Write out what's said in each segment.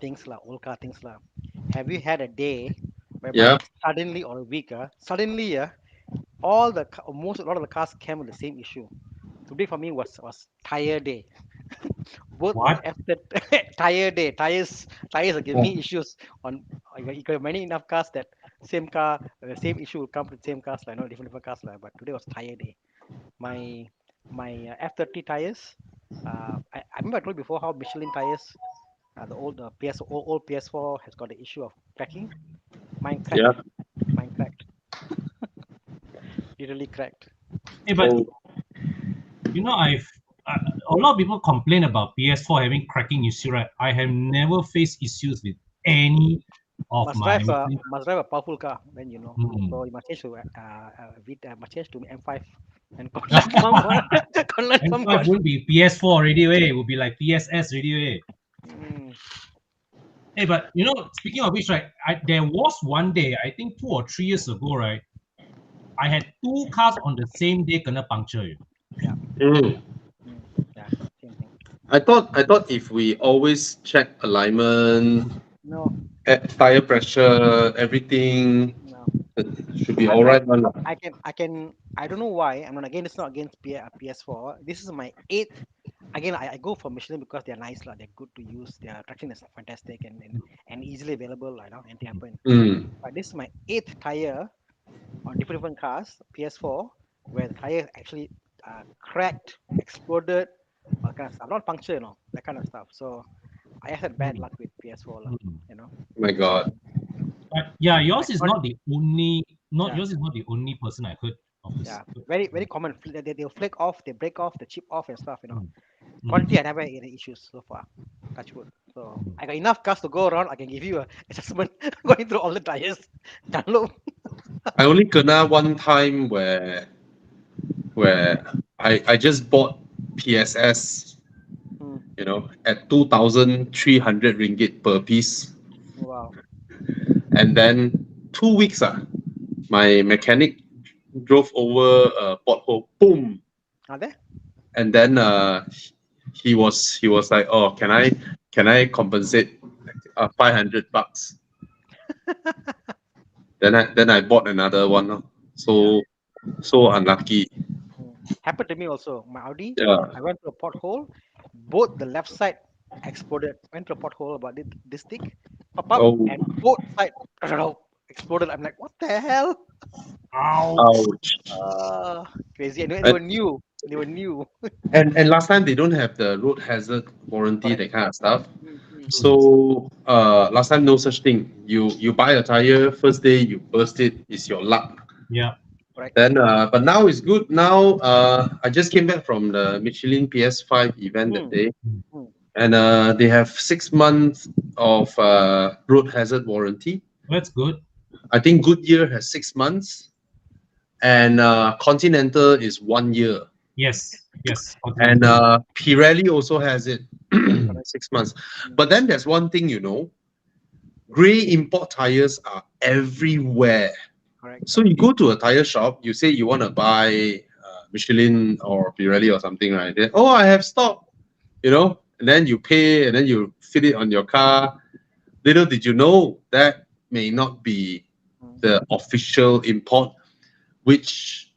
things lah, old car things lah. Have you had a day Yeah. whereby suddenly or a week, suddenly, a lot of the cars came with the same issue. Today for me was tire day. Both my What? after tire day, tires are giving Oh, me issues on. You got many enough cars that the same issue will come to the same cars like no different cars like. But today was tire day. My F30 tires. I remember I told you before how Michelin tires, the old old PS4 has got the issue of cracking. Mine yeah. cracked. Mine cracked. Literally cracked. Hey, but Oh, I've a lot of people complain about PS4 having cracking issue, right? I have never faced issues with any of my. Must drive a powerful car. Then you know. Hmm. So you must change to must change to M5 and convert from convert from M5 wouldn't be PS4 already, way. It would be like PSS already, way. mm, Hey, but speaking of which, right? There was one day, I think 2 or 3 years ago, right? I had two cars on the same day gonna puncture. yeah mm. mm, yeah same thing. I thought if we always check alignment, No tire pressure, everything, no. it should be I all mean, right, one. I don't know why. I mean, again, it's not against PS4. This is my eighth. Again, I go for Michelin because they're nice, lah. They're good to use. Their traction is fantastic and easily available. I know anything happen. Mm. But this is my eighth tire on different cars, PS4, where the tire actually cracked, exploded, all kind of stuff. Not puncture, that kind of stuff. So I had bad luck with PS4, lah. Hmm. You know. My God. But yeah, I got yeah. yours is not the only person I heard of this. Yeah, very very common. They'll flake off, they break off, they chip off and stuff. Mm, mm, Quality, I never had any issues so far. Touch wood. So mm. I got enough cars to go around. I can give you a assessment going through all the tires. Download. I only kena one time where I just bought PSS, Hmm. at 2,300 ringgit per piece. Wow. And then 2 weeks, my mechanic drove over a pothole, boom. Are there? And then he was like, oh, can I compensate $500? Then I bought another one. Yeah. So unlucky. Happened to me also. My Audi, Yeah. I went to a pothole. Both the left side exploded. Went to a pothole about this thick. Pop up Oh, and both side exploded. I'm like, what the hell? Ouch. ouch. Crazy. And they And, were new. They were new. and last time they don't have the road hazard warranty, Correct. that kind of stuff. Mm. Mm. So last time no such thing. You buy a tire, first day you burst it, it's your luck. Yeah. Correct. Then but now it's good. Now I just came back from the Michelin PS5 event that Mm. day, Mm. Mm. and they have 6 months of road hazard warranty. That's good. I think Goodyear has 6 months, and Continental is 1 year, Yes. Yes. and Continental. Pirelli also has it Correct. 6 months. But then there's one thing, gray import tires are everywhere. Correct. So you go to a tire shop, you say you want to buy Michelin or Pirelli or something, right? Then, oh, I have stock, and then you pay and then you fit it on your car. Little did you know that may not be the official import, which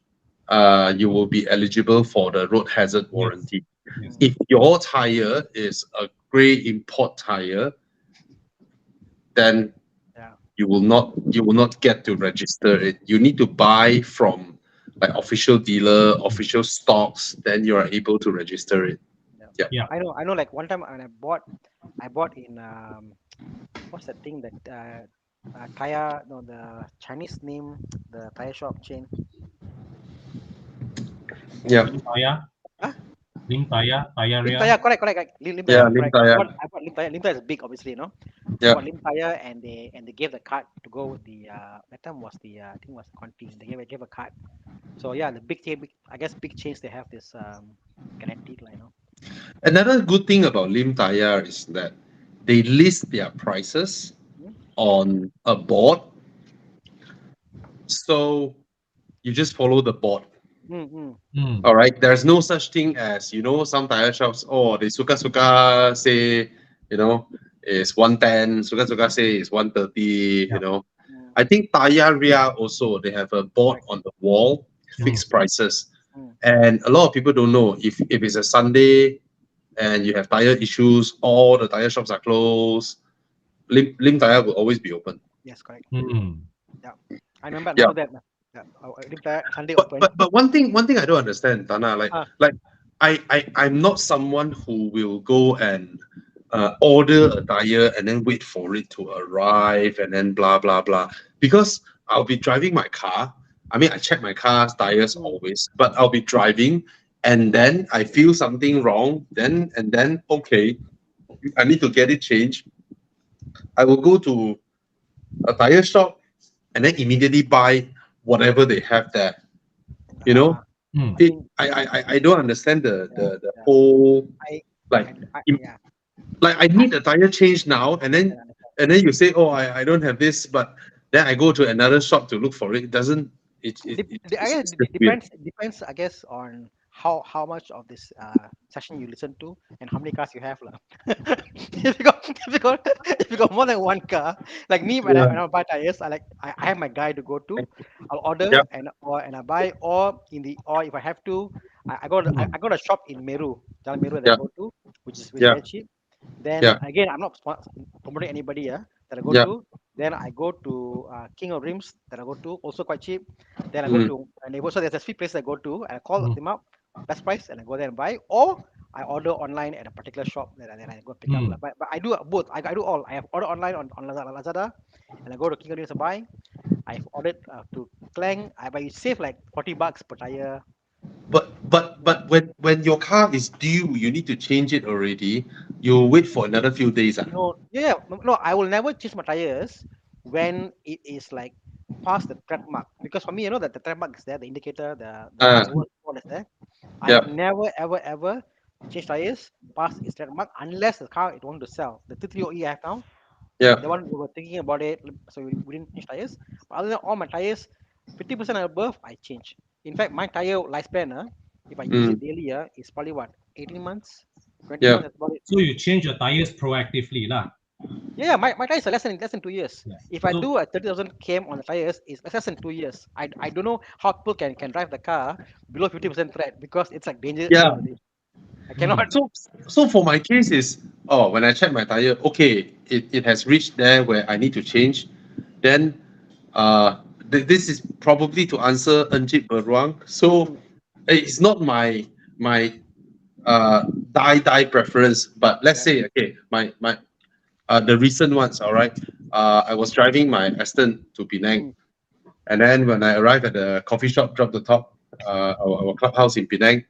you will be eligible for the road hazard Yes. warranty. Yes. If your tire is a grey import tire, then Yeah. you will not get to register it. You need to buy from like official dealer, official stocks, then you are able to register it. Yeah. Yeah. I know. Like one time when I bought in what's that thing that tire? No, the Chinese name, the tire shop chain. Yeah, Lim Taya. Huh? Lim Taya. Lim Tayaria. Tire, correct. Lim yeah, Tire, Lim correct. I Tire. bought Lim Tire. Lim Tire is big, obviously, I Yeah, bought Lim Tire, and they gave the card to go with the that time was the I think was Conti. They gave a card. So yeah, the I guess big chains they have this guaranteed, another good thing about Lim Tire is that they list their prices Hmm? on a board, so you just follow the board. Mm-hmm. Mm. All right, there's no such thing as some tire shops. Oh, they suka say, you know is 110. Suka say is 130. Yeah. Mm, I think Taya Ria also they have a board correct. on the wall, Mm. fixed prices, Mm, and a lot of people don't know if it's a Sunday and you have tire issues, all the tire shops are closed. Lim Tire will always be open. yes, correct. Mm. Yeah, I Yeah, remember that. Yeah, Sunday but open. but one thing I don't understand, Tana, Ah, like I'm not someone who will go and order a tire and then wait for it to arrive and then blah blah blah, because I'll be driving my car. I mean, I check my car's tires mm, always, but I'll be driving and then I feel something wrong. Then okay, I need to get it changed. I will go to a tire shop and then immediately buy whatever they have there. You know, Mm. I it mean, I don't understand yeah, the yeah. whole I, like im- yeah, like I I, need a tire change now, yeah. and then you say, oh, I don't have this, but then I go to another shop to look for it. It doesn't I guess it's it just weird. depends, I guess, on how much of this session you listen to and how many cars you have, lah. If you got more than one car, like me, when I Yeah, when I buy tires, I have my guy to go to. I'll order yeah, and I buy, or if I have to, Mm. I got a shop in Meru, Jalan Meru that I yeah, go to, which is yeah, very cheap. Then yeah, again, I'm not promoting anybody, yeah, that I go yeah. to. Then I go to King of Rims that I go to, also quite cheap. Then I go Mm, to a neighbor. So there's three places I go to, and I call Mm. them up, best price, and I go there and buy. Or I order online at a particular shop that then I go pick up. Lah. Mm. But I do both. I do all. I have ordered online on Lazada, and I go to King of Rims to buy. I've ordered to Clang. But you save like $40 per tire. Yeah. but when your car is due, you need to change it already. You wait for another few days. Ah. No, yeah, no, I will never change my tires when it is like past the tread mark. Because for me, that the tread mark is there, the indicator, the Ah, word is there. I have yeah, never ever changed tires past its tread mark unless the car it want to sell. The 33OE I have now, yeah. the one we were thinking about it, so we didn't change tires. But other than all my tires, 50% and above, I change. In fact, my tire lifespan, if I use it Mm, daily, is probably what, 18 months, 20 yeah. months, that's about it. So you change your tires proactively, lah. Yeah, my tires are less than 2 years. Yeah. If I So do a 30,000 km on the tires, it's less than 2 years. I don't know how people can drive the car below 50% tread because it's like dangerous Yeah. already. I cannot. mm. So for my case is, oh, when I check my tire, okay, it has reached there where I need to change. Then this is probably to answer Anjit Beruang. So Mm, it's not my die preference, but let's yeah. say okay, my the recent ones, all right. I was driving my Aston to Penang, Mm, and then when I arrived at the coffee shop, drop the top, our clubhouse in Penang.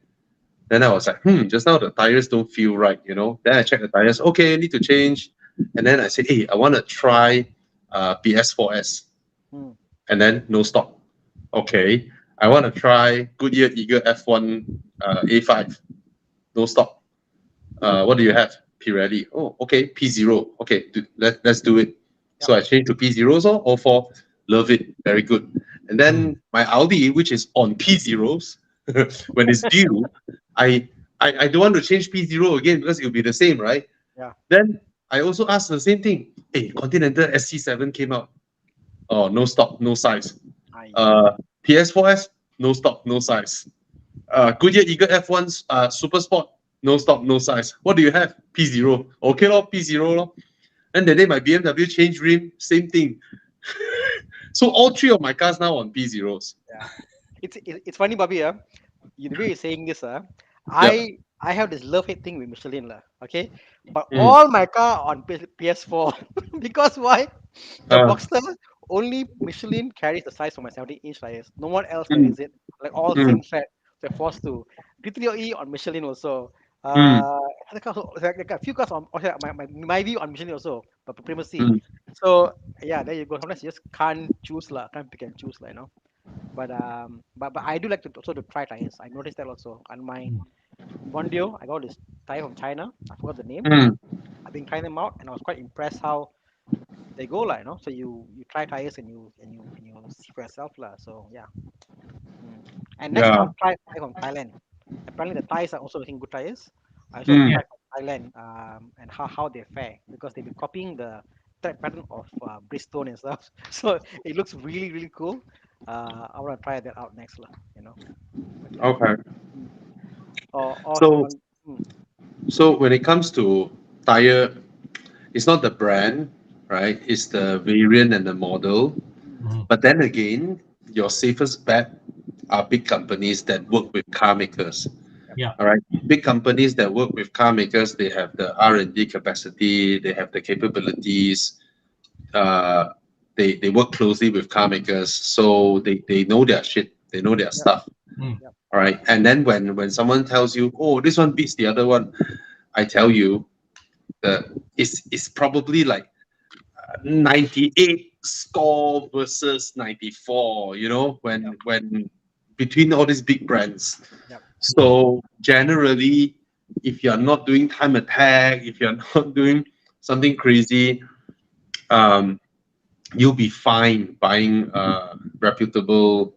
Then I was like, just now the tires don't feel right. Then I checked the tires. Okay, need to change. And then I said, hey, I want to try PS4S. mm, And then no stock. Okay. I want to try Goodyear Eagle F1 A5. No stock. What do you have? Pirelli. Oh, okay. P0. Okay, let's do it. yep. So I changed to P0s, all four. Love it. Very good. And Mm. then my Audi, which is on P0s, when it's due, I, I don't want to change P0 again because it'll be the same, right? Yeah. Then I also asked the same thing. Hey, Continental SC7 came out. Oh, no stock, no size. I Uh, PS4S, no stock, no size. Goodyear Eagle F1's Super Sport, no stock, no size. What do you have? P0. Okay, lor, P0. Lor. And the day my BMW changed rim, same thing. So all three of my cars now on P0s. Yeah. It's funny, Bobby. The way you're saying this, Yeah. I have this love hate thing with Michelin, lah. Okay, but Mm. all my car on PS4 because why? The Uh, Boxster only Michelin carries the size for my 70-inch tires. No one else mm, carries it. Like all mm, same tread. So they're forced to. P3OE on Michelin also. mm, Other cars, like a few cars on okay, my view on Michelin also, but Primacy. mm, So yeah, there you go. Sometimes you just can't choose lah, can't pick and choose lah. But I do like to also to try tires. I noticed that also. On my Mm. Mondio, I got this tire from China. I forgot the name. mm. I've been trying them out, and I was quite impressed how they go like. So you try tires and you see for yourself lah. So yeah. Mm. And next I Yeah. want to try from Thailand. Apparently the tires are also making good tires. I also want to Mm. Yeah. try. Thailand, and how they fare because they've been copying the tread pattern of Bristol and stuff. So it looks really really cool. I want to try that out next, lah. But yeah. Okay. Mm. Or So on. Mm, so when it comes to tire, it's not the brand, right? It's the variant and the model. mm, Mhm. But then again, your safest bet are big companies that work with car makers. yep. Yeah. All right, big companies that work with car makers, they have the R&D capacity, they have the capabilities. Uh, they work closely with car makers, so they know their shit, they know their Yep. stuff. Mm. Yep. All right, and then when someone tells you, oh, this one beats the other one, I tell you that it's probably like 98 score versus 94, Yep. when between all these big brands. Yep. Mm. So generally, if you're not doing time attack, if you're not doing something crazy, um, you'll be fine buying reputable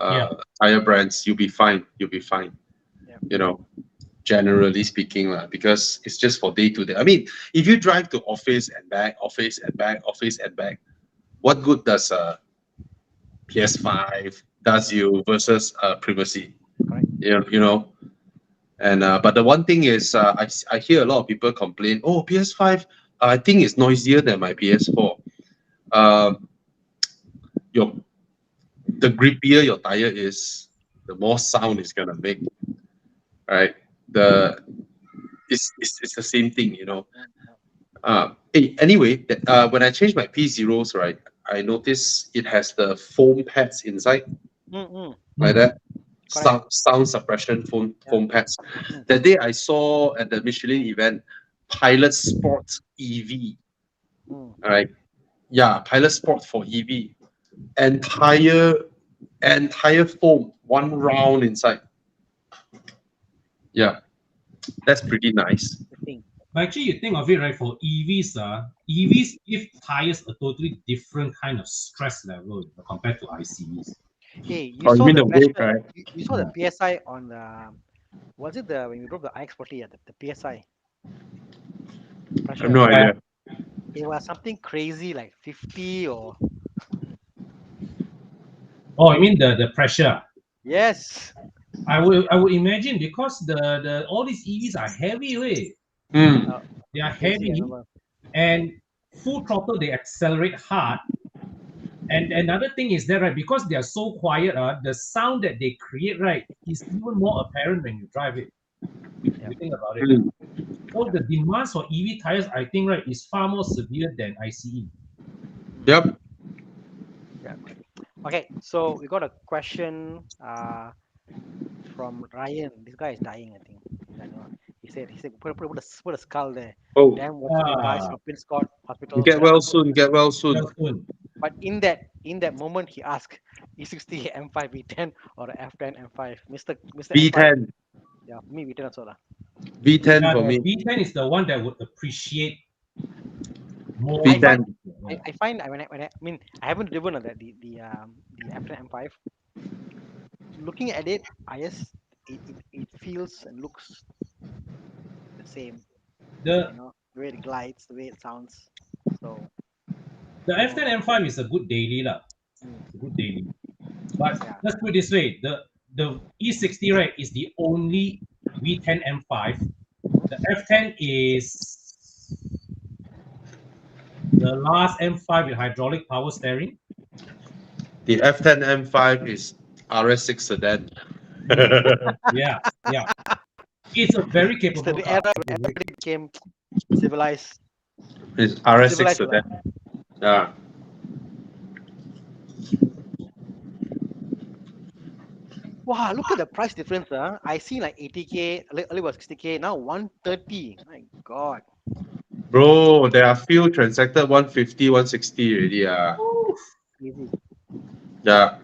Yeah. tire brands. You'll be fine. You'll be fine. Yep. You know, generally speaking, because it's just for day to day. I mean, if you drive to office and back, office and back, office and back, what good does PS5 does Yep. you versus privacy? Correct. You know. And but the one thing is, I hear a lot of people complain. Oh, PS5, I think it's noisier than my PS4. Um, your the grippier your tire is, the more sound it's gonna make. Right? The it's the same thing. Yeah. Yeah. Hey, anyway, when I changed my P zeros, right, I noticed it has the foam pads inside, Mm, mm, like Mm. that. correct. Sound suppression Yeah. foam pads. Mm, That day I saw at the Michelin event, Pilot Sport EV. mm. All right, yeah, Pilot Sport for EV. Entire foam, one round inside. Yeah, that's pretty nice. The thing. But actually, you think of it, right? For EVs, EVs give tires a totally different kind of stress level compared to ICEs. Hey, you Oh, you saw mean the the weight, pressure. right? You saw the Yeah. PSI on the. Was it the when we drove the iX40? Yeah, the PSI I have pressure. no Yeah. idea. It was something crazy like 50 or Oh, I mean the pressure. yes. I would imagine because the all these EVs are heavy, way. Hmm. Uh, They are Crazy. I heavy remember. and full throttle they accelerate hard. And another thing is that right, because they are so quiet, the sound that they create right is even more apparent when you drive it. If Yeah. you think about it. Hmm. So Yeah. the demands for EV tires, I think, right, is far more severe than ICE. Mm, Yep. yeah. Correct. Okay. So we got a question from Ryan. This guy is dying. I think. I know. He said put a skull there. Oh, Damn watchable guys Ah, from Prince Court Hospital. get well soon. Get well well soon. soon. But in that moment, he asked, E60 M5 V10 or F10 M5. Mister M5. V10. Yeah, me V10 also lah. V10 Yeah, for the me. V10 is the one that would appreciate I more. find V10. I find when I mean I haven't driven on the F10 M5. Looking at it, I just it feels and looks the same. The The way it glides, the way it sounds. So the I don't know. F10 M5 is a good daily lah. Mm, It's a good daily. But yeah. let's put it this way: the E60 right is the only V10 M5. Hmm. The F10 is the last M5 with hydraulic power steering. The F10 M5 is RS6 sedan. Mm, yeah, yeah. It's a very It's capable the car. era when everybody became civilized, It's RS6 civilized lah. sedan. Yeah. Wow, look at the price difference, I see like 80K, earlier was 60K, now 130. My God. Bro, there are few transacted 150, 160 already. Easy. Yeah.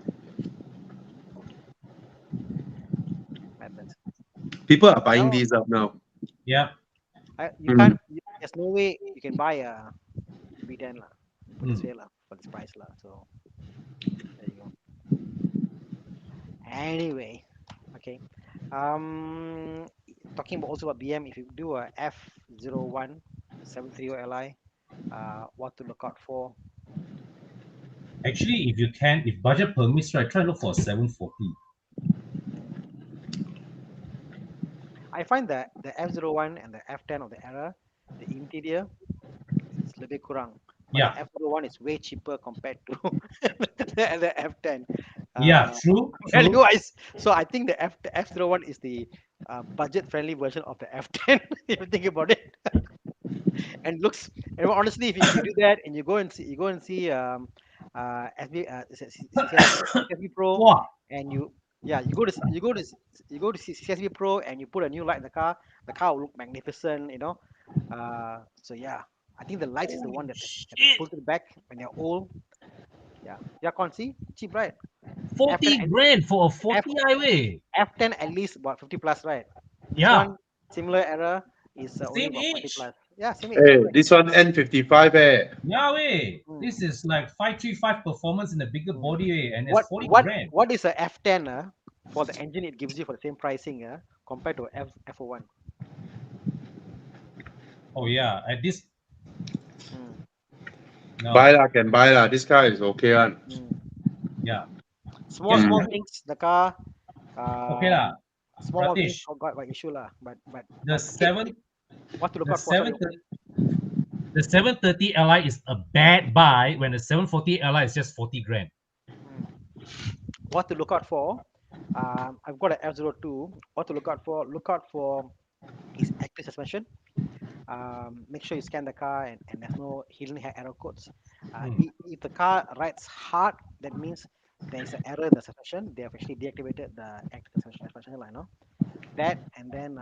Madness. People are buying Now these up now. Yeah. you Mm. can't. There's no way you can buy a V10 lah. Put this Mm. way lah for this price lah. So there you go. Anyway, okay. Um, talking about also about BM, if you do a F01 730 Li, what to look out for? Actually, if you can, if budget permits, right, try look for 740. I find that the F01 and the F10 of the era, the interior is lebih kurang, but the Yeah, F01 is way cheaper compared to the F10. yeah, Uh, true, value true. wise, so I think the F01 is the budget friendly version of the F10 if you think about it. And looks, and honestly, if you do that and you go and see SB CSB Pro, Wow. and you, yeah, you go to CSB Pro and you put a new light in the car will look magnificent, you know. So yeah, I think the lights is the one that they Shit. pull to the back when they're old. Yeah, yeah, can't see cheap, right? F10 40 at, grand for a F 40 highway. F10 at least about 50 plus, right? This Yeah, one similar error is only same about 40 age. plus. Yeah, same age, Hey, correct. this one N55 eh. Yeah, way. Mm. This is like 535 performance in a bigger Mm. body, and it's What 40 what grand. what is a F10 for the engine it gives you for the same pricing compared to F01? Oh yeah, at this Mm. no, Can buy lah. This car is okay one. Mm. yeah, Small yeah. Mm. small things the car, Okay lah, small things Ratish. got issue lah, The but okay, seven, what to look the out for? Sorry, seven, the 730 Li is a bad buy when the 740 Li is just 40 grand. mm. What to look out for? I've got an F02. What to look out for? Look out for is active suspension. Make sure you scan the car and there's no hidden error codes. Hmm. If the car rides hard, that means there is an error in the suspension. They have actually deactivated the active suspension line, no? That, and then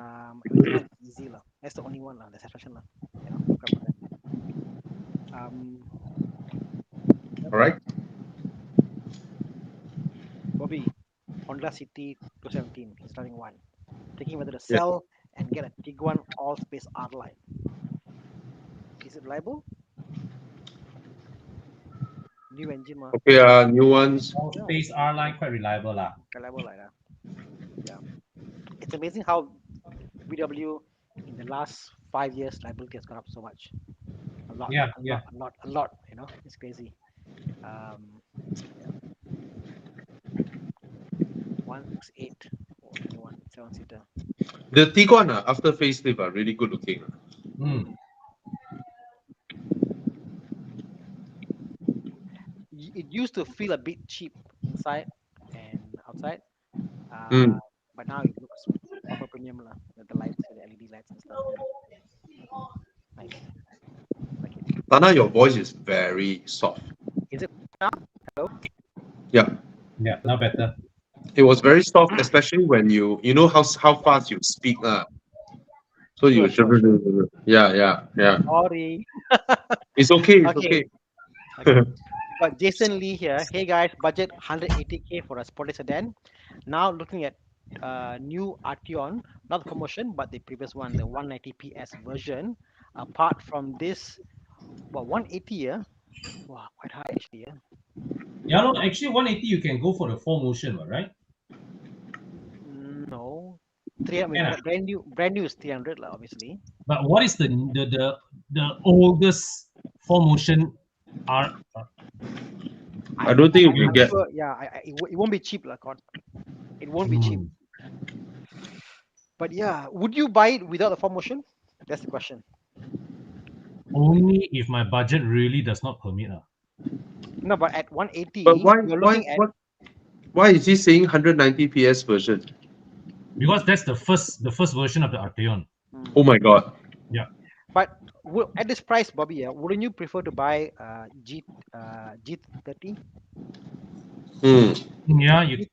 everything else is easy lah. That's the only one lah, the suspension lah. You know, look out for that. Um, All right. Bobby, Honda City 217. He's driving one. Thinking whether to Yeah. sell and get a Tiguan all space R line. Is it reliable? New engine ma. Okay. New ones. All Yeah, space R line quite reliable lah. reliable like that. Yeah. It's amazing how VW in the last 5 years liability has gone up so much. A lot, Yeah, a yeah. lot, a lot, a lot. You know, it's crazy. Um, yeah. 168 or new one, 7-seater. The Tiguan after facelift are really good looking. Hmm. It used to feel a bit cheap inside and outside, uh, Mm. but now it looks proper premium lah. With the lights, with the LED lights and stuff. Yeah, nice. Like it. Tana, your voice is very soft. Is it now? Hello. Yeah. Yeah, now better. It was very soft, especially when you know how fast you speak So Sure, you sure, sure. yeah. Sorry. It's okay. It's Okay, okay. okay. Got Jason Lee here. Hey guys, budget 180K for a sporty sedan. Now looking at new Arteon, not the promotion, but the previous one, the 190 PS version. Apart from this, well, 180, yeah, wow, quite high actually, yeah. Yeah, no, actually 180 you can go for the 4Motion, right? No, 300. I mean, Can I? brand new is 300, lah, obviously. But what is the oldest 4Motion R? I don't think you can I'm get. sure, yeah, it won't be cheap, lah, Con. It won't be cheap. Hmm. But yeah, would you buy it without the 4Motion? That's the question. Only if my budget really does not permit. No, but at 180, But you're looking at why is he saying 190 PS version? Because that's the first version of the Arteon. Oh my god. Yeah. But at this price, Bobby, wouldn't you prefer to buy G30? Hmm. Yeah, you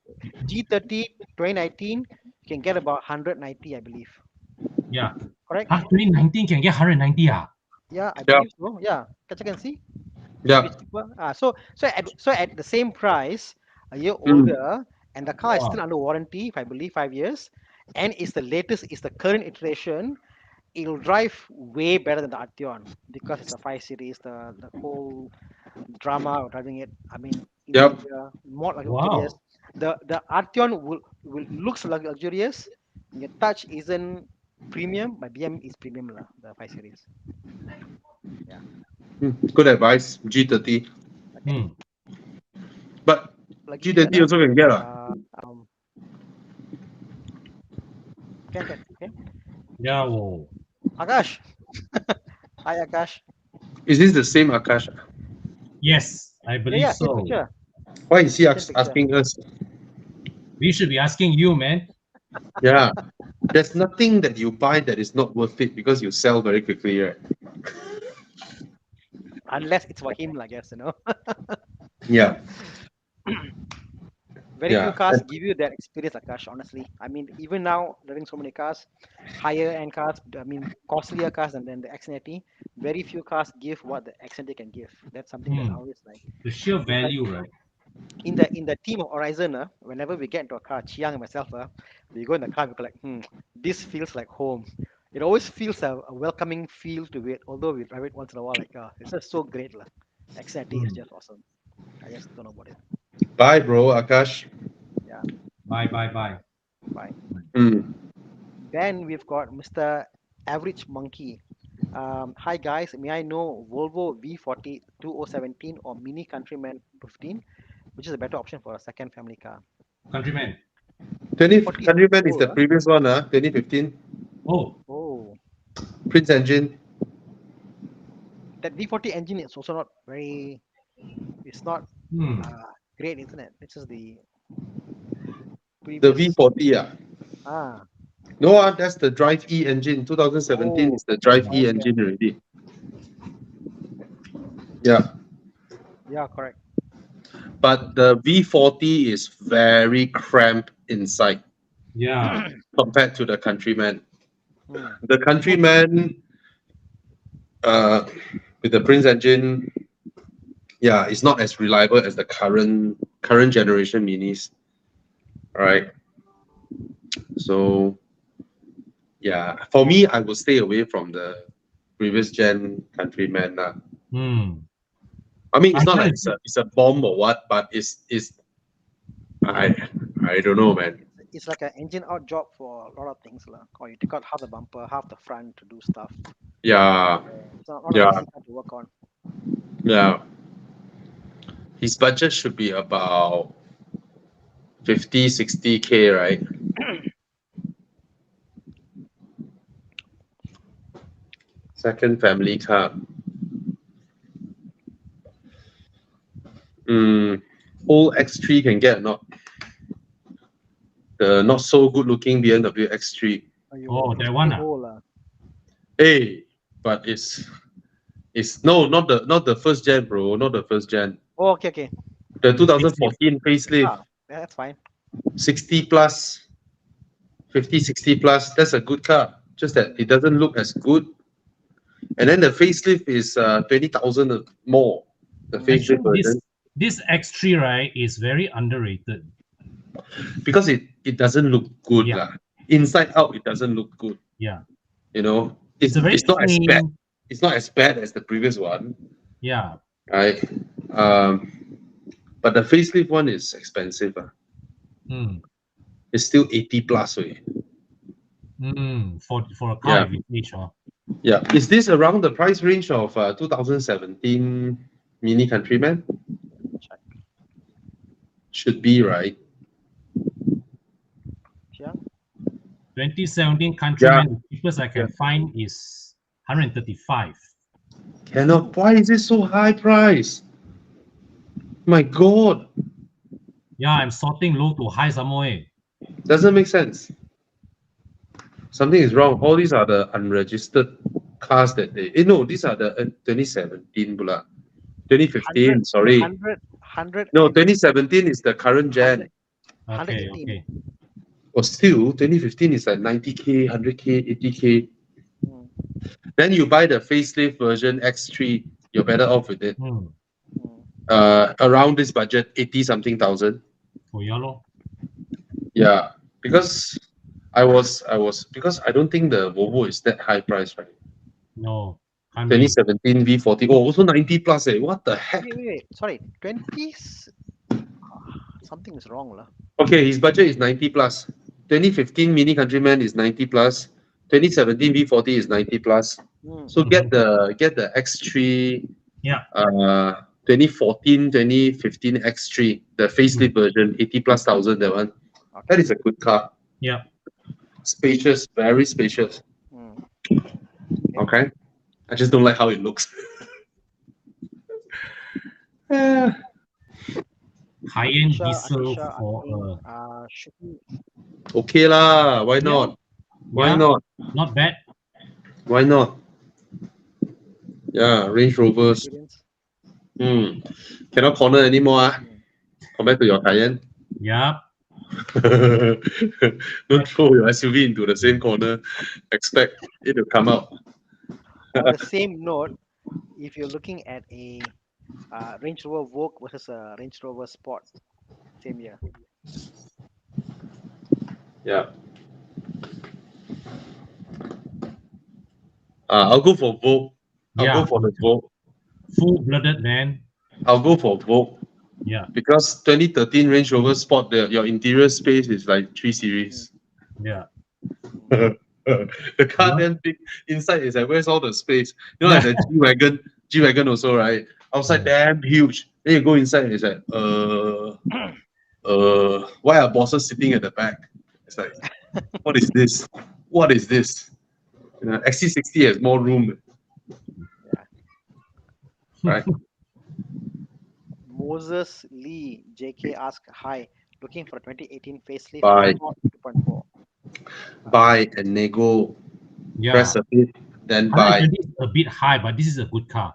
G30 2019, you can get about 190, I believe. yeah. Correct? 2019 can get 190 Yeah, I Yeah. believe so. Yeah, catch can see. Yeah. Maybe cheaper. So at the same price, a year Mm. older, and the car is Wow. still under warranty, if I believe 5 years, and it's the latest, it's the current iteration. It'll drive way better than the Arteon because it's a 5 series. The whole drama of driving it. I mean, Yep. interior, more luxurious. Wow. The Arteon will looks luxurious. Your touch isn't Premium, my BM is premium lah, the 5 Series. Good advice. G30. Okay. Hmm. But Lagi G30 also can get. um, can. Okay. Yeah. Whoa. Akash. Hi, Akash. Is this the same Akash? Yes, I believe Yeah, same so. picture. Why is he Same picture. asking us? We should be asking you, man. Yeah. There's nothing that you buy that is not worth it because you sell very quickly, right? Unless it's for him, I guess, Yeah. Very few Yeah. cars give you that experience, Akash, honestly. I mean, even now, driving so many cars, higher end cars, I mean, costlier cars than the X90, very few cars give what the X90 can give. That's something that I Hmm. always like. The sheer It's like value, right? in the team of Horizon, whenever we get into a car, Chiang and myself, we go in the car, we go like, this feels like home. It always feels a welcoming feel to it, although we drive it once in a while, like, it's just so great. X90 is Hmm. just awesome. I just don't know about it. Bye, bro, Akash. Yeah, Bye, bye, bye. bye. Mm. Then we've got Mr. Average Monkey. Hi guys, may I know Volvo V40 2017 or Mini Countryman 15, which is a better option for a second family car? Countryman. 20 V40 is Countryman is old, the huh? previous one, 2015. Oh, Oh, Prince engine. that V40 engine is also not very. It's not hmm. uh, great, isn't it? It's just the The previous. V40, Ah, No, that's the Drive E engine. 2017 oh, is the Drive E okay, engine okay. already. Yeah. Yeah, correct. But the V40 is very cramped inside Yeah. compared to the Countryman. Hmm. The Countryman uh, with the Prince engine, yeah, it's not as reliable as the current generation minis. All right. So yeah, for me, I would stay away from the previous gen Countryman. Hmm. I mean, I'm it's not trying like to see. it's a bomb or what, but it's I I don't know, man. It's like an engine out job for a lot of things, lah. Or you take out half the bumper, half the front to do stuff. Yeah, It's not an yeah, easy car to work on. yeah. His budget should be about 50, 60K, right? Second family car. Mm, old X3 can get not the not so good looking BMW X3. Oh, Aiyo, that it's one. too old, lah. Hey, but it's no not the first gen, bro, not the first gen. Oh, okay, okay. The The facelift. 2014 facelift, Ah, that's fine. 60 plus, 50, 60 plus. That's a good car. Just that it doesn't look as good. And then the facelift is 20,000 more. The Mm. facelift Actually, this version this X3, right, is very underrated. because it doesn't look good Yeah, lah. Inside out, it doesn't look good. yeah. You know, It's a very it's not as bad. clean. It's not as bad as the previous one, Yeah. right? Um, but the facelift one is expensive. Hmm. It's still 80 plus. Way. Hmm. For a car Yeah, of its age, huh? yeah. Is this around the price range of 2017 Mini Countryman? Check. Should be right. Yeah. 2017 Yeah, Countryman, the cheapest I yeah. can find is 135. Cannot. Why is it so high price? My God, Yeah, I'm sorting low to high somewhere. doesn't make sense. Something is wrong. All these are the unregistered cars that they. No, these are the 2017 pula. 100, 2015. Sorry. 100 No, and 2017 is the current 100, gen. Okay, 118. okay. Or still, 2015 is like 90K, 100K, 80K. Mm, Then you buy the facelift version X3. You're better off with it. Hmm. mm. Around this budget, 80 something thousand. Oh, yeah, lor. Yeah, because because I don't think the Volvo is that high price, right? No, can't be. 2017 V40. Oh, also 90 plus. What the heck? Wait. Sorry, 20s. Something is wrong, lah. Okay, his budget is 90 plus. 2015 Mini Countryman is 90 plus. 2017 V40 is 90 plus. Mm. So get the X3 Yeah. 2014, 2015 X3, the facelift version, 80 plus thousand, that one. That Okay. is a good car. Yeah. Spacious, very spacious. Mm. Okay. I just don't like how it looks. Eh, High-end diesel Atisha for asking, Shuki, okay lah. Why yeah, not? Why yeah, not? not bad. Why not? Yeah, Range Rovers. experience. Cannot corner anymore Mm. compared to your Cayenne. Yeah. Don't throw your SUV into the same corner. Expect it to come out. On the same note, if you're looking at a Range Rover Vogue versus a Range Rover Sport, same year. Yeah. I'll go for Vogue. I'll Yeah. go for the Vogue. Full-blooded, man. I'll go for Vogue Yeah. because 2013 Range Rover Sport, your interior space is like 3 Mm. Series. Yeah. Mm. The car Yeah. then big inside is like, where's all the space? You know, like the G-Wagon also, right? Outside damn huge. Then you go inside, it's like, why are bosses sitting at the back? It's like, what is this? What is this? XC60 has more room, Yeah. right? Moses Lee JK asked, hi, looking for a 2018 facelift Buy, Sport 2.4. buy and nego, Yeah. press a bit, then buy. 120 is a bit high, but this is a good car.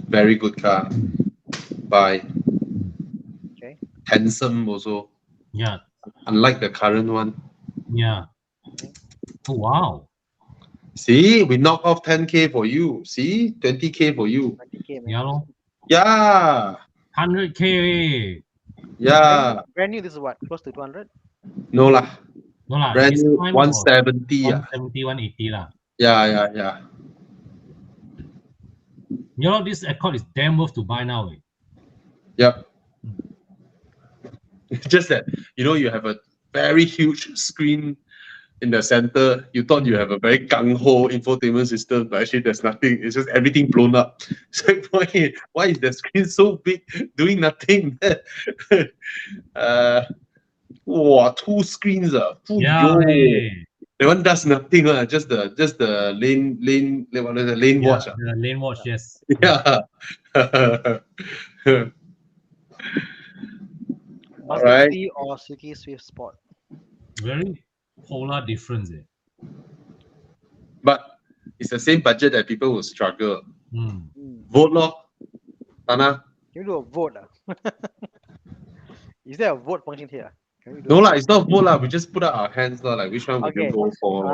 Very good car. Buy. Okay. Handsome also, Yeah. unlike the current one. Yeah. Okay. Oh, wow. See, we knock off 10K for you. See, 20K for you. 20K, man. Yeah, lor. Yeah, 100K. yeah. Brand new, this is what? Close to 200? No lah. No lah. Brand This new time was 170. Yeah, 170, 180 lah. yeah. You know, this Accord is damn worth to buy now. Eh. Yep. It's just that, you have a very huge screen in the center. You thought you have a very gung-ho infotainment system, but actually there's nothing. It's just everything blown up. It's like, why is the screen so big doing nothing? Wow, 2 screens. Yeah, Yo. eh. That one does nothing. Just the what is the lane Yeah, watch. the lane watch, yes. Yeah. All Mazda right. 3 or Suzuki Swift Sport? Very polar difference. Eh. But it's the same budget that people will struggle. Mm. Vote lor. Thana. Can you do a vote? Is there a vote function here? Can we do No a lah, vote? it's not vote lah. We just put out our hands lah. Like which one would you Okay. go for?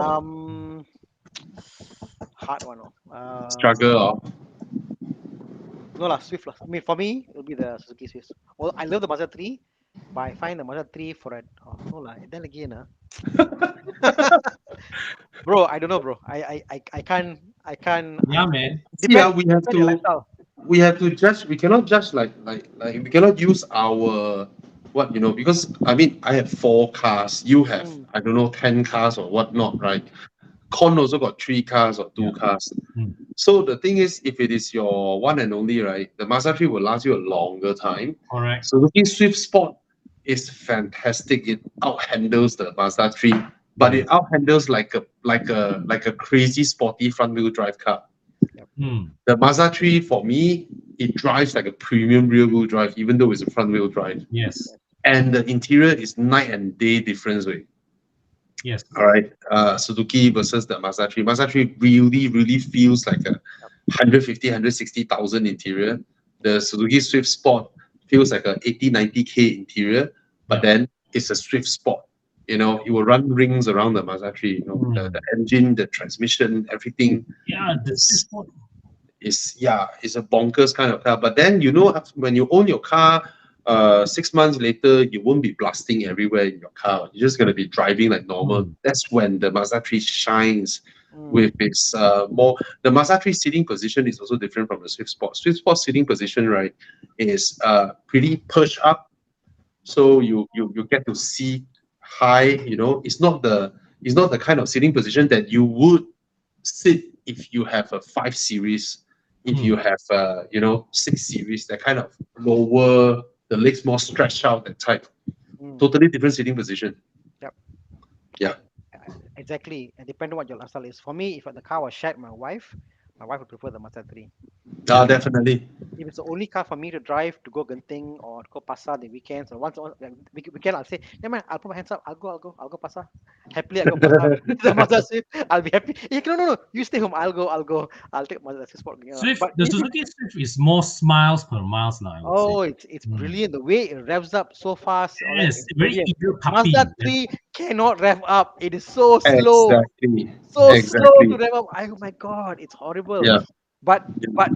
Hard one. Struggle or No lah, Swift lah. I mean, for me, it'll be the Suzuki Swift. Well, I love the Mazda 3, but I find the Mazda 3 for it. Oh, no lah. Then again, bro, I don't know, bro. I can't. Yeah, man. see, Depends. we have Depends your to lifestyle. judge. We cannot judge like we cannot use our because I mean I have 4 cars. You have I don't know 10 cars or whatnot, right? Con also got 3 cars or 2 Yeah. cars. Mm. So the thing is, if it is your one and only, right, the Mazda 3 will last you a longer time. Correct. So looking Swift Sport is fantastic. It outhandles the Mazda 3, but it outhandles like a crazy sporty front wheel drive car. Mm. The Mazda 3 for me, it drives like a premium rear wheel drive, even though it's a front wheel drive. Yes. And the interior is night and day difference. Way. Yes. All right. Suzuki versus the Mazda 3. Mazda 3 really feels like a 150, 160,000 interior. The Suzuki Swift Sport feels like a 80, 90K interior, but then it's a Swift Sport. It will run rings around the Mazda 3. The engine, the transmission, everything. Yeah, the Swift Sport. It's a bonkers kind of car. But then when you own your car, 6 months later, you won't be blasting everywhere in your car. You're just gonna be driving like normal. That's when the Mazda 3 shines with its more. The Mazda 3 sitting position is also different from the Swift Sport. Swift Sport sitting position, right, is pretty perched up, so you get to see high. It's not the is not the kind of sitting position that you would sit if you have a 5 series, if you have a 6 series, that kind of lower, the legs more stretched out, that type. Mm. Totally different sitting position. Yep. Yeah. Exactly. And depending on what your lifestyle is. For me, if the car was shared with my wife would prefer the Mazda 3. If Definitely. if it's the only car for me to drive to go Genting or to go Pasar the weekends or once like, weekend, I'll say, never mind, I'll put my hands up, I'll go Pasar. Happily I go Pasar. The Mazda Swift, I'll be happy. No, you stay home, I'll take Mazda Swift Sport. Swift, But the if Suzuki Swift is more smiles per miles now, I would say. oh, it's brilliant. The way it revs up so fast, all that Yes, is very brilliant. eager Mazda puppy. 3 cannot rev up. It is so slow. Exactly. So slow to Exactly. rev up. Oh my god, it's horrible. Yeah. But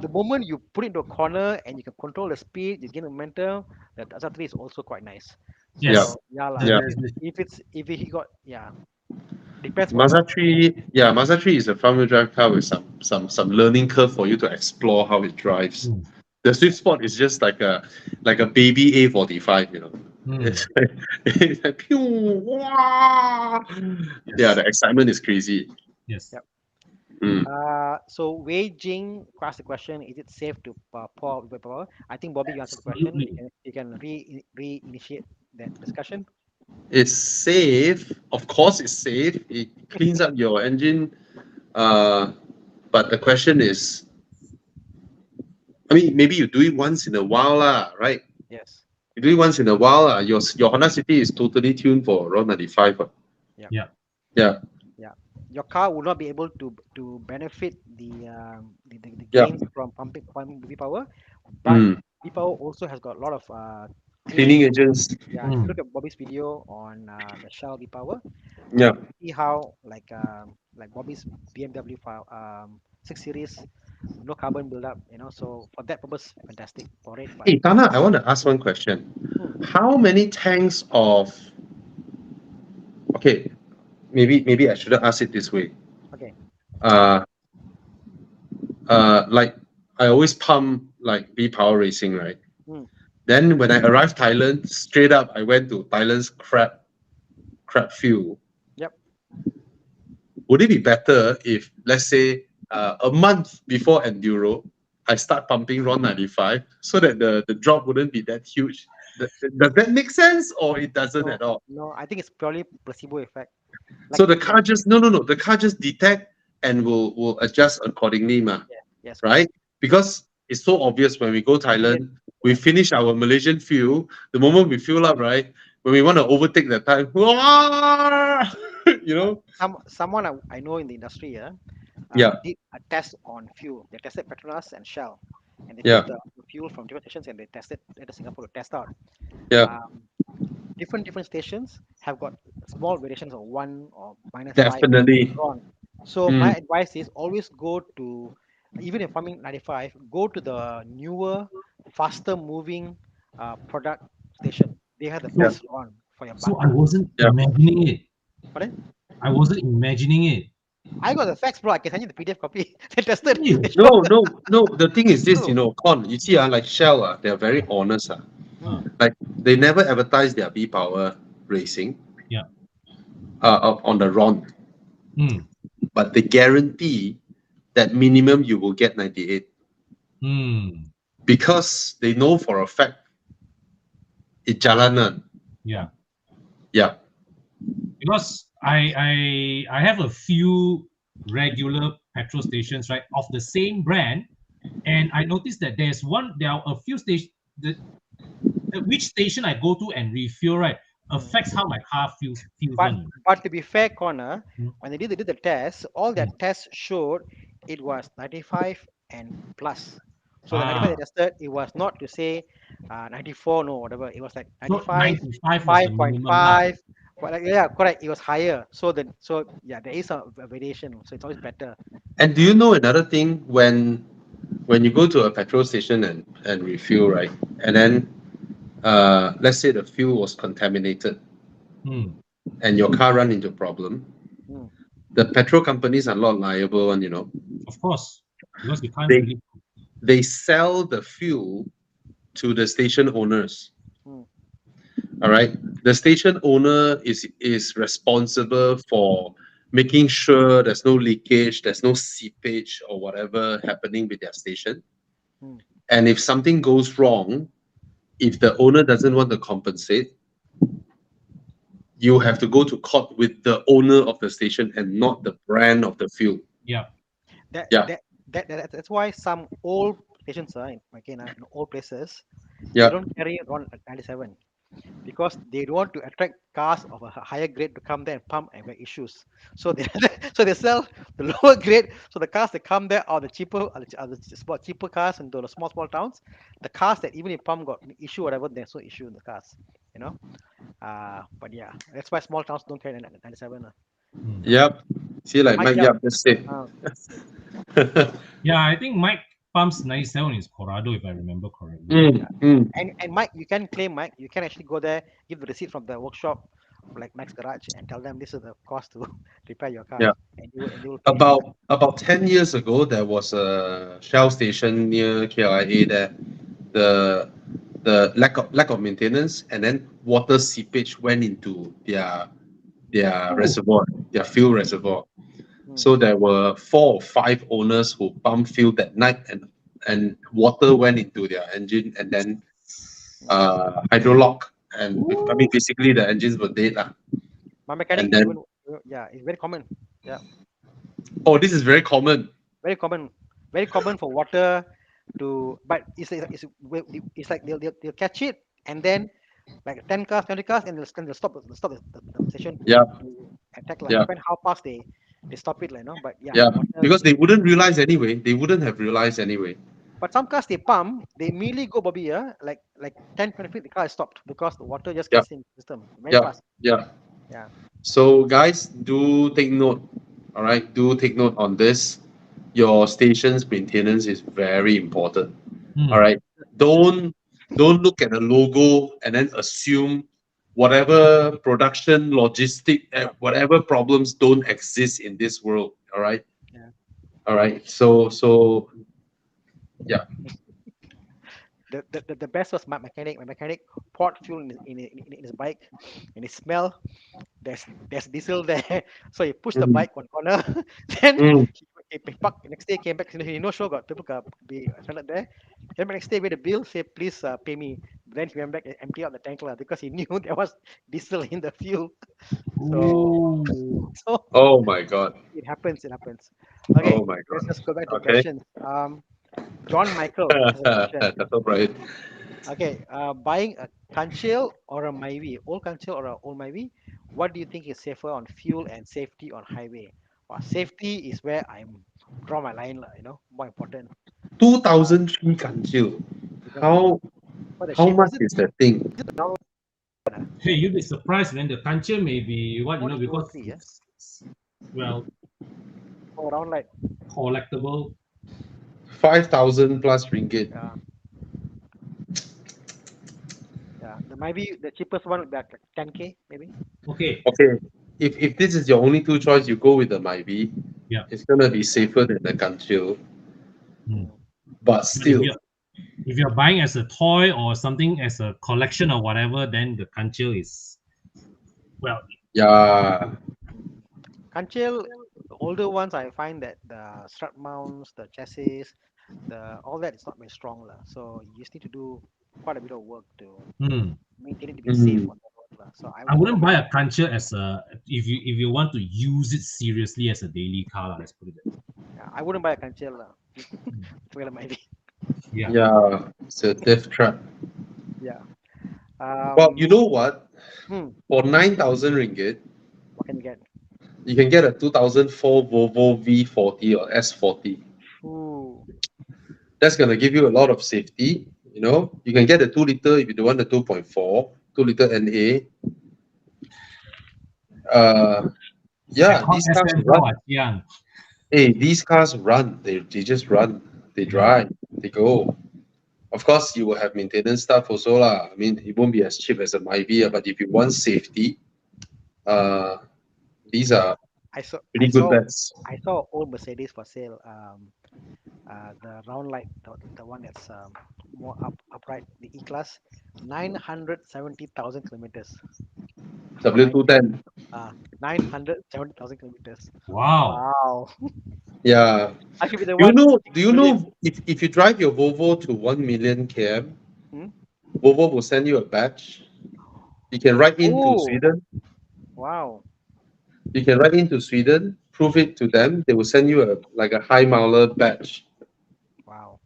the moment you put it into a corner and you can control the speed, you gain momentum. The Mazda 3 is also quite nice. Yeah. Yes, So yeah lah. Yeah. If he got yeah, depends what. Mazda 3, yeah, Mazda 3 is a front-wheel drive car with some learning curve for you to explore how it drives. Mm. The Swift Sport is just like a baby A45, Mm. It's like, it's like pew, wah! Yeah, Yes, the excitement is crazy. yes. Yep. Mm. So Wei Jing asked the question: is it safe to pour with power? I think Bobby, you answered the question. Absolutely. You can reinitiate that discussion. It's safe. Of course, it's safe. It cleans up your engine. But the question is, I mean, maybe you do it once in a while, lah, right? Yes. You do it once in a while. Your Honda City is totally tuned for around 95. Yeah. Yeah. Yeah, Yeah. Your car will not be able to benefit the yeah. gains from pumping V power, but Mm. V power also has got a lot of cleaning. Cleaning agents. Yeah, if you Mm. look at Bobby's video on the Shell V power, Yeah. you see how like Bobby's BMW 6 Series, no carbon buildup. So for that purpose, fantastic for it. But Hey, Tana, I want to ask one question. hmm, How many tanks of okay, maybe I shouldn't ask it this way. okay, Uh like I always pump like B Power Racing, right? hmm, Then when I arrived Thailand, straight up I went to Thailand's crab fuel. yep. Would it be better if, let's say, a month before Enduro, I start pumping RON 95 so that the drop wouldn't be that huge? Does that make sense or it doesn't No, at all? no, I think it's purely placebo effect. So Like the like car just no, the car just detect and will adjust accordingly, ma, yeah, yes, correct. right? Because it's so obvious when we go Yes, Thailand, we yeah. finish our Malaysian fuel. The moment we fuel up, right, when we want to overtake that time, wah! you know, Someone I know in the industry, yeah, yeah, did a test on fuel. They tested Petronas and Shell, and they took yeah, the fuel from different stations and they tested at the Singapore to test out. yeah, Um, different stations have got small variations of 1 or -5 definitely. RON. So my Mm, advice is always go to, even if farming 95, go to the newer, faster moving product station. They have the So, yeah, best RON for your buck. so I wasn't yeah. imagining it. Pardon? I wasn't imagining it. I got the facts, bro. I can send you the PDF copy. They tested. Really? They showed. No, no, no. The thing is this, True. Con, you see, like Shell, they are very honest. Uh, Hmm. Like they never advertise their B Power racing yeah. on the RON, Mm. but they guarantee that minimum you will get 98 Mm. because they know for a fact it jalanan. Yeah. Yeah, Because I have a few regular petrol stations, right, of the same brand, and I noticed that there are a few stations which station I go to and refuel, right, Hmm. affects how my car feels But one. but to be fair, Connor, Mm. when they did the test, all their Mm. tests showed it was 95 and plus. So the 95 they Ah, tested, it was not to say 94, no, whatever. It was like so 95, 95 was the minimum lah. 5.5. Well, like, yeah, correct. It was higher. So yeah, there is a variation. So it's always better. and do you know another thing when you go to a petrol station and refuel, right, and then let's say the fuel was contaminated Mm. and your car run into a problem, Hmm. the petrol companies are not liable, and Of course, because you can't they really. they sell the fuel to the station owners. Hmm. All right. The station owner is responsible for making sure there's no leakage, there's no seepage or whatever happening with their station. Hmm. And if something goes wrong, if the owner doesn't want to compensate, you have to go to court with the owner of the station and not the brand of the fuel. Yeah. That, Yeah, that that's why some old stations are again in old places they yeah. don't carry around 97 because they don't want to attract cars of a higher grade to come there and pump and have issues. So they so they sell the lower grade. So the cars that come there are the cheaper, small cheaper cars into the small towns. The cars that even if pump got issue whatever, there's no issue in the cars. You know. But yeah, that's why small towns don't carry 97. Mm. Yep. See, like Mike, Mike yeah. Yap just said. Uh, Yeah, I think Mike pumps 97 is Corrado, if I remember correctly. yeah. Mm. And Mike, you can claim Mike. You can actually go there, give the receipt from the workshop, like Mike's garage, and tell them this is the cost to repair your car, Yeah. and they will pay. About 10 years ago, there was a Shell station near KLIA there. The lack of maintenance and then water seepage went into their Oh, reservoir, their fuel reservoir. Hmm. So there were 4 or 5 owners who pumped fuel that night, and water went into their engine, and then hydrolock, and I mean ooh. basically the engines were dead lah. My mechanic And then even, yeah, it's very common. Yeah, oh, this is very common. very common, very common for water to. But it's like they'll catch it and then like 10 cars, 20 cars, and they'll stop the session Yeah, to attack like yeah, depend how fast they stop it like But yeah, yeah. water. Because they wouldn't realize anyway. They wouldn't have realized anyway. But some cars they pump, they immediately go Bobby, yeah, like 10, 20 feet, the car is stopped because the water just Yeah, gets in the system very yeah, fast. yeah. Yeah. So guys, do take note. All right, do take note on this. Your station's maintenance is very important. All Hmm. right. Don't look at the logo and then assume whatever production, logistic, whatever problems don't exist in this world. All right. Yeah. All right. So yeah. The best was my mechanic. My mechanic poured fuel in his bike, and it smell. There's diesel there, so he pushed the Mm, bike one corner. Then mm. he parked. Next day came back. He no sure got people got be stranded there. Then next day made a bill. Say please pay me. Then he went back and empty out the tank lah because he knew there was diesel in the fuel. So Ooh. so Oh my God. it happens. It happens. Oh Okay, my let's God. just go back to Okay. questions. John Michael has a question. That's all right. Okay, buying a Conchil or a Myvi, old Conchil or a old Myvi, what do you think is safer on fuel and safety on highway? Safety is where I'm draw my line, lah, more important. Uh, 2003 Kanjil. because How for the how shape, much is that thing? is it the round one? Hey, you'd be surprised when the culture may be what you know because 2003, yeah? it's well For around like, collectible. 5,000 plus ringgit. uh, yeah, the Myvi, the cheapest one would be like 10K maybe. Okay. Okay. If this is your only two choice, you go with the Myvi. Yeah. It's gonna be safer than the Kanjil. Hmm. Mm. But But if still, you're buying as a toy or something as a collection or whatever, then the culture is well. yeah. Conchil, the older ones, I find that the strut mounts, the chassis, the all that is not very strong lah. So you just need to do quite a bit of work to Hmm. maintain it to be safe Mm. on the road lah. So I I would wouldn't probably buy a culture as a if you want to use it seriously as a daily car. Let's put it that way. yeah, I wouldn't buy a Conchil lah. Well, maybe Yeah. Yeah. It's a death trap. yeah. Well, you know what? Hmm, For 9,000 ringgit, what can you get? you can get a 2004 Volvo V40 or S40. Ooh, That's gonna give you a lot of safety. You know, you can get a 2 liter if you don't want the 2.4, 2 liter NA. Uh, Can yeah, call these cars SM4 run. Yeah. Hey, these cars run. They just run. They Yeah. drive. They go. Of course, you will have maintenance stuff also lah. I mean, it won't be as cheap as a Myvi, but if you want safety, uh, these are I saw I pretty good saw bets. I saw old Mercedes for sale. The round light, the one that's more upright, the E class. 970,000 kilometers. Nine, W210. 970,000 kilometers. Wow. Wow. Yeah. I should be the Do you one know? Do taking you credit. know if you drive your Volvo to 1 million km, Hmm? Volvo will send you a badge. You can write into Oh, Sweden. wow. You can write into Sweden, prove it to them. They will send you a like a high miler badge. Wow.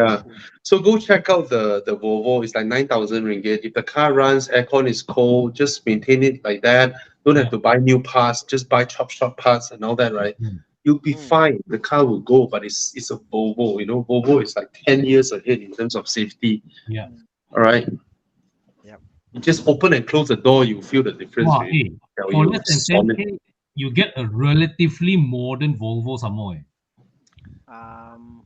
That's Yeah. cool. So go check out the Volvo. It's like 9,000 ringgit. If the car runs, aircon is cold, just maintain it like that. Don't have Yeah. to buy new parts. Just buy chop shop parts and all that, right? Mm. You'll be Mm, fine. The car will go, but it's a Volvo. You know, Volvo is like 10 years ahead in terms of safety. Yeah. mm, All right. yep. You just open and close the door, you feel the difference. Wow. Really. Hey, I tell for you, less than it's solid. 10K, you get a relatively modern Volvo some more. Um,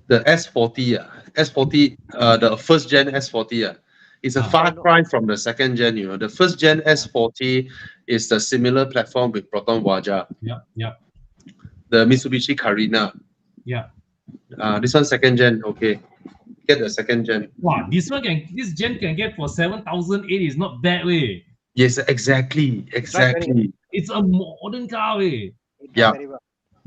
The S40, S40, the first gen S40, is a two Ah, far point oh. cry from the second gen. You know, the first gen Yeah. S40 is the similar platform with Proton Waja, yeah, yeah, the Mitsubishi Carina. yeah. This one second gen. Okay, get the second gen. Wow, this gen can get for 7,008 is not bad way. Yes, exactly, It drives very well. exactly. It's a modern car way. It drives Yeah, very well.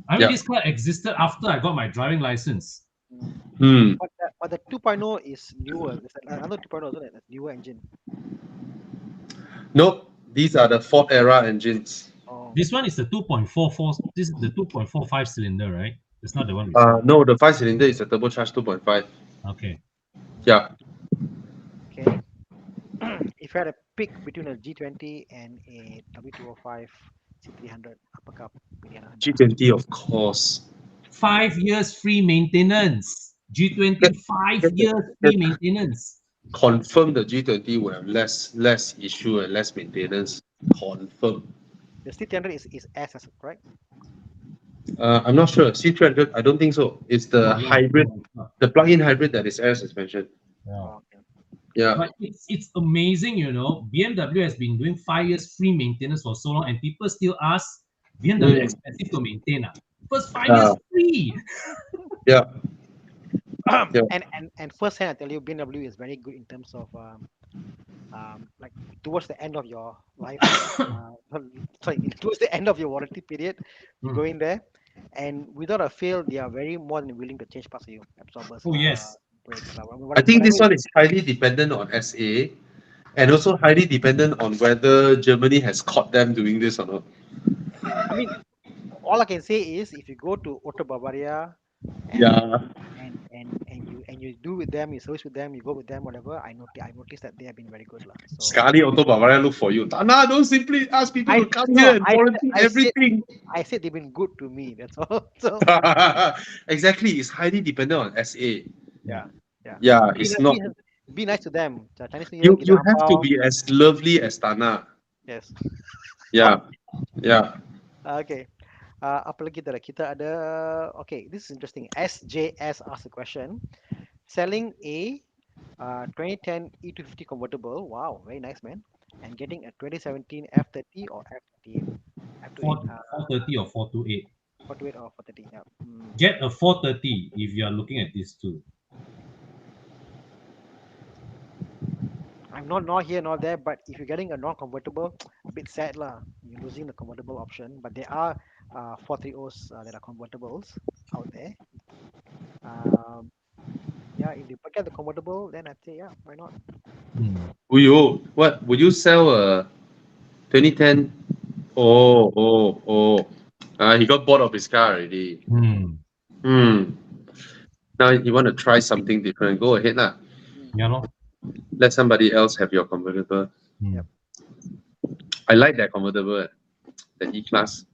I mean, yeah. this car existed after I got my driving license. Mm. Hmm. But the 2.0 is newer. There's another 2.0, isn't it? That's newer engine. Nope. These are the Ford era engines. Oh, This one is the 2.44. This is the 2.45 cylinder, right? It's not the one with four. No, the five cylinder is a turbocharged 2.5. Okay. mm, Yeah. okay. If you had a pick between a G20 and a W205 C300 upper cup, mediana Honda. G20, of course. 5 years free maintenance. Get, G20, five get, the, years get free maintenance. confirm the G20 will have less issue and less maintenance. Confirm. The C300 is S, correct? I'm not sure. C300, I don't think so. It's the No, hybrid, no, it's not. the plug-in hybrid that is air suspension. Yeah. Oh, okay. Yeah. But it's amazing, you know. BMW has been doing 5 years free maintenance for so long, and people still ask BMW Mm. expensive to maintain. Ah. First 5 years Uh, free. yeah. Yeah. And firsthand, I tell you, BMW is very good in terms of like towards the end of your life. Sorry, towards the end of your warranty period, you Mm. go in there, and without a fail, they are very more than willing to change parts for you, absorbers Oh lah, yes. brakes lah, I think whatever. this one is highly dependent on SA and Yeah, also highly dependent on whether Germany has caught them doing this or not. I mean, all I can say is if you go to Auto Bavaria and Yeah. you do with them, you service with them, you go with them, whatever. I noticed that they have been very good lah. So Sekali Auto Bavaria look for you. Tana, don't simply ask people I to come no, here and volunteer I said everything. I said they've been good to me. That's all. So Exactly. It's highly dependent on SA. Yeah. yeah, yeah. Yeah, Be it's ni- not. be be nice to them. Chinese New Year, You give you them have to ang. be as lovely as Tana. Yes. Yeah, yeah. Okay. Apa lagi kita ada. Okay, this is interesting. SJS asked a question. Selling a 2010 E250 convertible. Wow, very nice, man. And getting a 2017 F30 or F38. F28. 430 or 428. 428 or 430. Yeah. Mm. Get a 430 if you are looking at these two. I'm not here, not there, but if you're getting a non-convertible, a bit sad lah. You're losing the convertible option, but there are 430s that are convertibles out there. Um, yeah, if they get the convertible, then I'd say yeah, why not? Hmm. Will you what? Would you sell a 2010? Oh, oh, oh. He got bored of his car already. Hmm. Hmm. Now you want to try something different. Go ahead, lah. Mm, Yeah, lor. Let somebody else have your convertible. Hmm. yep. I like that convertible, the E class.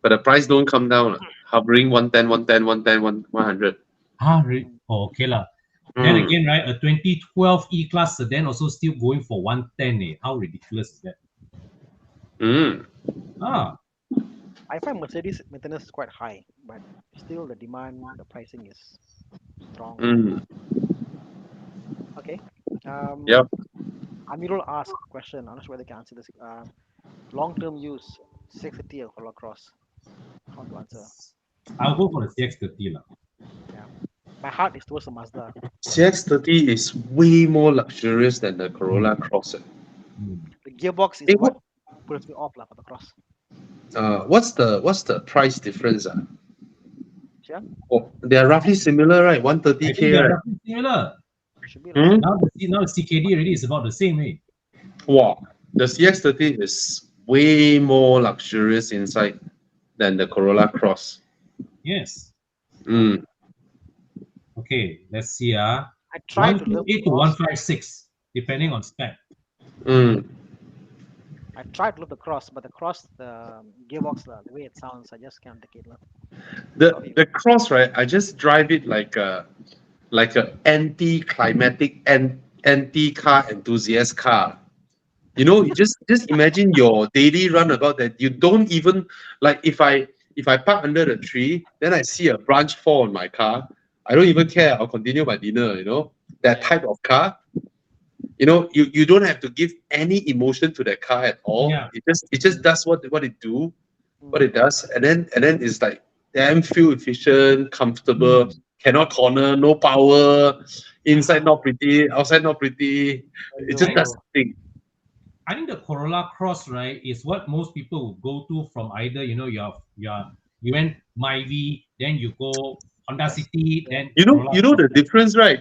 But the price don't come down. Hovering 110, 110, 110, 100. Mm, Oh, okay lah. Then Hmm. again, right, a 2012 E-Class sedan also still going for 110. How ridiculous is that? Hmm. Ah, I find Mercedes maintenance is quite high, but still the demand, the pricing is strong. Hmm. Okay. Yep. Amirul asked a question. I'm not sure whether they can answer this. Long-term use, 630 or Color Cross. How to answer? I'll go for the CX-30 lah. Yeah. my heart is towards the Mazda. CX-30 is way more luxurious than the Corolla Cross. Mm. The gearbox is Eh, what puts me off lah for the Cross. what's the price difference? Yeah, Oh, they are roughly similar, right? I think 130K, they're right? roughly similar. should be lah. Hmm? Now the CKD already is about the same, eh? Wow, the CX-30 is way more luxurious inside than the Corolla Cross. Yes. Mm. Okay, let's see. I tried to love the 128 to Cross. 156, depending on spec. Mm. I tried to love the Cross, but the Cross, the gearbox, the way it sounds, I just can't take it lah. The Cross, right? I just drive it like a anti-climatic and anti-car enthusiast car. You just imagine your daily runabout that you don't even like. If I park under the tree, then I see a branch fall on my car. I don't even care. I'll continue my dinner. That Yeah. type of car. You don't have to give any emotion to that car at all. Yeah. It just does what it Mm. does, and then it's like damn fuel efficient, comfortable, cannot corner, no power, inside not pretty, outside not pretty. It just does Aiyo. thing. I think the Corolla Cross, right, is what most people will go to from either, you went Myvi, then you go Honda Yes. City, Yeah. then You know, Corolla you know Cross. the difference, right?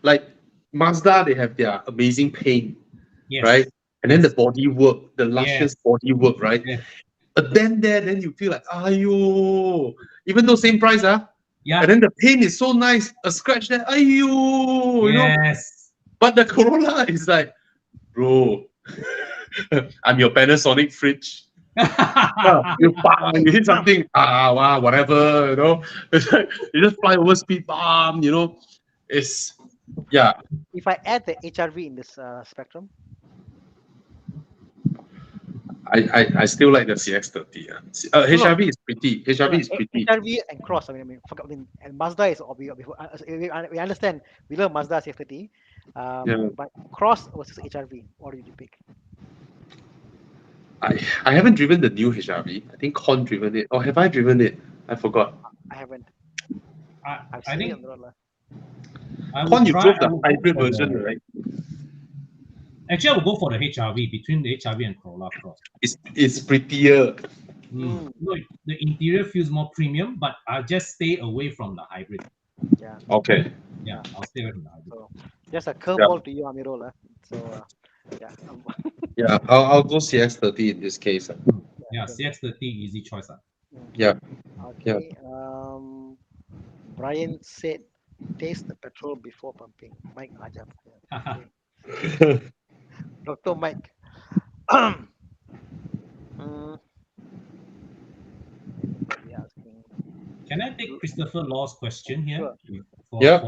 Like Mazda, they have their amazing paint, right? Yes. And then the Yes. bodywork, the luscious Yes. bodywork, right? Yes. But then you feel like, ayo, even though same price, and Yeah. then the paint is so nice, a scratch there, ayo. Yes. But the Corolla is like, bro, I'm your Panasonic fridge. You hit something, wow, whatever. It's like you just fly over speed, It's yeah. If I add the HRV in this spectrum, I still like the CX-30. no, no, HRV is pretty. no, HRV is pretty. HRV and Cross. And Mazda is obvious. We understand. We love Mazda CX-30, Yeah. but Cross versus HRV. What did you pick? I haven't driven the new HRV. I think Con driven it. Or have I driven it? I forgot. I haven't. I, I've I seen it think on the road lah. I Con, would you try. drove I the would go hybrid for version, the, right? actually, I would go for the HRV, between the HRV and Corolla Cross. It's prettier. Mm. No, the interior feels more premium, but I'll just stay away from the hybrid. Yeah. Okay. Yeah, I'll stay away from the hybrid. So just a curveball to you, Amirul. So yeah. Yeah, I'll go CX-30 in this case. Yeah, good. CX-30 easy choice. Yeah. Okay. Brian said, taste the petrol before pumping. Mike Ajab. Yeah. Okay. Dr. Mike. Mm, what we asking? Can I take Christopher Law's question here? Sure. Yeah.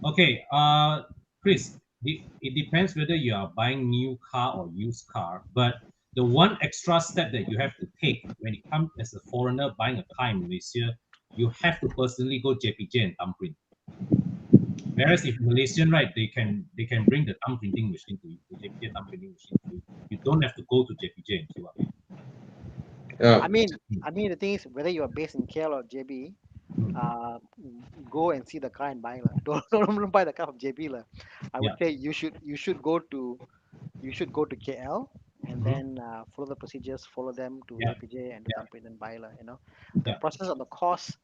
Okay, Chris, it depends whether you are buying new car or used car, but the one extra step that you have to take when it comes as a foreigner buying a car in Malaysia, you have to personally go JPJ and thumbprint. Whereas if Malaysian, right, they can bring the thumb printing machine to you, the JPJ thumb printing machine to you. You don't have to go to JPJ and queue up. Yeah. I mean, the thing is, whether you are based in KL or JB, uh, go and see the car and buy lah. Don't buy the car from JB lah. I would say you should go to KL and then follow the procedures, follow them to JPJ and do thumbprint and buy lah. The process of the cost.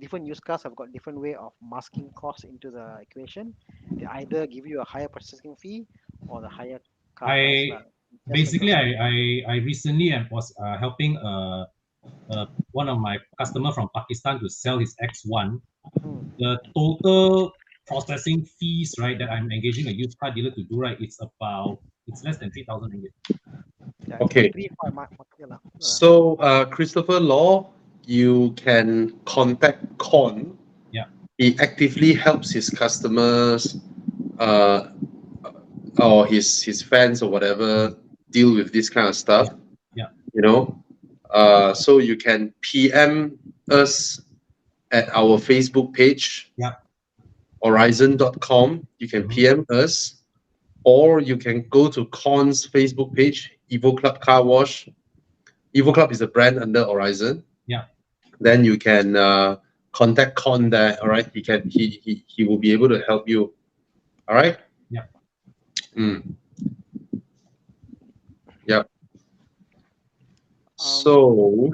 Different used cars have got different way of masking costs into the equation. They either give you a higher processing fee or the higher car price lah. Basically, I recently was helping one of my customer from Pakistan to sell his X1. The total processing fees, right, that I'm engaging a used car dealer to do, right, it's less than 3,000 ringgit. Okay. So, Christopher Law, you can contact Con. Yeah. He actively helps his customers, or his fans or whatever deal with this kind of stuff. Yeah. So you can PM us at our Facebook page. Yeah. Horizon.com. You can PM us, or you can go to Con's Facebook page, Evo Club Car Wash. Evo Club is a brand under Horizon. Yeah. Then you can contact Con there. All right, he will be able to help you. All right. Yeah. Mm, yeah. Um, So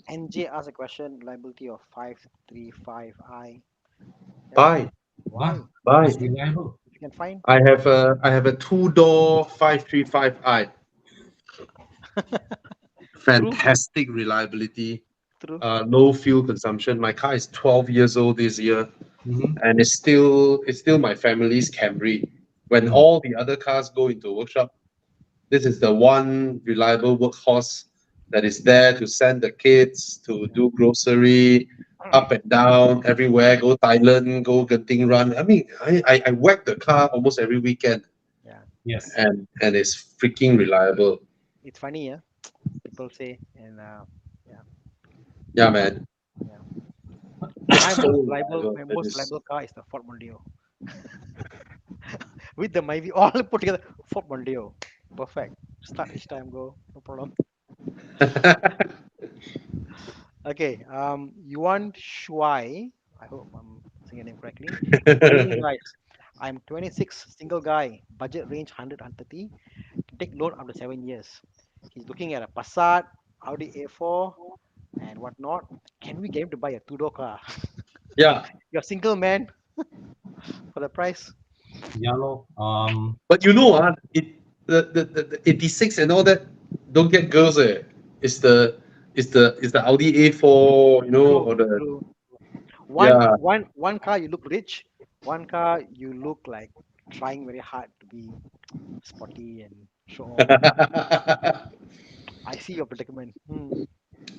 NJ asked a question, reliability of 535i. Yeah, buy Bah, why? buy. it's reliable. If you can find, I have a two-door 535i. true, Fantastic reliability. true. Low fuel consumption. My car is 12 years old this year, Mm-hmm. and it's still my family's Camry. When Mm. all the other cars go into workshop, this is the one reliable workhorse that is there to send the kids to do grocery up and down everywhere. Go Thailand, go Genting Run. I mean, I whack the car almost every weekend, Yeah, Yes. and it's freaking reliable. it's funny, yeah. People say, and yeah, Yeah, man. yeah. It's so reliable. My It most is. reliable car is the Ford Mondeo with the Myvi all put together. Ford Mondeo, perfect. Start each time, go, no problem. Okay, Yuan Shuai, I hope I'm saying your name correctly. Good evening, guys. I'm 26, single guy, budget range 100, can take loan up to 7 years. He's looking at a Passat, Audi A4, and whatnot. Can we get him to buy a two-door car? Yeah, You're a single man for the price. Yeah, lor. but the 86 and all that don't get girls. It's the Audi A4, True, or the true. One, yeah. one, one car you look rich. One car you look like trying very hard to be sporty and show off. I see your predicament.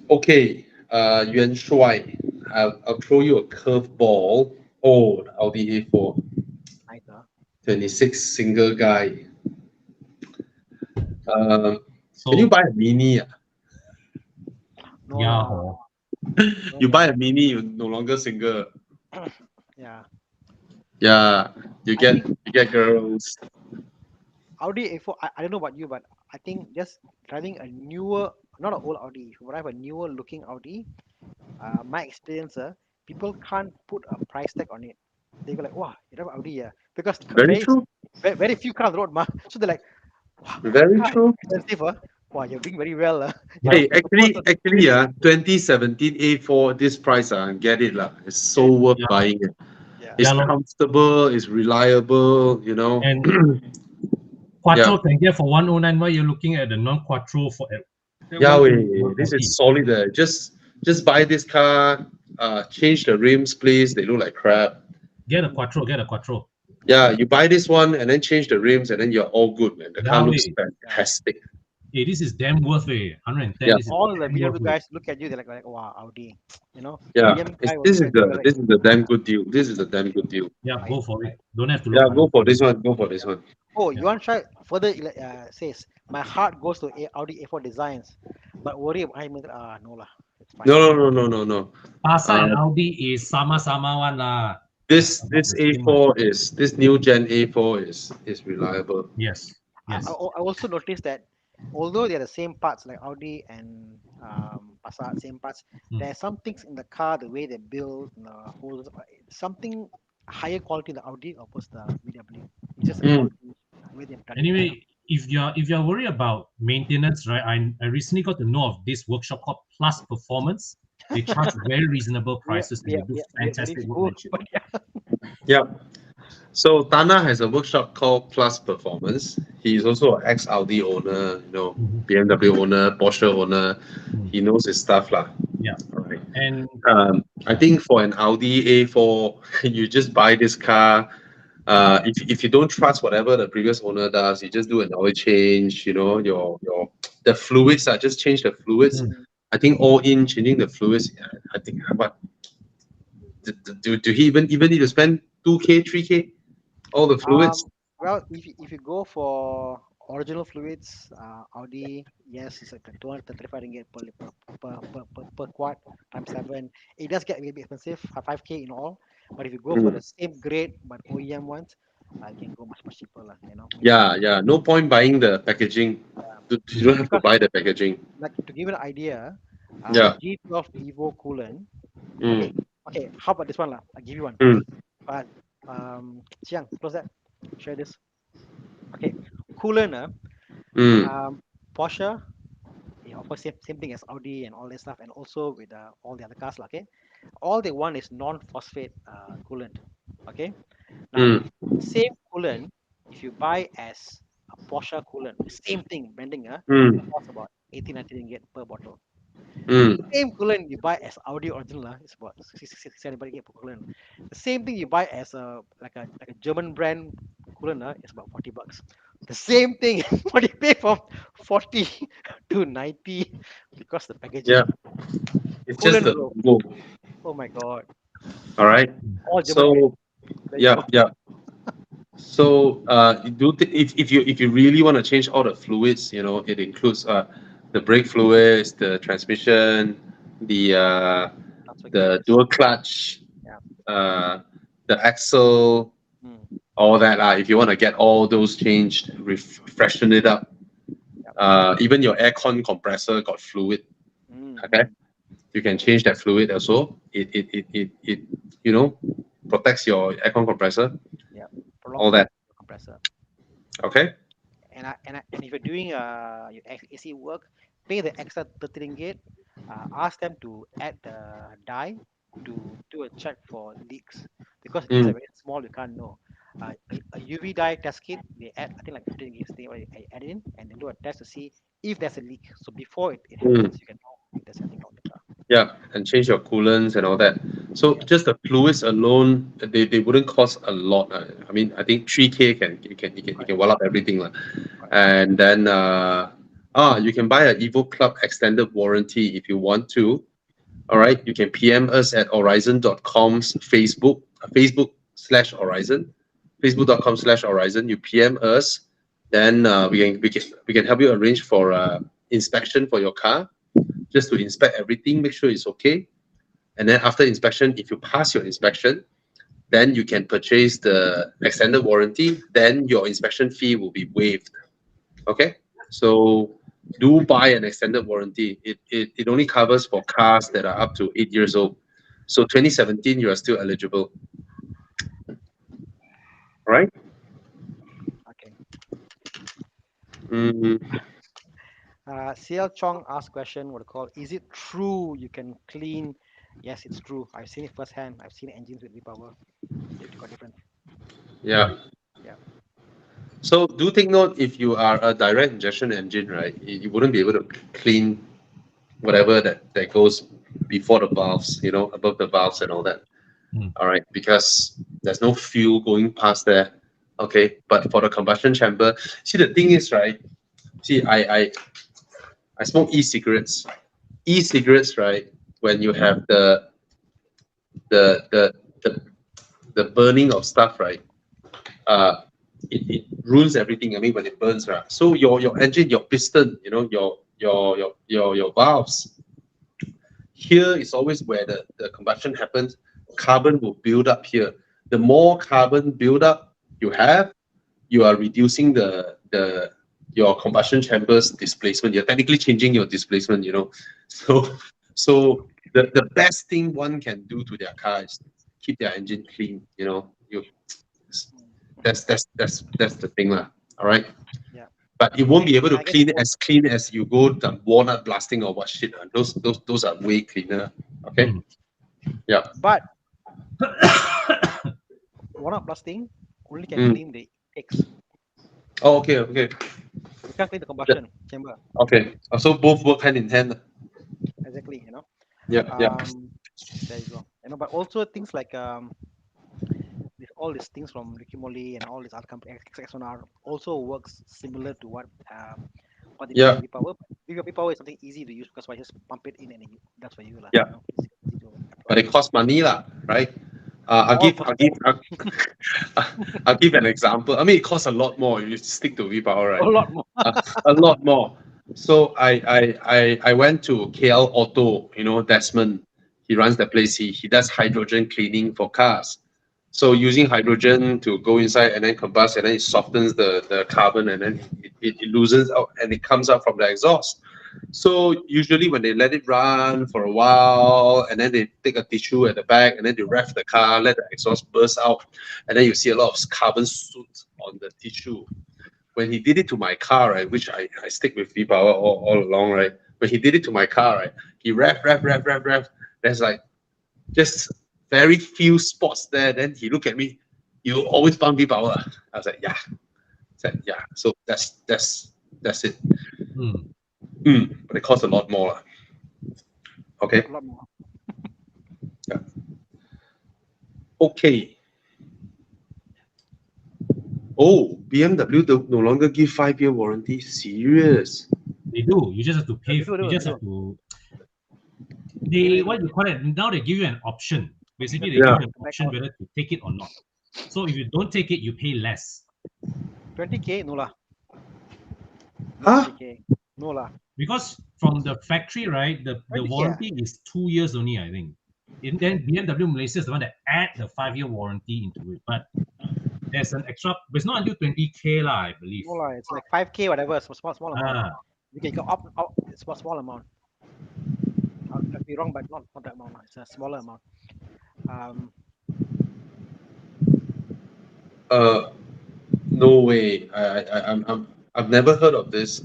Okay, Yuan Shuai, I'll throw you a curveball. Oh, the Audi A4, Nice, huh? 26 single guy. Um, can you So buy a mini? No yeah, lah, hor. no You buy man. a mini, you're no longer single. Yeah, Yeah, you I get think you get girls. Audi A4. I don't know about you, but I think just driving a newer, not an old Audi. If you drive a newer looking Audi, my experience, people can't put a price tag on it. They go like, "Wow, you drive Audi, yeah," because Very true. very few cars on the road, ma. So they're like, "Wow, that Very car is true. expensive, huh? Wow, you're doing very well, But Hey, The person, actually, 2017 A4, this price, get it lah. It's so get it? worth yeah, buying it. Yeah, It's yeah, lor. comfortable, it's reliable, And Yeah. Quattro can get for 109. While you're looking at the non-Quattro for at Yeah, 120, this is 140. solid. Just buy this car, change the rims, please. They look like crap. Get a Quattro. Get a Quattro. Yeah, you buy this one and then change the rims, and then you're all good, man. The car Yeah, looks way. yeah. fantastic. Hey, this is damn worth it. 110. Yeah, This is All the damn worth BMW it. guys look at you, they're like, "Wow, Audi." yeah. BM It's, guy will this look is at you, the like, this is the damn good deal. This is a damn good deal. Yeah, right, go for it. right. Don't have to look Yeah, other go for things. this one. Go for this one. Oh, Yeah. Yuan Shai further says, my heart goes to Audi A4 designs, but worry about no lah, it's fine. No, no, no, no, no, no. Passat and Uh, Audi is sama-sama one lah. this About this the same one. A4 is this new Gen A4 is reliable. Yes. Yes. I also noticed that although they're the same parts like Audi and Passat, same parts, Mm. there are some things in the car, the way they build, the holes, something higher quality in the Audi opposed to the VW. It's just a Mm. quality, the way they've done it. Anyway, if you're worried about maintenance, right? I recently got to know of this workshop called Plus Performance. They charge very reasonable prices and they do Very fantastic cool, workmanship. but yeah. Yeah. So Thana has a workshop called Plus Performance. He's also an ex Audi owner, Mhm. BMW owner, Porsche owner. Mm. He knows his stuff lah. Yeah. All right. And I think for an Audi A4, you just buy this car. If you don't trust whatever the previous owner does, you just do an oil change. Your the fluids. Just change the fluids. mm, I think all in changing the fluids. I think what do he even need to spend 2K 3K all the fluids? Well, if you go for original fluids, Audi, yes, it's like 235 ringgit per quad times seven. It does get a little bit expensive, 5K in all. But if you go for Mm. the same grade but OEM ones, you can go much cheaper, Yeah. No point buying the packaging. You don't have to Because buy the packaging. like to give you an idea, Yeah. G12 Evo coolant. Mm. Okay, Okay, how about this one lah? I'll give you one. Mm, But Chiang, close that. Share this. Okay, coolant. mm, Porsche, yeah, of course, same thing as Audi and all this stuff, and also with all the other cars, lah, okay? All they want is non-phosphate coolant, okay? Now, mm, same coolant, if you buy as a Porsche coolant, same thing, blending, mm, costs about 80, 90 ringgit per bottle. mm. Same coolant you buy as Audi original, it's about 60, 70 ringgit per coolant. The same thing you buy as a German brand coolant, it's about 40 bucks. The same thing, what you pay from 40 to 90 because the Yeah, packaging. it's just Coolant, the bro. logo. Oh my god. All right. All German made. So There you yeah, go. yeah. So you do if you really want to change all the fluids, it includes the brake fluids, the transmission, the uh, Transfer the gears. dual clutch, Yeah. uh, the axle, Mm, all that. If you want to get all those changed, freshen it up. yeah. Even your aircon compressor got fluid. Mm, Okay, mm, you can change that fluid also. It you know protects your aircon compressor. yeah. Prolongs All the life that. of the compressor. Okay. And if you're doing your AC work, pay the extra 30 ringgit. Ask them to add the dye to do a check for leaks because leaks are Mm, very small. You can't know. A UV dye test kit, they add I think like 15 ringgit. They add in and then do a test to see if there's a leak. So before it mm. happens, you can know if there's anything wrong with the car. Yeah, and change your coolants and all that. So Yeah, just the fluids alone, they wouldn't cost a lot. I mean, I think 3K you can correct, wall up everything lah. correct. And then you can buy a Evo Club extended warranty if you want to. All right, you can PM us at Horizon.com's Facebook/Horizon, Facebook.com/Horizon. You PM us, then we can help you arrange for inspection for your car, just to inspect everything, make sure it's okay. And then after inspection, if you pass your inspection, then you can purchase the extended warranty. Then your inspection fee will be waived. Okay, so do buy an extended warranty. It only covers for cars that are up to 8 years old. So 2017, you are still eligible. Right? Okay. Mm, CL Chong asked question, what to call, is it true you can clean? Yes, it's true. I've seen it firsthand. I've seen engines with V-Power. It's quite different. yeah. Yeah. So do take note, if you are a direct injection engine, right? You wouldn't be able to clean whatever that goes before the valves, above the valves and all that. Mm. All right, because there's no fuel going past there. Okay, but for the combustion chamber, see, the thing is, right? See, I smoke e-cigarettes. E-cigarettes, right? When you have the the the, the burning of stuff, right? Uh, it ruins everything. I mean, when it burns, right? So your engine, your piston, your valves. Here is always where the combustion happens. Carbon will build up here. The more carbon build up you have, you are reducing the your combustion chamber's displacement. You're technically changing your displacement, So the best thing one can do to their car is keep their engine clean, You Mm. that's the thing lah. All right. Yeah. But it won't be able And to I guess clean as clean as you go the walnut blasting or what shit. Those are way cleaner. Okay. Mm. Yeah. but walnut blasting only can Mm. clean the intakes. Oh, okay, okay. You can't clean the Yeah, combustion chamber. okay. So both work hand in hand. Exactly. Yeah, yeah. Um, there you go. But also things like all these things from Ricky Molly and all these other companies, XXNR also works similar to what they do Yeah, with V-Power. V-Power is something easy to use because I just pump it in and that's for you lah. yeah. It's easy to But apply. it costs money lah, right? I'll All give cost I'll give I'll, I'll give an example. I mean, it costs a lot more if you stick to V-Power, a right? lot more. A lot more. So I went to KL Auto, Desmond. He runs the place. He does hydrogen cleaning for cars. So using hydrogen to go inside and then combust, and then it softens the carbon, and then it loosens out and it comes out from the exhaust. So usually when they let it run for a while, and then they take a tissue at the back, and then they rev the car, let the exhaust burst out, and then you see a lot of carbon soot on the tissue. When he did it to my car, right, which I stick with V-Power all along, right? When he did it to my car, right, he rev. There's like just very few spots there. Then he looked at me, you always pump V-Power. I was like, yeah. I said, yeah. So that's it. Hmm. But it costs a lot more. Okay. A lot more. Yeah. Okay. Oh, BMW no longer give 5-year warranty. Serious. They do. You just have to pay. They do, You they just do. have to. They They really what do. you call it? Now they give you an option. Basically, they You give Yeah. you an back option out whether to take it or not. So if you don't take it, you pay less 20K, no lah. Not Huh? 20K. No lah. because from the factory, right? The 20K. warranty is 2 years only, I think. And then BMW Malaysia is the one that add the 5-year warranty into it, but there's an extra. But it's not until 20K lah, I believe. No lah. It's like 5K, whatever. Small amount. Ah, You can go up. It's a small amount. I'll be wrong, but not that amount lah. It's a smaller amount. Um, Uh, no way. I've never heard of this.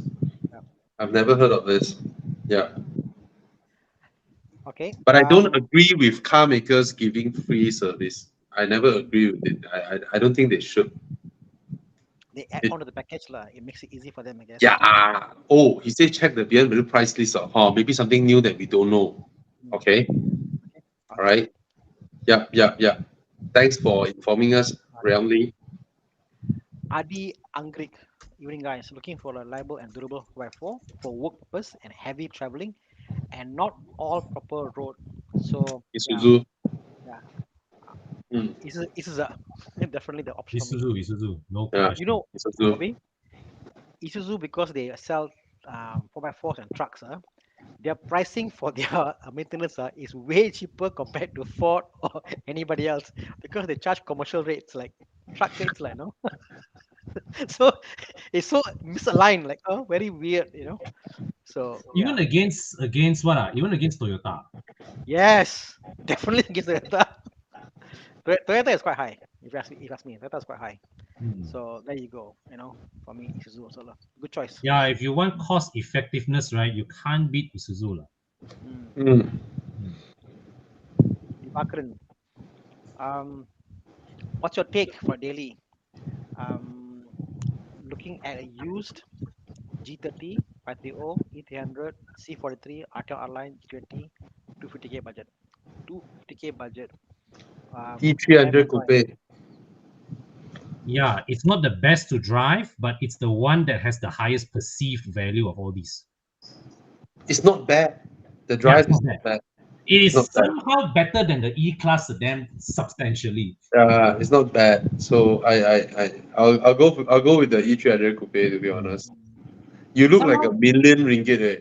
yeah. I've never heard of this. Yeah. Okay. But I don't agree with car makers giving free service. I never agree with it. I don't think they should. They add It, on to the package lah. It makes it easy for them, I guess. yeah. Oh, he said check the BMW price list. Maybe something new that we don't know. Mm. Okay. Okay. All right. Yep. Thanks for informing us, Ramli. Adi Angrik, evening guys, looking for a reliable and durable 4x4 for work purpose and heavy traveling, and not all proper road. So yeah, Isuzu. yeah, Mm, Isuzu definitely the option for me. Isuzu, no yeah. You question. know, Isuzu. Bobby, Isuzu because they sell 4x4s and trucks. Their pricing for their maintenance is way cheaper compared to Ford or anybody else because they charge commercial rates like truck rates, like no. So it's so misaligned, like very weird. So Even yeah, against what? Even against Toyota. yes, definitely against Toyota. Toyota is quite high. If you ask me, Toyota is quite high. Hmm. So there you go. For me, Isuzu also lah. Good choice. Yeah, if you want cost effectiveness, right, you can't beat Isuzu lah. Mm. Mm. Hmm. Divakaran, um, what's your take for daily? Um, Looking at a used G30, 530, E300, C43, RTL R-Line, G20, 250K budget. 250K budget. E300 Lemon choice. coupe. Yeah, it's not the best to drive, but it's the one that has the highest perceived value of all these. It's not bad. The Yeah, drive it's is not bad. not bad. It It's is not bad. somehow better than the E-Class sedan substantially. It's not bad. So I'll go with the E300 coupe, to be Hmm. honest. You look like Somehow, a million ringgit, eh?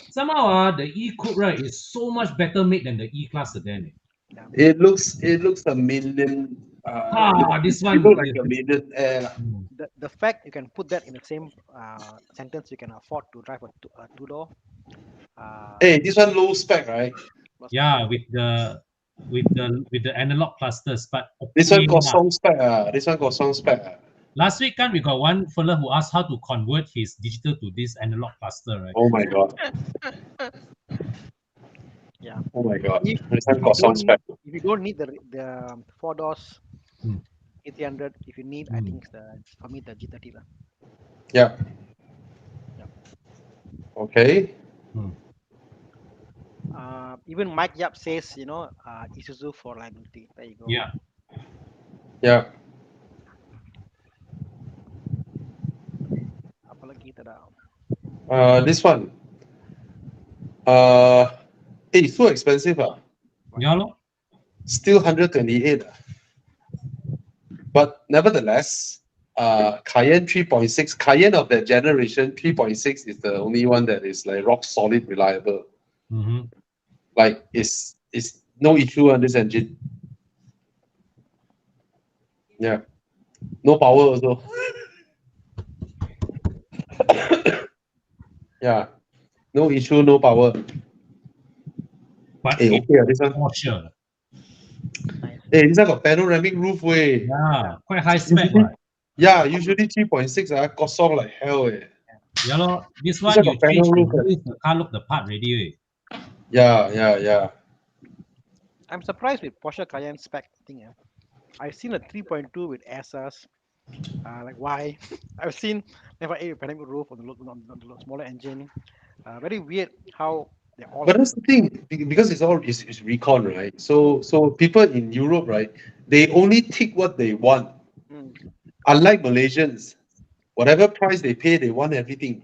somehow, the E-Coupe, right, is so much better made than the E-Class sedan. Yeah. It looks a million. This You one look like is. a million. Hmm. The fact you can put that in the same sentence, you can afford to drive a two-door. This one low spec, right? What's that? Yeah, with the analog clusters, but This one okay got lah. song spec. This one got song spec. Last week, we got one fella who asked how to convert his digital to this analog cluster, right? Oh my god. Yeah. Oh my god. If This if one you got song don't need spec. if you don't need the four doors Hmm. A300, if you need, I Hmm. think for me the G30 lah. Yeah. Yeah. Okay. Hmm. Even Mike Yap says, Isuzu for liability. There you go. Yeah. Yeah. Apalagi tada. This one. It's so expensive. Yeah, lor. Still 128. But nevertheless, Cayenne 3.6, Cayenne of that generation, 3.6 is the only one that is like rock solid reliable. Mm-hmm. Like it's no issue on this engine. Yeah. No power also. Yeah. No issue, no power. But Hey, it okay, this one. for sure. Nice. Hey, this one got panoramic roof way. Yeah. Yeah, quite high spec, Usually, right? yeah, usually 3.6 cost off like hell. Eh. Yeah, lor. This This one one you got panel change the roof. Eh. roof, the car look the part already. Eh. Yeah, yeah, yeah. I'm surprised with Porsche Cayenne spec thing. I've seen a 3.2 with SRs. Like why? I've seen never a panoramic roof on the smaller engine. Very weird how they're all But like that's this. the thing, because it's recon, right? So people in Europe, right, they only tick what they want. Mm, Unlike Malaysians, whatever price they pay, they want everything.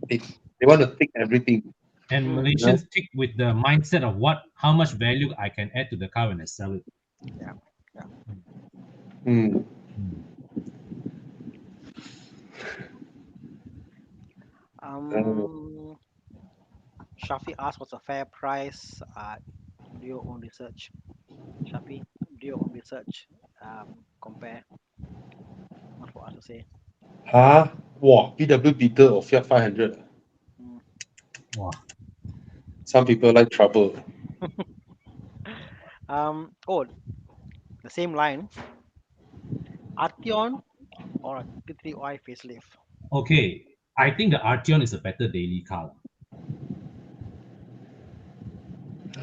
They want to tick everything. And mm, You know? Malaysians stick with the mindset of how much value I can add to the car when I sell it. yeah, yeah. Hmm. Mm. Uh, Um, Shafi asked what's a fair price. Do your own research. Shafi, do your own research. Compare. Not for us to say. huh? Wow, PW Beetle or Fiat 500. Mm. Wow. Some people like trouble. Oh, the same line. Arteon or a T3i facelift. Okay, I think the Arteon is a better daily car.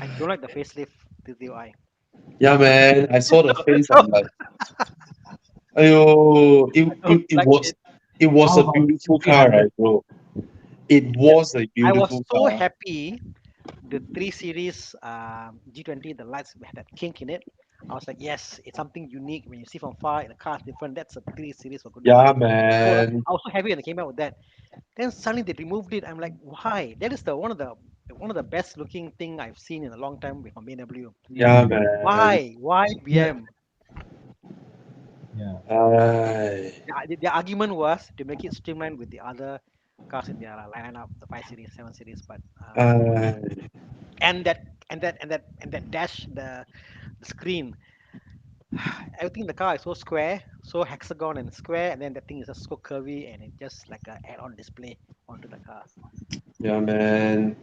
I don't like the facelift T3i. Yeah, man. I saw the face. So I'm like, ayo, I don't like it. it was How a about the beautiful car, C300? right, bro? It was a I was beautiful so car. happy the 3 Series G20, the lights had that kink in it. I was like, yes, it's something unique. When you see from far, the car is different. That's a 3 Series for goodness Yeah, sake. So man. I was so happy when they came out with that. Then suddenly they removed it. I'm like, why? That is the one of the best looking thing I've seen in a long time with my BMW. Yeah, Mm, man. Why yeah, BM? yeah. Ay, The argument was to make it streamlined with the other cars in their lineup, the 5 Series, 7 Series, but ay. and that and that dash the screen. Everything in the car is so square, so hexagon and square, and then the thing is just so curvy, and it's just like a add-on display onto the car. Yeah, man.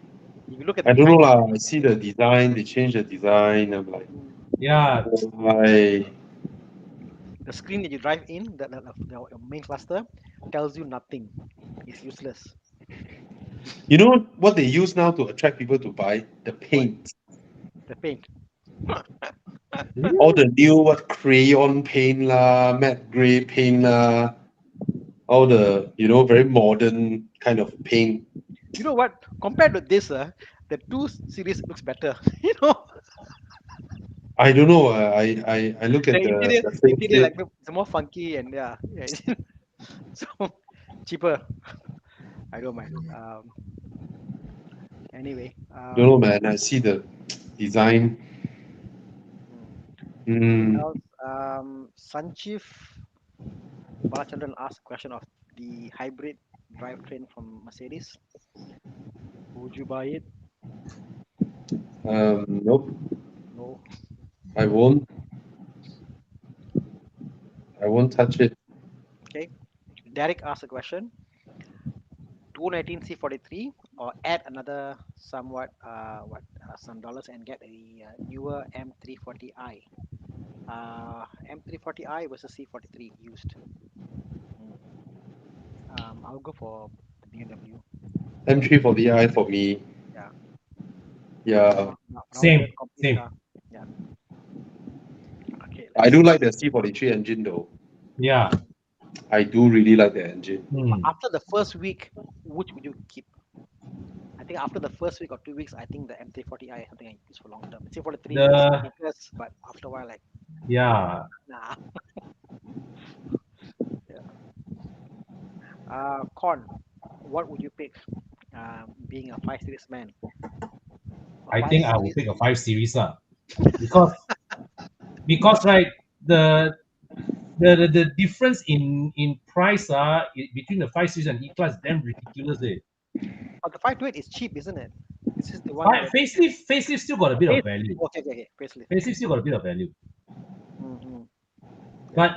If you look at the I don't know behind the lah. screen, I see the design. They changed the design. I'm like, mm, Yeah, why? the screen that you drive in, the main cluster, tells you nothing. It's useless. You know what they use now to attract people to buy? The What? paint. The paint. All really? the new what crayon paint lah, matte gray paint lah. All the very modern kind of paint. You know what? Compared to this, the 2 Series looks better. You know, I don't know. I look at the the face interior plate. like it's more funky and yeah. So cheaper. I don't mind. Anyway, Don't know, man. I see the design. hmm, who Hmm. else? Sanchiv Balachandran asked a question of the hybrid drivetrain from Mercedes. Would you buy it? Nope. No. I won't. I won't touch it. Okay. Derek asked a question. 219 C43 or add another somewhat some dollars and get a newer M340i. M340i versus C43 used. Mm. I'll go for the BMW. M3 for the eye for me. Yeah, Yeah. rounded, Same, complete same. car. Yeah. Okay, I let's do like see. the C43 engine though. Yeah. I do really like the engine. But Mm. after the first week, which would you keep? I think after the first week or 2 weeks, I think the M340i is something I use for long term. The C43 has The features, but after a while, like, yeah, nah. Yeah. Con, what would you pick? Being a 5 series man, a I five think I will series. pick a 5 series because right the difference in price between the 5 series and E class damn ridiculous. But the 528 is cheap, isn't it? This is the one that Facelift still got a bit of facelift. value. Okay, okay, okay. Facelift. Okay. Facelift still got a bit of value. Mm-hmm. Yeah, But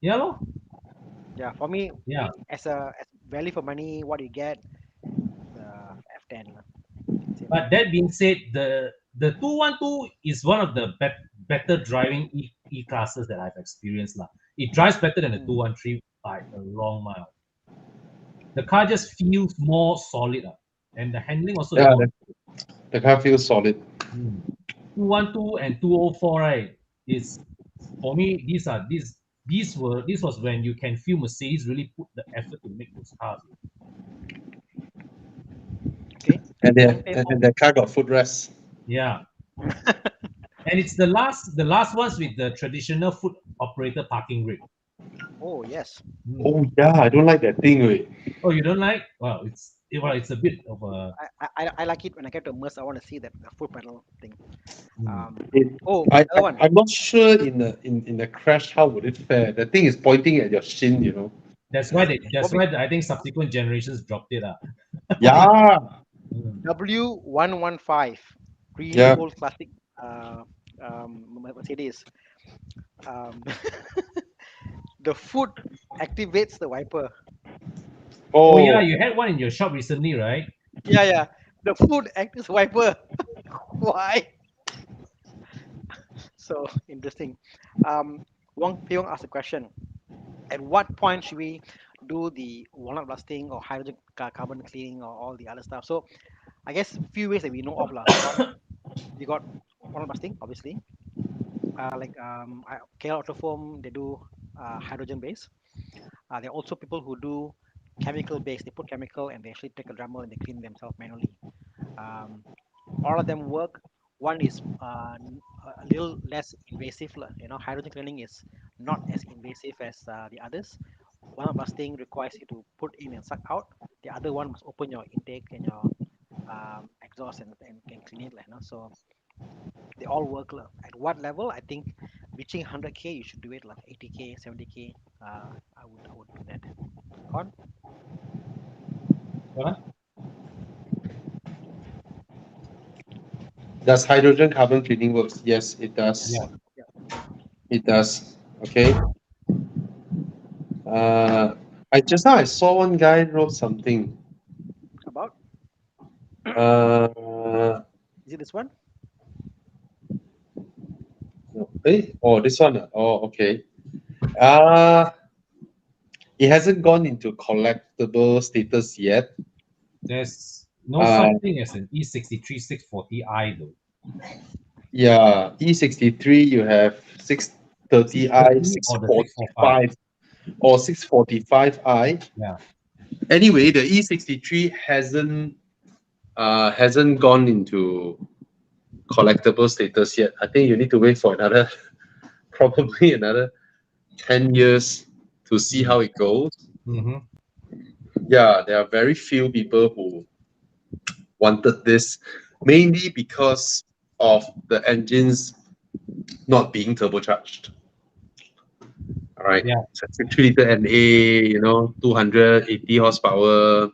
yeah, lor, yeah. For me, yeah. as value for money, what you get, the 10 lah. Same. But that being said, the 212 is one of the better driving E classes that I've experienced lah. It drives better than the 213 by a long mile. The car just feels more solid and the handling also is Yeah, more. the car feels solid. 212 and 204, right? Is for me, this was when you can feel Mercedes really put the effort to make those cars. Okay. And Long then tail. and the car got footrest. Yeah. And it's the last ones with the traditional foot operator parking brake. Oh yes. Oh yeah, I don't like that thing. Wait. Oh, you don't like? Well, it's a bit of a. I like it when I get to Merc. I want to see that the full pedal thing. It, Oh, I, other one. I'm not sure in the crash how would it fare. The thing is pointing at your shin, you know. That's why I think subsequent generations dropped it. Yeah, W115, really yeah. old classic Mercedes. Um, the foot activates the wiper. Oh yeah, Oh, you had one in your shop recently, right? Yeah, yeah. The foot activates wiper. Why? So interesting. Wang Pyong asked a question. At what point should we do the walnut blasting or hydrogen carbon cleaning or all the other stuff? So I guess few ways that we know of lah. One, you got walnut blasting, obviously. KL Autofoam, they do hydrogen base. There are also people who do chemical base. They put chemical and they actually take a Dremel and they clean themselves manually. Um, all of them work. One is a little less invasive lah. Hydrogen cleaning is not as invasive as the others. One blasting requires you to put in and suck out. The other one must open your intake and your exhaust and clean it lah. So they all work lah. At what level? I think reaching 100k you should do it like 80k, 70k. I would do that. On. What? does hydrogen carbon cleaning works? Yes, it does. Yeah. It does. Okay. I just now I saw one guy wrote something. About? Is it this one? Oh, this one. Oh, okay. It hasn't gone into collectible status yet. There's no such thing as an E63 640i though. Yeah, E63, you have 630i, 645, or 645i. Yeah. Anyway, the E63 hasn't gone into collectible status yet. I think you need to wait for probably another 10 years to see how it goes. Yeah, there are very few people who wanted this, mainly because of the engines not being turbocharged. All right. Yeah. So 3-liter NA, 280 horsepower,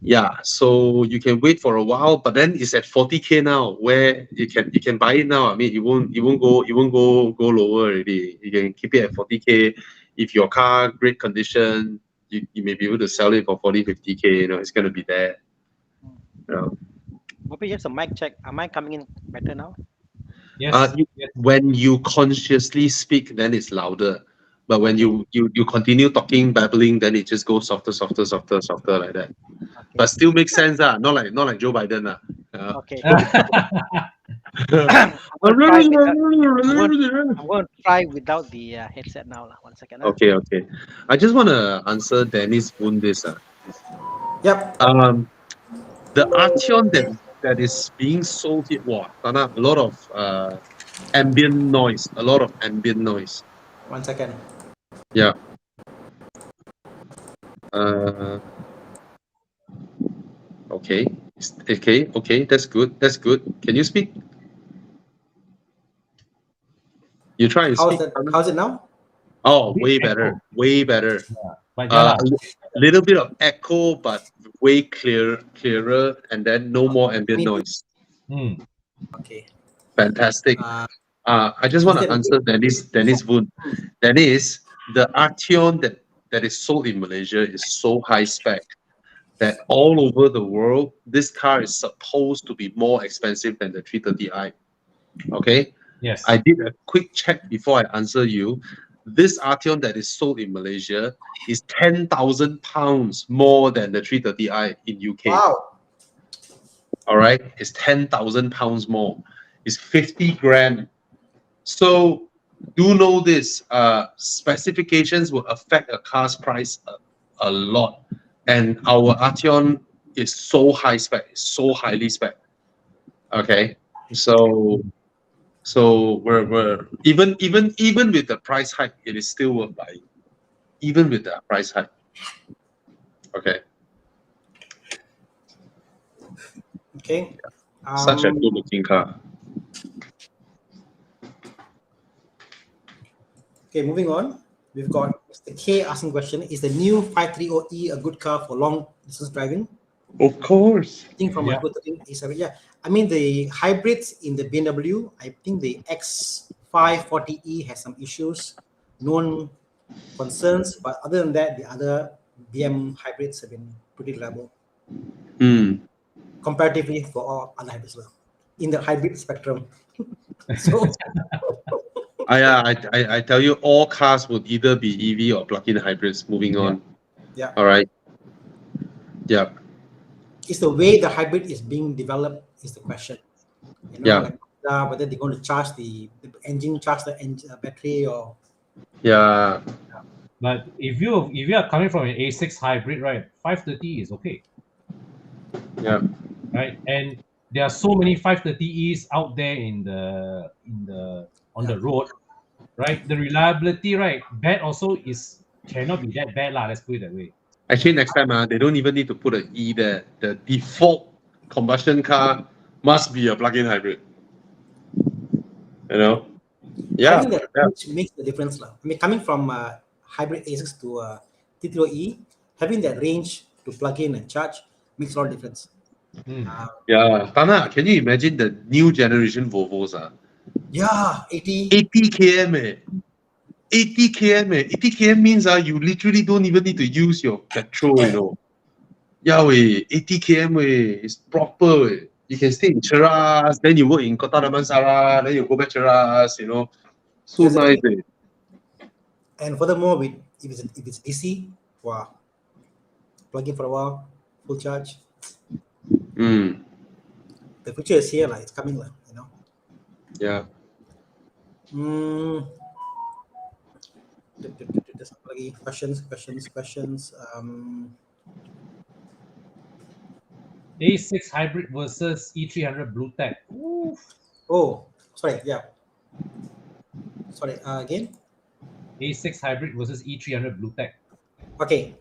Yeah, so you can wait for a while, but then it's at 40k now, where you can buy it now. I mean, it won't go lower already. You can keep it at 40k. If your car great condition, you may be able to sell it for 40, 50k. It's gonna be there. Maybe just a mic check. Am I coming in better now? Yes. When you consciously speak, then it's louder. But when you continue talking, babbling, then it just goes softer like that. Okay. But still makes sense, not like Joe Biden. Okay. I'm I'm going to try without the headset now. 1 second. Okay. I just want to answer Dennis Boone this. Yep. The Arteon that is being sold here, Thana, a lot of ambient noise. 1 second. Yeah. Okay. That's good. Can you speak? You try and speak. How's it now? Oh, way better. But A little bit of echo, but way clearer, and then no more ambient noise. Okay. Fantastic. I just want to answer Dennis Boone. Dennis, the Arteon that is sold in Malaysia is so high spec that all over the world, this car is supposed to be more expensive than the 330i. Okay? Yes. I did a quick check before I answer you. This Arteon that is sold in Malaysia is 10,000 pounds more than the 330i in UK. Wow. All right? It's 10,000 pounds more. It's 50 grand. So do know this, specifications will affect a car's price a lot. And our Arteon is so high spec, so highly spec. Okay. So we're even with the price hike, it is still worth buying. Even with the price hike. Okay. Okay. Such a good looking car. Okay, moving on. We've got Mr. K asking question: is the new 530e a good car for long distance driving? Of course. I think from a 213A7, yeah. I mean, the hybrids in the BMW, I think the X540e has some issues, known concerns, but other than that, the other BM hybrids have been pretty reliable comparatively for all other hybrids as well in the hybrid spectrum. So, I tell you, all cars would either be EV or plug-in hybrids. Moving on. yeah. All right. Yeah. It's the way the hybrid is being developed is the question. You know, Yeah. like whether they're going to charge the engine, charge the battery, or Yeah. But if you are coming from an A6 hybrid, right, 530 is okay, Yeah. right? And there are so many 530Es out there on the road, right? The reliability, right, bad also is cannot be that bad lah. Let's put it that way. Actually, next time, they don't even need to put an E there. The default combustion car must be a plug-in hybrid. You know? Yeah. having that range makes the difference. I mean, coming from hybrid A6 to T30E, having that range to plug in and charge makes a lot of difference. Yeah. Thana, can you imagine the new generation Volvos? Yeah, 80. 80 km. 80 km. 80 km means you literally don't even need to use your petrol, you know. Yeah, 80 km is proper. You can stay in Cheras, then you work in Kota Damansara, then you go back Cheras, you know. So Exactly. nice. And furthermore, if it's DC, wow, plug in for a while, full charge. The future is here, it's coming, you know. Yeah. Questions. A6 hybrid versus E300 Blue Tech. Oh, sorry. Yeah. Sorry. Again. A6 hybrid versus E300 Blue Tech. Okay,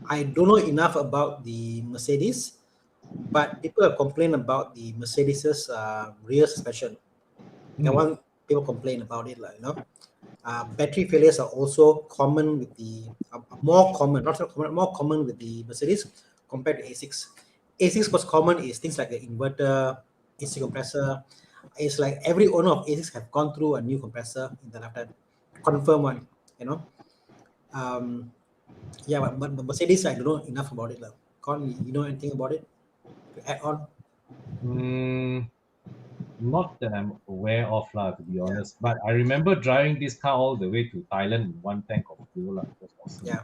I don't know enough about the Mercedes, but people have complained about the Mercedes's rear suspension. That one, people complain about it, you know. Battery failures are also common with the more common with the Mercedes compared to A6. A6 what's common is things like the inverter, AC compressor. It's like every owner of A6 have gone through a new compressor in the lifetime, confirm one, you know. Yeah, but Mercedes, I don't know enough about it. Con, you know anything about it to add on? Not that I'm aware of, to be honest. But I remember driving this car all the way to Thailand in one tank of fuel. It was awesome. Yeah.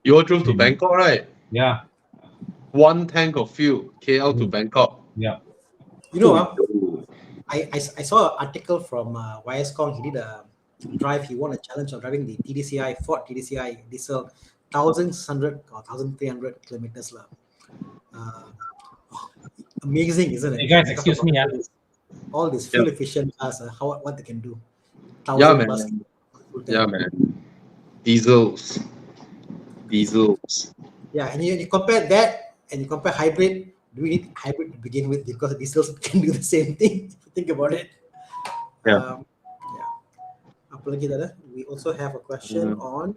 You all drove to Bangkok, right? Yeah. One tank of fuel, KL to Bangkok. Yeah. You know, I saw an article from YS Kong. He did a drive. He won a challenge of driving the Ford TDCI diesel 1,600 or 1,300 kilometers. Amazing, isn't it? Hey guys, excuse me. All these fuel efficient cars, what they can do. Yeah, man. Yeah, man. Diesels. Yeah, and you compare that and you compare hybrid. Do we need hybrid to begin with because diesels can do the same thing? If you think about it. Yeah. Apalagi we also have a question on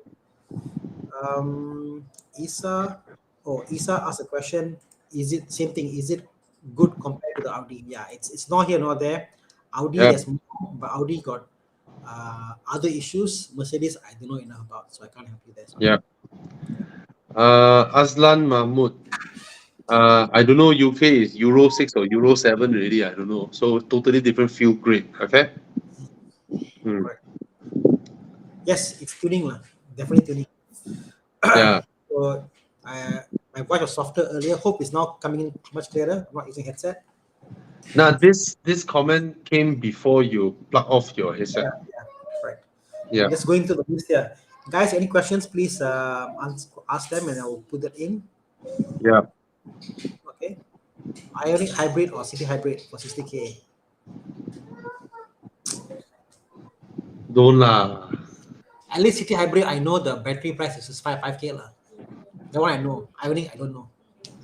Isa. Oh, Isa asked a question. Is it same thing? Is it good compared to the Audi? Yeah, it's not here nor there. Audi has more, but Audi got other issues. Mercedes, I don't know enough about, so I can't help you there. Sorry. Yeah. Aslan Mahmood. I don't know. UK is Euro 6 or Euro 7 already. I don't know. So totally different fuel grade. Okay. Hmm. Correct. Yes, it's tuning lah. Definitely tuning. Yeah. So, my voice was softer earlier. Hope it's now coming much clearer. I'm not using headset. Now this comment came before you plug off your headset. Yeah, right. Yeah. Just going to the list here. Guys, any questions, please ask them and I will put that in. Yeah. Okay. Ionic hybrid or city hybrid for 60K. Don't lah. At least city hybrid, I know the battery price is 5K lah. That one I know. Ionic, I don't know.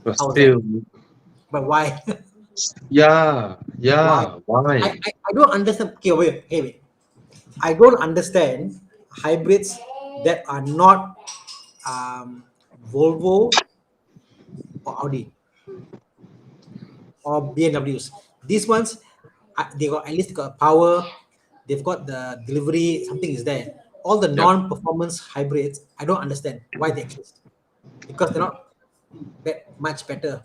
But How is that? still. But why? Yeah. Why? Yeah. Why? I don't understand. Okay, wait, hey, wait. I don't understand hybrids that are not Volvo or Audi or BMWs. These ones, they got at least got power. They've got the delivery. Something is there. All the Yep. non-performance hybrids, I don't understand why they exist because they're not that much better.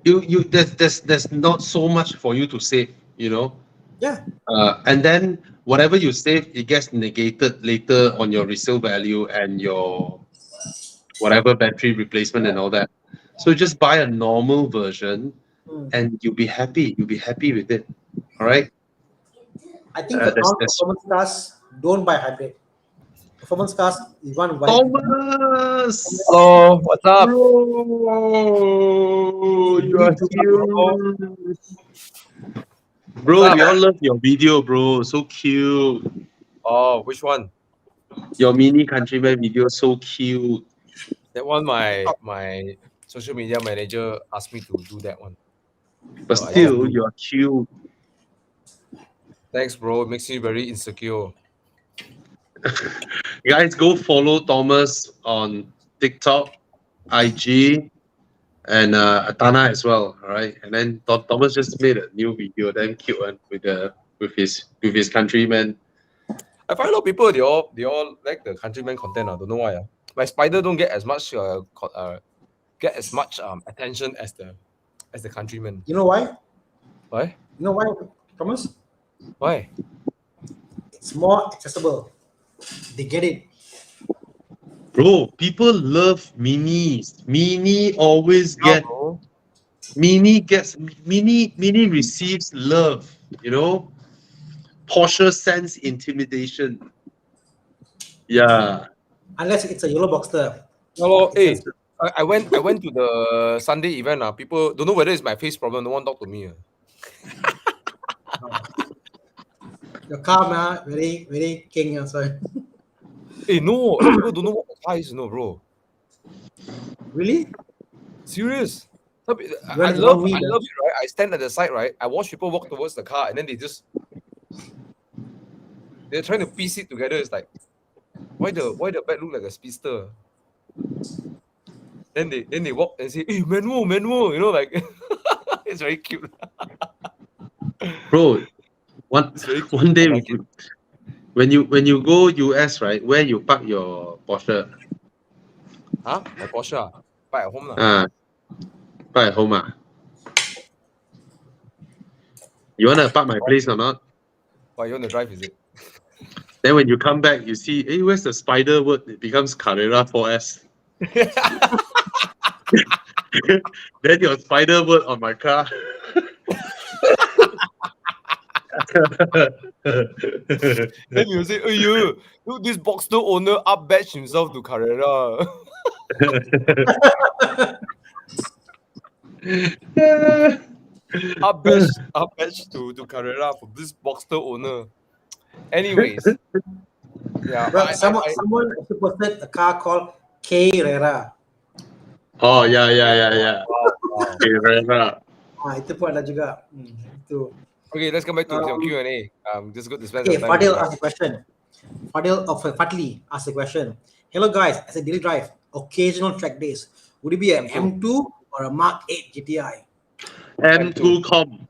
You there's not so much for you to save. Yeah, And then whatever you save, it gets negated later on your resale value and your whatever battery replacement and all that. So just buy a normal version, Hmm. and you'll be happy. You'll be happy with it. All right. I think for That's non-performance cars, don't buy hybrid. Performance cars, you want to buy. Thomas, Hello, what's up? bro. You are cute, What's bro. up? We all love your video, bro. So cute. Oh, which one? Your mini countryman video, so cute. That one my social media manager asked me to do that one. But So I just still, do. you are cute. Thanks, bro. It makes me very insecure. Guys, go follow Thomas on TikTok, IG, and Thana as well. All right. And then Thomas just made a new video, damn cute one with his countrymen. I find a lot of people they all like the countryman content. I don't know why. My spider don't get as much attention as the countryman. You know why? Why? You know why, Thomas? Why? It's more accessible. They get it. Bro, people love minis. Mini always Yeah, get bro. mini receives love. Porsche sense intimidation. Yeah. Unless it's a yellow boxster. Hello, It hey. sense- I went to the Sunday event. People don't know whether it's my face problem. No one talk to me. Your car, man, very, very king. Sorry. Hey, no, a lot of people don't know what the car is, bro. Really? Serious. You I want to love inform me? I love it, right? I stand at the side, right? I watch people walk towards the car and then they're trying to piece it together. It's like, why the back look like a speedster? Then they walk and say, hey, manual, like it's very cute. Bro, one It's very cute. one day I like it. when you go US, right, where you park your Porsche? Huh? My Porsche. Buy at home lah. Park at home. You wanna park my place or not? Why you want to drive, is it? Then when you come back, you see, hey, where's the spider word? It becomes Carrera 4S. Then your spider word on my car. Then you say, oh, look, this Boxster owner up-badge himself to Carrera. up-badge to Carrera for this Boxster owner. Anyways, yeah. Well, someone also posted a car called K-Rera. Oh, yeah. Wow. Carrera. Itu pun ada juga. Itu. Okay, let's come back to some Q&A. Just good to spend some Okay, time. Fadil asked a question. Fadli asked a question. Hello guys, as a daily drive, occasional track days, would it be an M2 or a Mark 8 GTI? M2 Com.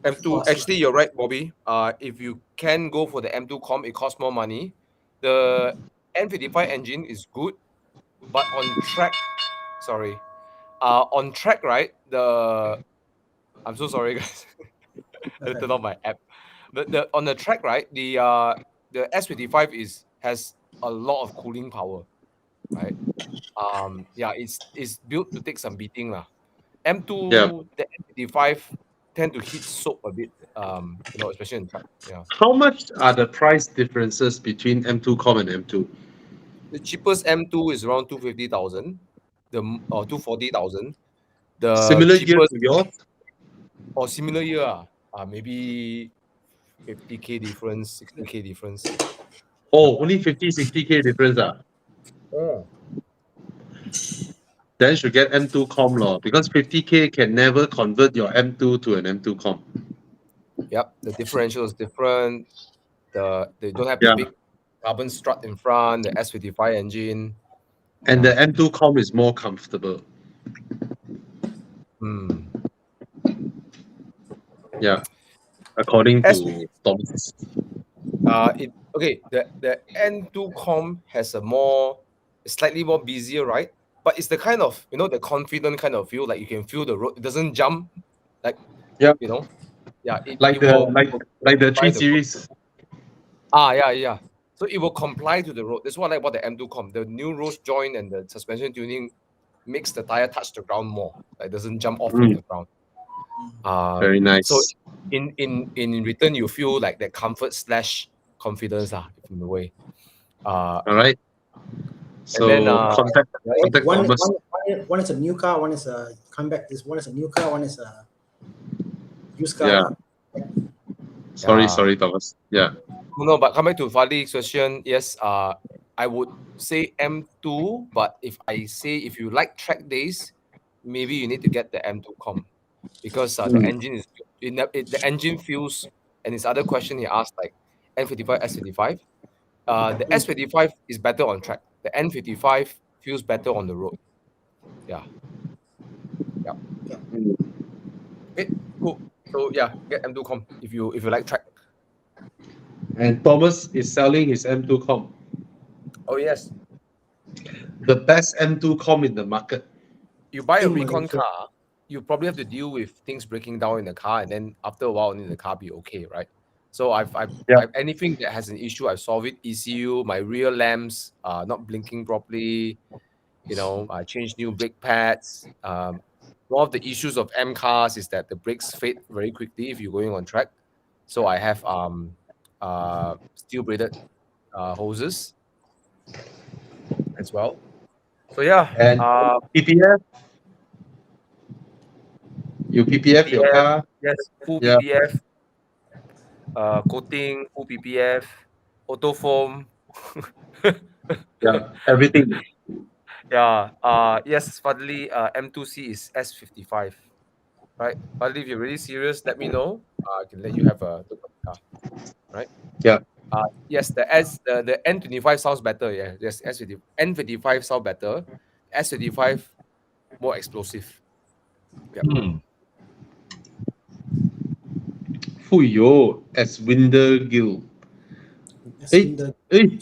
M2. Actually, you're right, Bobby. If you can go for the M2 Com, it costs more money. The N55 engine is good, but on track, On track, right? I'm so sorry, guys. I turned off my app. On the track, right? The S55 has a lot of cooling power, right? Yeah, it's built to take some beating lah. Yeah. M2, the M55 tend to heat soak a bit, especially in track. Yeah. How much are the price differences between M2 Com and M2? The cheapest M2 is around 250,000, or 240,000. The Similar year cheapest to yours? or similar year, maybe 50K difference, 60K difference. Oh, only 50, 60K difference. Oh. Then should get M2 Com law, because 50K can never convert your M2 to an M2 Com. Yep, the differential is different. They don't have the Yeah. big carbon strut in front, the S55 engine. And Yeah. the M2 Com is more comfortable. Hmm. Yeah. According S50, to Thomas. the N2 Com has slightly more busier, right? But it's the kind of, the confident kind of feel, like you can feel the road. It doesn't jump, like, Yeah. yeah, it Like will the comply 3 the road. Series. Yeah. So it will comply to the road. That's what I like about the M2 Com. The new rose joint and the suspension tuning makes the tire touch the ground more. Like, it doesn't jump off from the ground. Very nice. So in return, you feel like that comfort / confidence, in a way. All right. So then, contact One, Thomas. one is a new car, one is a comeback. This one is a new car, one is a used car. Yeah. lah. Sorry, Thomas. Yeah. No, but come back to Fadi's question. Yes, I would say M2, but if you like track days, maybe you need to get the M2 Com, because the engine is the engine feels. And his other question he asked, like N55, S55. The S55 is better on track. The N55 feels better on the road. Yeah. Okay, cool. So yeah, get M2 Com if you like track. And Thomas is selling his M2 Com. Oh yes. The best M2 Com in the market. You buy a In recon Malaysia. car, you probably have to deal with things breaking down in the car, and then after a while, only the car be okay, right? So I've anything that has an issue, I've solved it. ECU, my rear lamps are not blinking properly. I changed new brake pads. One of the issues of M cars is that the brakes fade very quickly if you're going on track. So I have steel braided hoses as well. So yeah, And PPF. You PPF your PPF, car. yes, full Yeah. PPF, coating, full PPF, auto foam. Yeah. Everything. Yeah. Yes, Fadli, M2C is S55, right? Fadli, if you're really serious, let me know. I can let you have a look at the car, right? Yeah. Yes, the N25 sounds better. Yeah, yes, N55 sounds better. S55 more explosive. Yeah. Fuyo, as Winder Gill. Yes, Hey, in the hey.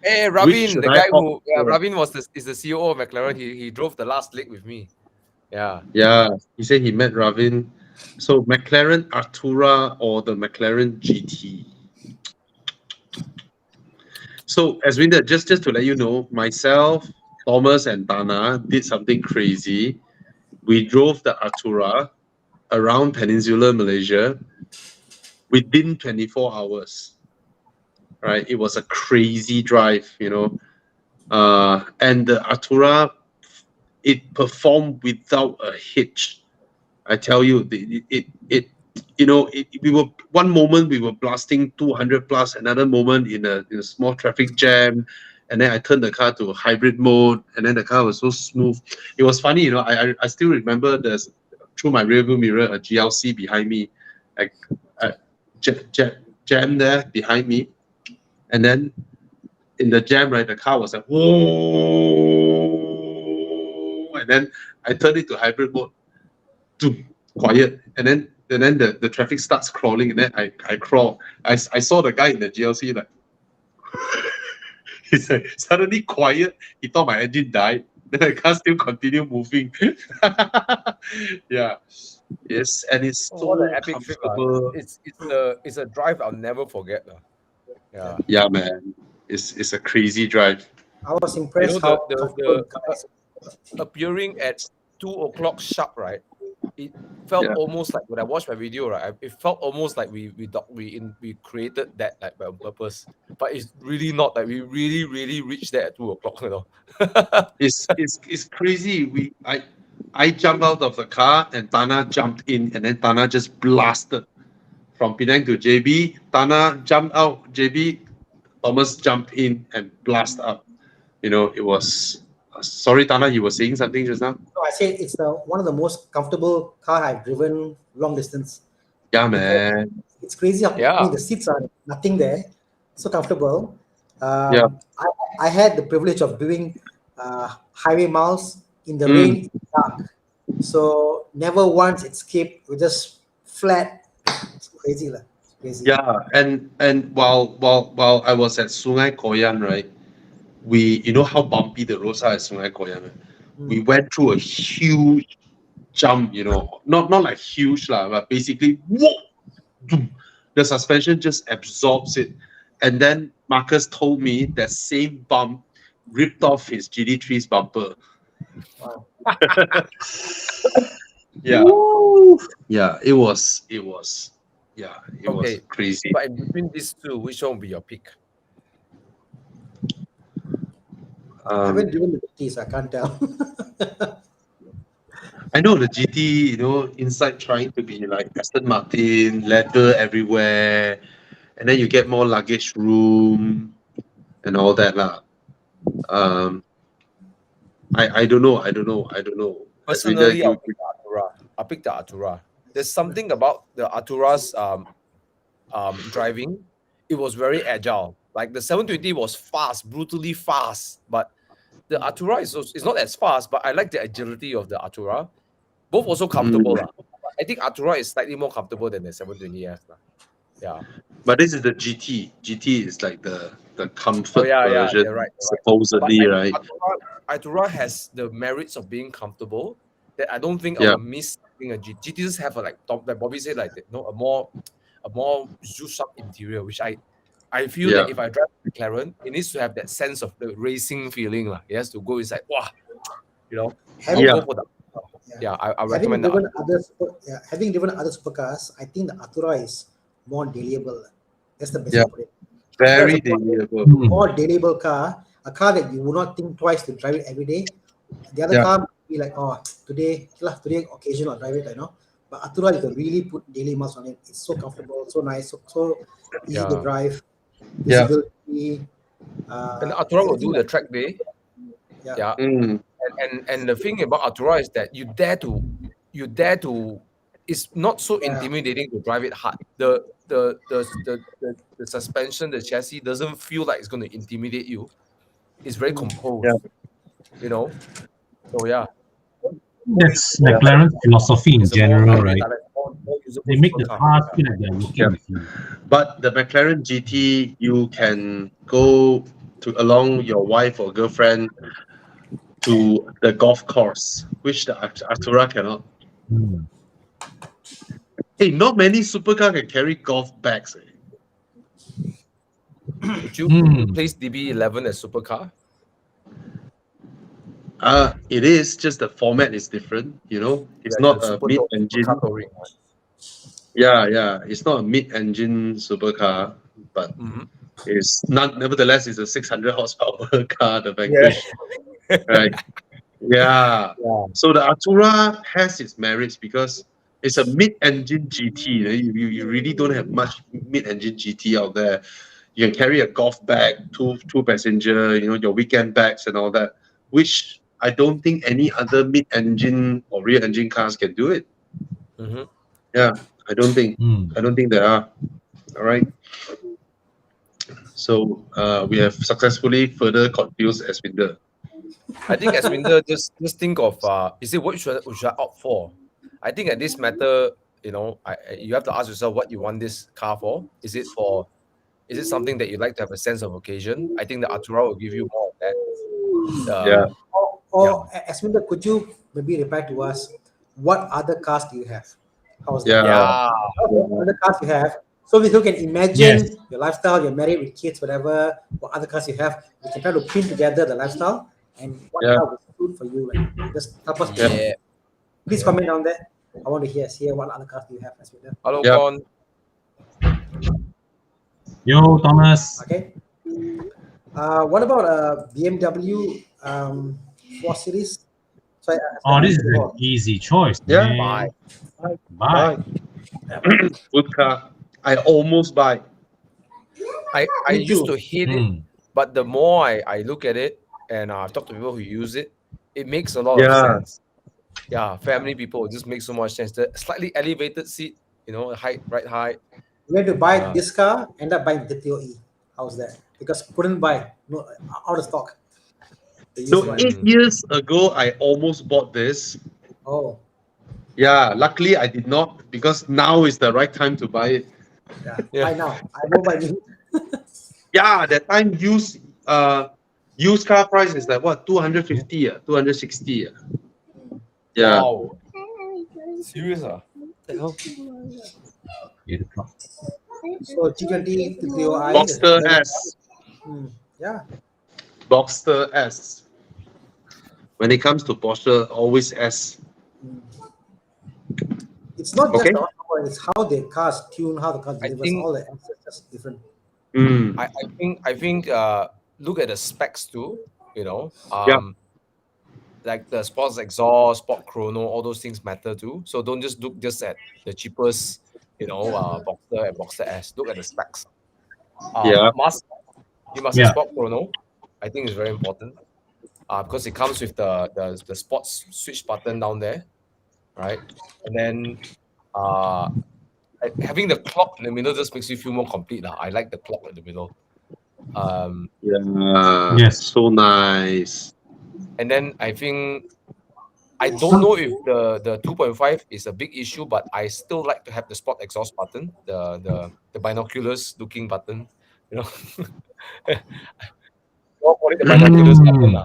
Hey, Which Ravin, should the I guy opt who for? Ravin is the CEO of McLaren. He drove the last leg with me. Yeah. Yeah, he said he met Ravin. So McLaren Artura or the McLaren GT. So as Winder, just to let you know, myself, Thomas, and Thana did something crazy. We drove the Artura around Peninsular Malaysia within 24 hours. Right, it was a crazy drive, and the Artura, it performed without a hitch. I tell you, we were one moment we were blasting 200 plus, another moment in a small traffic jam, and then I turned the car to hybrid mode, and then the car was so smooth. It was funny, I still remember there's through my rearview mirror a GLC behind me, like jam there behind me, and then in the jam, right, the car was like whoa, and then I turned it to hybrid mode, to quiet, and then the traffic starts crawling, and then I crawl. I saw the guy in the GLC like It's like suddenly quiet. He thought my engine died. Then the car still continue moving. Yeah. Yes, and it's Oh, what an so epic trip! comfortable. It's a drive I'll never forget. Yeah. Yeah, man. It's a crazy drive. I was You impressed know, how comfortable the car is. appearing at 2 o'clock sharp, right? It felt Yeah. almost like when I watched my video, right? It felt almost like we created that like on purpose, but it's really not. Like we really reached there at 2 o'clock. It's crazy. I jumped out of the car and Thana jumped in, and then Thana just blasted from Penang to JB. Thana jumped out, JB, Thomas jumped in and blast up. You know, it was sorry, Thana, you were saying something just now? So I say it's one of the most comfortable car I've driven long distance. Yeah, Because man. it's crazy. I Yeah. mean, the seats are nothing there, so comfortable. Yeah. I had the privilege of doing highway miles in the Mm. rain, in the dark. So never once escaped. We're just flat. It's crazy, lah. Crazy. Yeah, and while I was at Sungai Koyan, right? You know how bumpy the roads are at Sungai Koyan. Right? We went through a huge jump, you know, not like huge lah, but basically, whoa, doom. The suspension just absorbs it. And then Marcus told me that same bump ripped off his GD3's bumper. Wow. Yeah, yeah, it was Okay. crazy. But in between these two, which one will be your pick? I haven't driven the GT, so I can't tell. I know the GT, you know, inside trying to be like Aston Martin, leather everywhere, and then you get more luggage room and all that lah. I don't know. Personally, You, I'll pick the Artura. There's something about the Artura's driving. It was very agile. Like the 720 was fast, brutally fast, but the Artura is not as fast. But I like the agility of the Artura. Both also comfortable. lah. I think Artura is slightly more comfortable than the 720S. Yeah. but this is the GT. GT is like the comfort Yeah, version, you're right. supposedly, But right? Artura has the merits of being comfortable that I don't think I Yeah. will miss having a GT. GT just have a like Bobby said, like a more juice up interior, which I feel that if I drive McLaren, it needs to have that sense of the racing feeling. It has to go inside. Wow, you know. Having, I'll go for the I recommend that. Having driven other supercars, I think the Artura is more deliable. That's the best Yeah. way to put it. Very That's a deliverable. more deliverable car, a car that you would not think twice to drive it every day. The other Yeah. car would be like, oh, today occasional drive it, But Artura, you can really put daily miles on it. It's so comfortable, so nice, so easy to Yeah. drive. Yeah. Visibility. And Artura will do the track day. Yeah. Mm. And the thing about Artura is that you dare to it's not so intimidating to drive it hard. The suspension, the chassis doesn't feel like it's going to intimidate you. It's very composed. Yeah. You know? So yeah. That's McLaren's philosophy in It's a general, more right? more usable They make the supercar. cars feel like they're working with you. But the McLaren GT, you can go along your wife or girlfriend to the golf course, which the Artura cannot. Hmm. Hey, not many supercar can carry golf bags. Would you place DB11 as supercar? It is just the format is different. You know, it's not a mid-engine. Yeah, it's not a mid-engine supercar, but it's not. Nevertheless, it's a 600 horsepower car, the Vanquish. Right? Yeah. So the Artura has its merits because it's a mid-engine GT. You really don't have much mid-engine GT out there. You can carry a golf bag, two passenger, your weekend bags and all that, which I don't think any other mid-engine or rear-engine cars can do it. Yeah, I don't think there are. All right. So we have successfully further confused Eswinder. I think Eswinder just think of is it what should I opt for? I think at this matter, you have to ask yourself what you want this car for. Is it for Is it something that you like to have a sense of occasion? I think the Artura will give you more of that. Yeah. Or Asminda, could you maybe reply to us? What other cars do you have? How's that? Yeah. What other cars you have? So we can imagine Yes. your lifestyle. You're married with kids, whatever. What other cars you have? We can try to pin together the lifestyle and what Yeah. car would suit for you. Like, just help us. Yeah. Please comment down there. I want to hear what other cars do you have, Asminda? Hello, Yeah. Con. Yo, Thomas. Okay. What about BMW 4 Series? So Oh, this is an easy choice, Yeah. man. Bye. Bye. Good car. I almost buy. I Me used too. to hate it, but the more I look at it and I've talked to people who use it, it makes a lot of Yeah. sense. Yeah, family people, it just makes so much sense. The slightly elevated seat, you know, height, right height. We had to buy Yeah. this car, end up buying the TOE. How's that? Because couldn't buy, no, out of stock. The used So one. 8 years ago, I almost bought this. Oh, Yeah, luckily I did not because now is the right time to buy it. yeah. Yeah. Buy now. I won't buy new. Yeah, that time used car price is like what 250 260 Yeah. Wow. Serious? The hell? 8 o'clock. So G20 330i. Boxster S. Yeah. Boxster S. When it comes to Porsche, always S. It's not just Okay. the horsepower, it's how the cars tune, how the car I delivers, think- all the aspects different. I think look at the specs too, you know. Yeah. Like the sports exhaust, sport chrono, all those things matter too. So don't just look just at the cheapest, you know, Boxster and Boxster S. Look at the specs. Yeah. You must Yeah. have sport chrono. I think it's very important. Because it comes with the sports switch button down there, right? And then having the clock in the middle just makes you feel more complete. I like the clock in the middle. Yeah. Yes. So nice. And then I think I don't know if the 2.5 is a big issue, but I still like to have the sport exhaust button, the binoculars looking button, you know. We'll call it the binoculars button.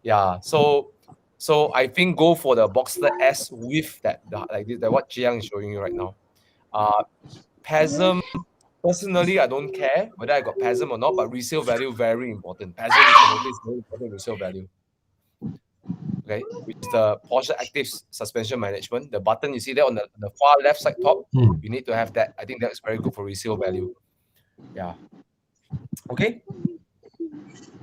Yeah. So I think go for the Boxster S with that what Jiang is showing you right now. PASM, personally, I don't care whether I got PASM or not, but resale value very important. PASM is very important resale value. Okay, which is the Porsche Active Suspension Management. The button you see there on the far left side top, you need to have that. I think that's very good for resale value. Yeah. Okay.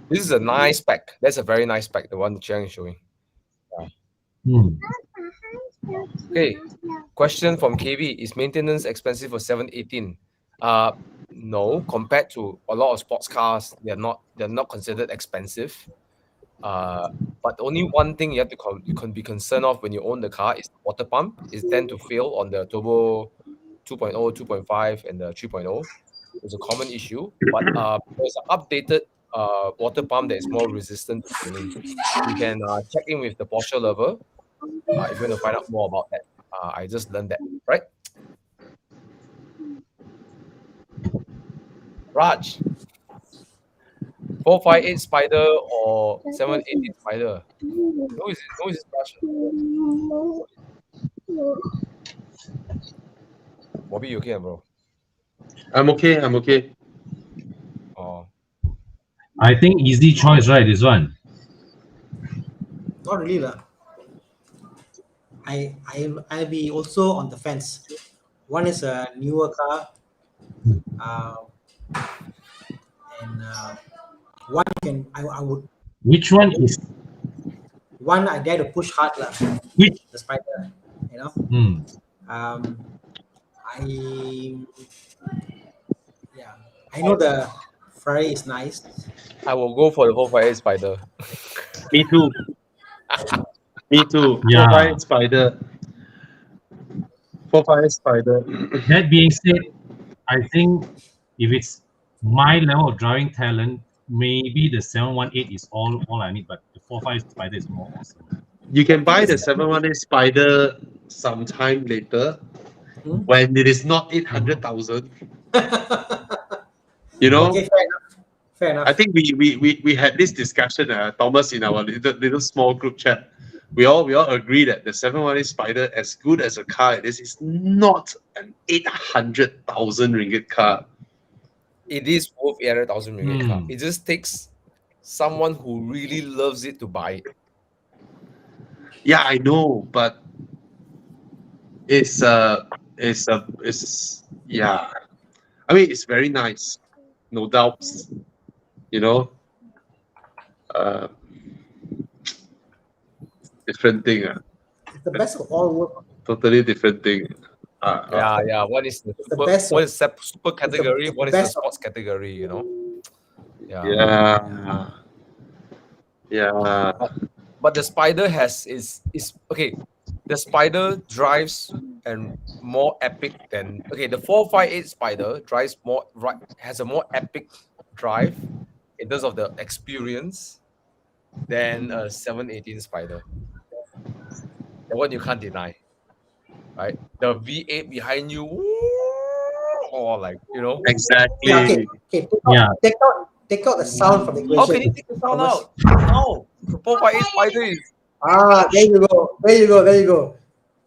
This is a nice spec. That's a very nice spec, the one Jiang is showing. Okay. Question from KB. Is maintenance expensive for 718? No, compared to a lot of sports cars, they're not considered expensive. But only one thing you can be concerned of when you own the car is the water pump. It tend to fail on the turbo 2.0, 2.5, and the 3.0. It's a common issue, but there's an updated water pump that is more resistant to failing. You can check in with the Porsche lover if you want to find out more about that. I just learned that, right? Raj, 458 Spider or 788 Spider? No, is it Raj? Bobby, you okay, bro? I'm okay. Oh, I think easy choice, right? This one. Not really lah. I'll be also on the fence. One is a newer car, and one I would Which one is one I dare to push hard lah. which? The Spider, you know. I know the Ferrari is nice. I will go for the 458 Spider. Me too. Me too. Yeah. 458 Spider. 458 Spider. That being said, I think if it's my level of driving talent, maybe the 718 is all I need, but the 45 Spider is more awesome. You can buy the 718 Spider sometime later when it is not 800,000. You know, Okay, fair enough. Fair enough. I think we had this discussion, Thomas, in our little small group chat. We all agree that the 718 Spider, as good as a car it is not an 800,000 ringgit car. It is worth 800,000 ringgit car. Hmm. It just takes someone who really loves it to buy it. Yeah, I know, but it's yeah. I mean, it's very nice, no doubts. You know, uh, different thing. It's the best of all worlds. Totally different thing. Yeah. One is the It's the super, best one of- is super category, it's the one is the best of- sports category, you know. Yeah. Yeah, yeah. But the Spider is okay. The Spider drives and more epic than the 458 Spider drives more has a more epic drive in terms of the experience than a 718 Spider. The one you can't deny, right? The V8 behind you, or like Yeah, okay. Exactly. Okay, Yeah. take out the sound from the how equation. can you take the sound Thomas. out? How the 458 Spider is There you go. There you go. There you go.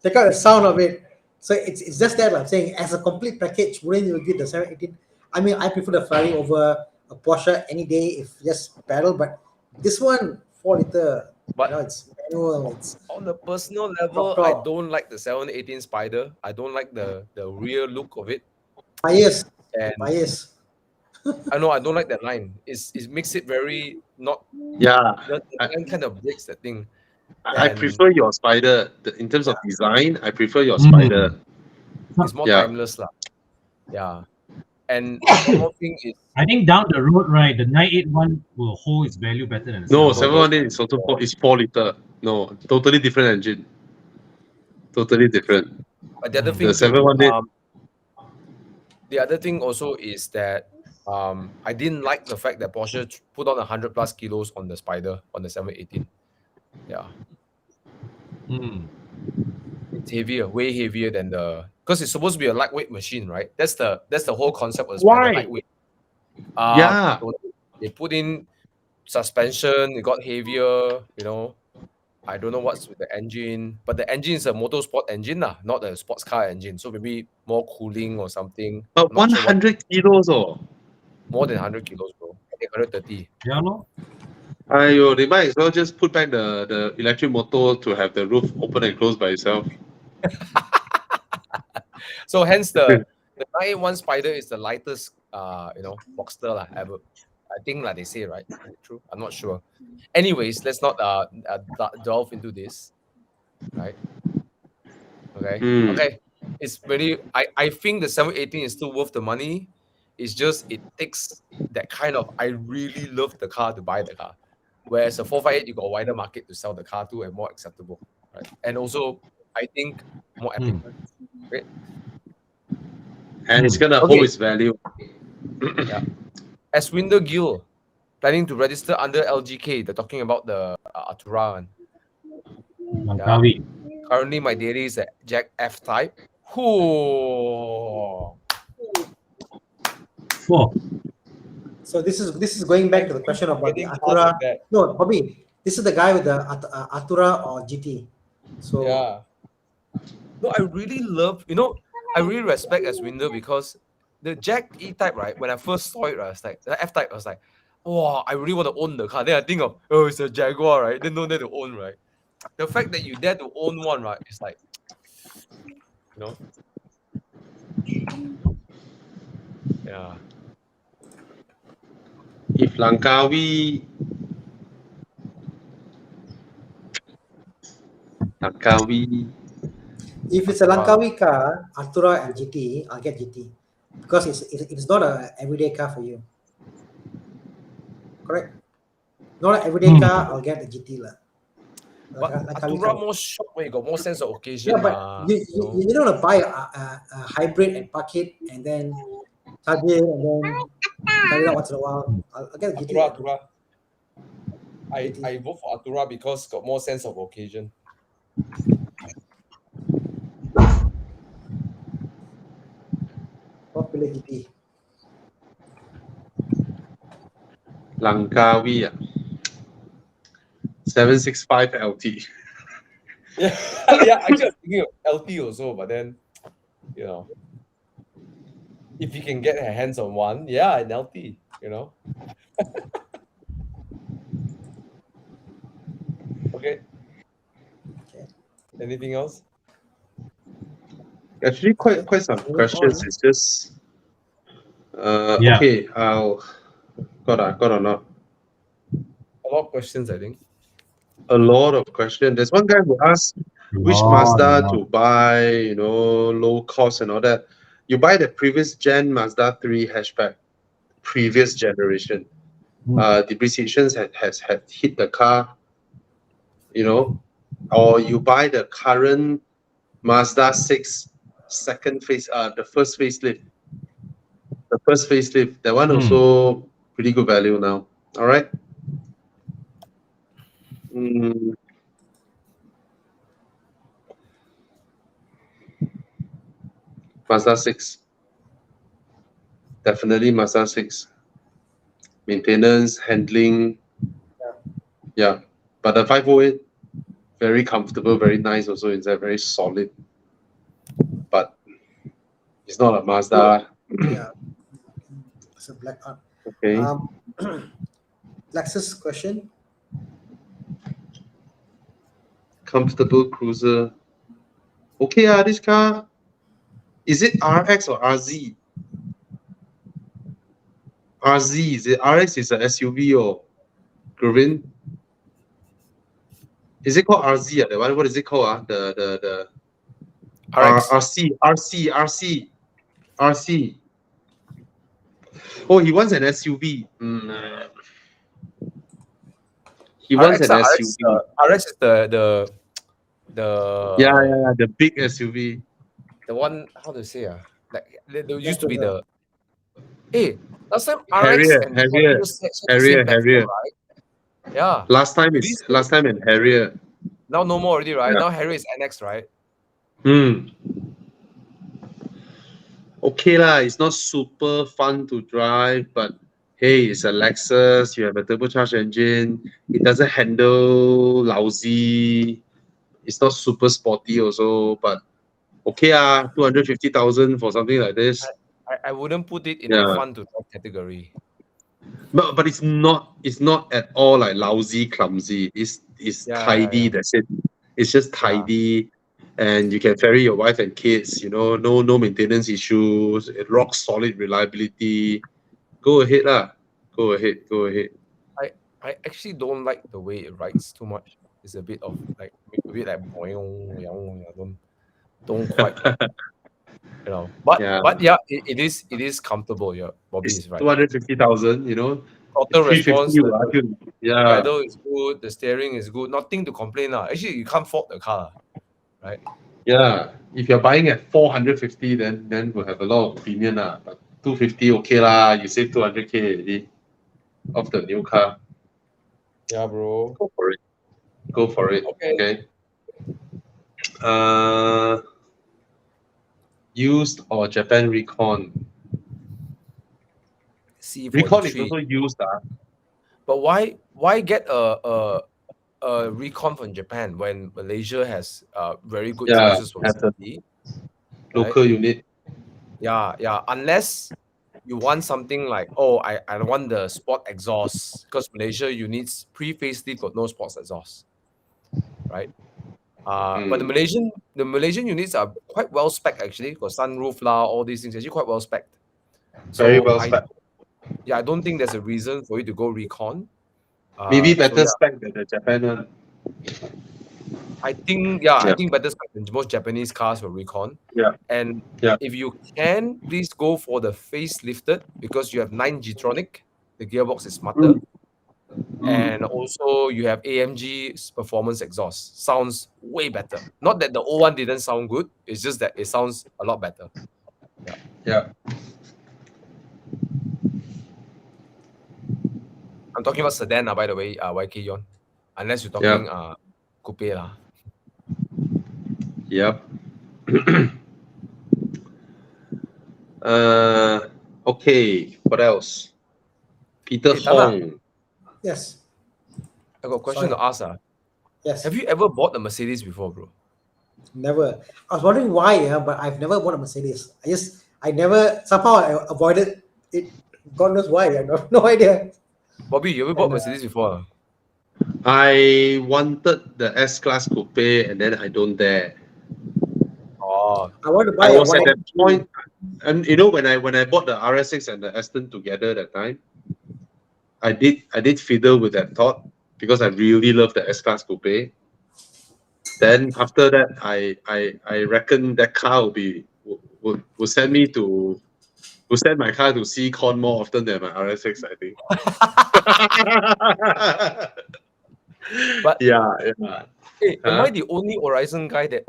Check out the sound of it. So it's just that I'm saying as a complete package, wouldn't you give the 718? I mean, I prefer the Ferrari over a Porsche any day if just pedal, but this one 4 liter, But it's manual. It's on a personal level, I top. don't like the 718 Spider. I don't like the rear look of it, Bias, and bias. I know I don't like that line. It makes it very not Yeah. the line kind of breaks the thing, I and prefer your Spider. In terms of Yeah. design, I prefer your Hmm. Spider. it's more Yeah. timeless lah. Yeah, and one more thing is I think down the road, right, the 981 will hold its value better than the No, 718. 718 is also 4 liter. No, totally different engine. Totally different. but the other Hmm. thing The too. 718. The other thing also is that I didn't like the fact that Porsche put on 100+ kilos on the Spider on the 718. Yeah, Hmm. it's heavier, way heavier than because it's supposed to be a lightweight machine, right? That's the whole concept of the Spider, Why? lightweight. Yeah. So they put in suspension, it got heavier, I don't know what's with the engine, but the engine is a motorsport engine, not a sports car engine. So maybe more cooling or something. But I'm not sure what. 100 kilos, oh. More than 100 kilos, bro. I think 130. Yeah, no? Ayo, they might as well just put back the electric motor to have the roof open and close by itself. So hence the 981 Spider is the lightest Boxster ever. I think like they say, right? Is it true? I'm not sure. Anyways, let's not delve into this, right? Okay. Hmm. Okay. It's really I think the 718 is still worth the money. It's just it takes that kind of I really love the car to buy the car. Whereas a 458 you got a wider market to sell the car to and more acceptable. Right. And also I think more epic. Great. And it's gonna Okay. hold its value. Yeah. As Winder Gill planning to register under LGK, they're talking about the Artura one. Langkawi. Currently, my daily is a Jack F type. Whoo. 4. So this is going back to the question about the Getting cars Acura. like that. No, Bobby, this is the guy with the Acura or GT. So Yeah. No, I really love, I really respect as Winder because the Jack E type, right? When I first saw it, right, I was like, the F type, I was like, wow, I really want to own the car. Then I think of, oh, it's a Jaguar, right? Then don't dare to own, right? The fact that you dare to own one, right, it's like, yeah. If Langkawi if it's a Langkawi car, Acura and GT, I'll get GT because it's not a everyday car for you. Correct? Not an everyday car, I'll get the GT lah. But Langkawi Artura car. more short where you got more sense of occasion. Yeah, but you don't want to buy a hybrid and park it and then charge it and then charge it out once in a while. I'll get a GT. Artura. I vote for Artura because got more sense of occasion. Popular GT. Langkawi, 765 LT. Yeah, yeah. Actually, I was thinking of LT also, but then, you know, if you can get your hands on one, yeah, an LT, you know. Okay. Okay. Anything else? Actually, Okay. quite some Move questions. on. It's just Yeah. okay. I'll got or not. A lot of questions, I think. A lot of questions. There's one guy who asked which Mazda to buy, low cost and all that. You buy the previous gen Mazda 3 hatchback, previous generation. Depreciations has hit the car, or you buy the current Mazda 6 the first facelift. The first facelift, that one also pretty good value now. All right. Mazda 6. Definitely Mazda 6. Maintenance, handling. Yeah. But the 508, very comfortable, very nice also inside, very solid. But it's not a Mazda. Yeah. It's a black art. Okay. Lexus question. Comfortable cruiser. Okay, this car, is it RX or RZ? RZ, is it RX is a SUV or Gravin? Is it called RZ? The one, what is it called? The RX. RC. Oh, he wants an SUV. He wants RX, an RX, SUV. RX is the Yeah, the big SUV. the one. How to say like there used to be the. Hey, last time RX Harrier, and Harrier, Harrier shared the same platform, Harrier. right? Yeah. Last time in Harrier. Now no more already, right? Yeah. Now Harrier is NX, right? Okay lah, it's not super fun to drive, but hey, it's a Lexus. You have a turbocharged engine. It doesn't handle lousy. It's not super sporty also, but okay 250,000 for something like this. I wouldn't put it in the fun to drive category. But it's not at all like lousy, clumsy. It's tidy. That's it. It's just tidy, and you can ferry your wife and kids. No maintenance issues. Rock solid reliability. Go ahead lah. Go ahead. I actually don't like the way it rides too much. It's a bit like boing, don't quite like, But yeah, it is comfortable. Yeah, Bobby It's is right. 250,000. Throttle 350. response, Yeah. pedal is good, the steering is good, nothing to complain. Actually, you can't fault the car, right? Yeah. If you're buying at 450, then we'll have a lot of premium But 250, okay lah. You save 200K already off the new car. Yeah, bro. Go for it. Okay. Used or Japan Recon? Recon is also used. But why get a Recon from Japan when Malaysia has very good choices for safety? Local unit. Yeah. Unless you want something like, I want the sport exhaust, because Malaysia units pre-facelift got no sports exhaust, right? But the Malaysian units are quite well spec actually. Got sunroof lah, all these things actually quite well spec. Very well spec. I don't think there's a reason for you to go Recon. Maybe better spec than the Japan one. I think better spec than most Japanese cars for Recon. Yeah. And if you can, please go for the facelifted, because you have 9 G-tronic. The gearbox is smarter. And also you have AMG's performance exhaust. Sounds way better. Not that the old one didn't sound good. It's just that it sounds a lot better. Yeah. I'm talking about sedan, by the way, YK Yon. Unless you're talking coupe lah. Yep. Okay. What else? Peter Hong. Yes. I got a question Sorry. to ask. Yes. Have you ever bought a Mercedes before, bro? Never. I was wondering why, yeah, but I've never bought a Mercedes. I never, somehow I avoided it. God knows why. I have no idea. Bobby, you ever bought And, Mercedes before? I wanted the S-Class coupe and then I don't dare. Oh, I want to buy I a was at white. that point, and you know when I bought the RS6 and the Aston together that time, I did fiddle with that thought because I really love the S-Class coupe. Then after that, I reckon that car will send me to will send my car to see con more often than my RS6, I think. but Yeah, yeah. hey, am Huh? I the only Horizon guy that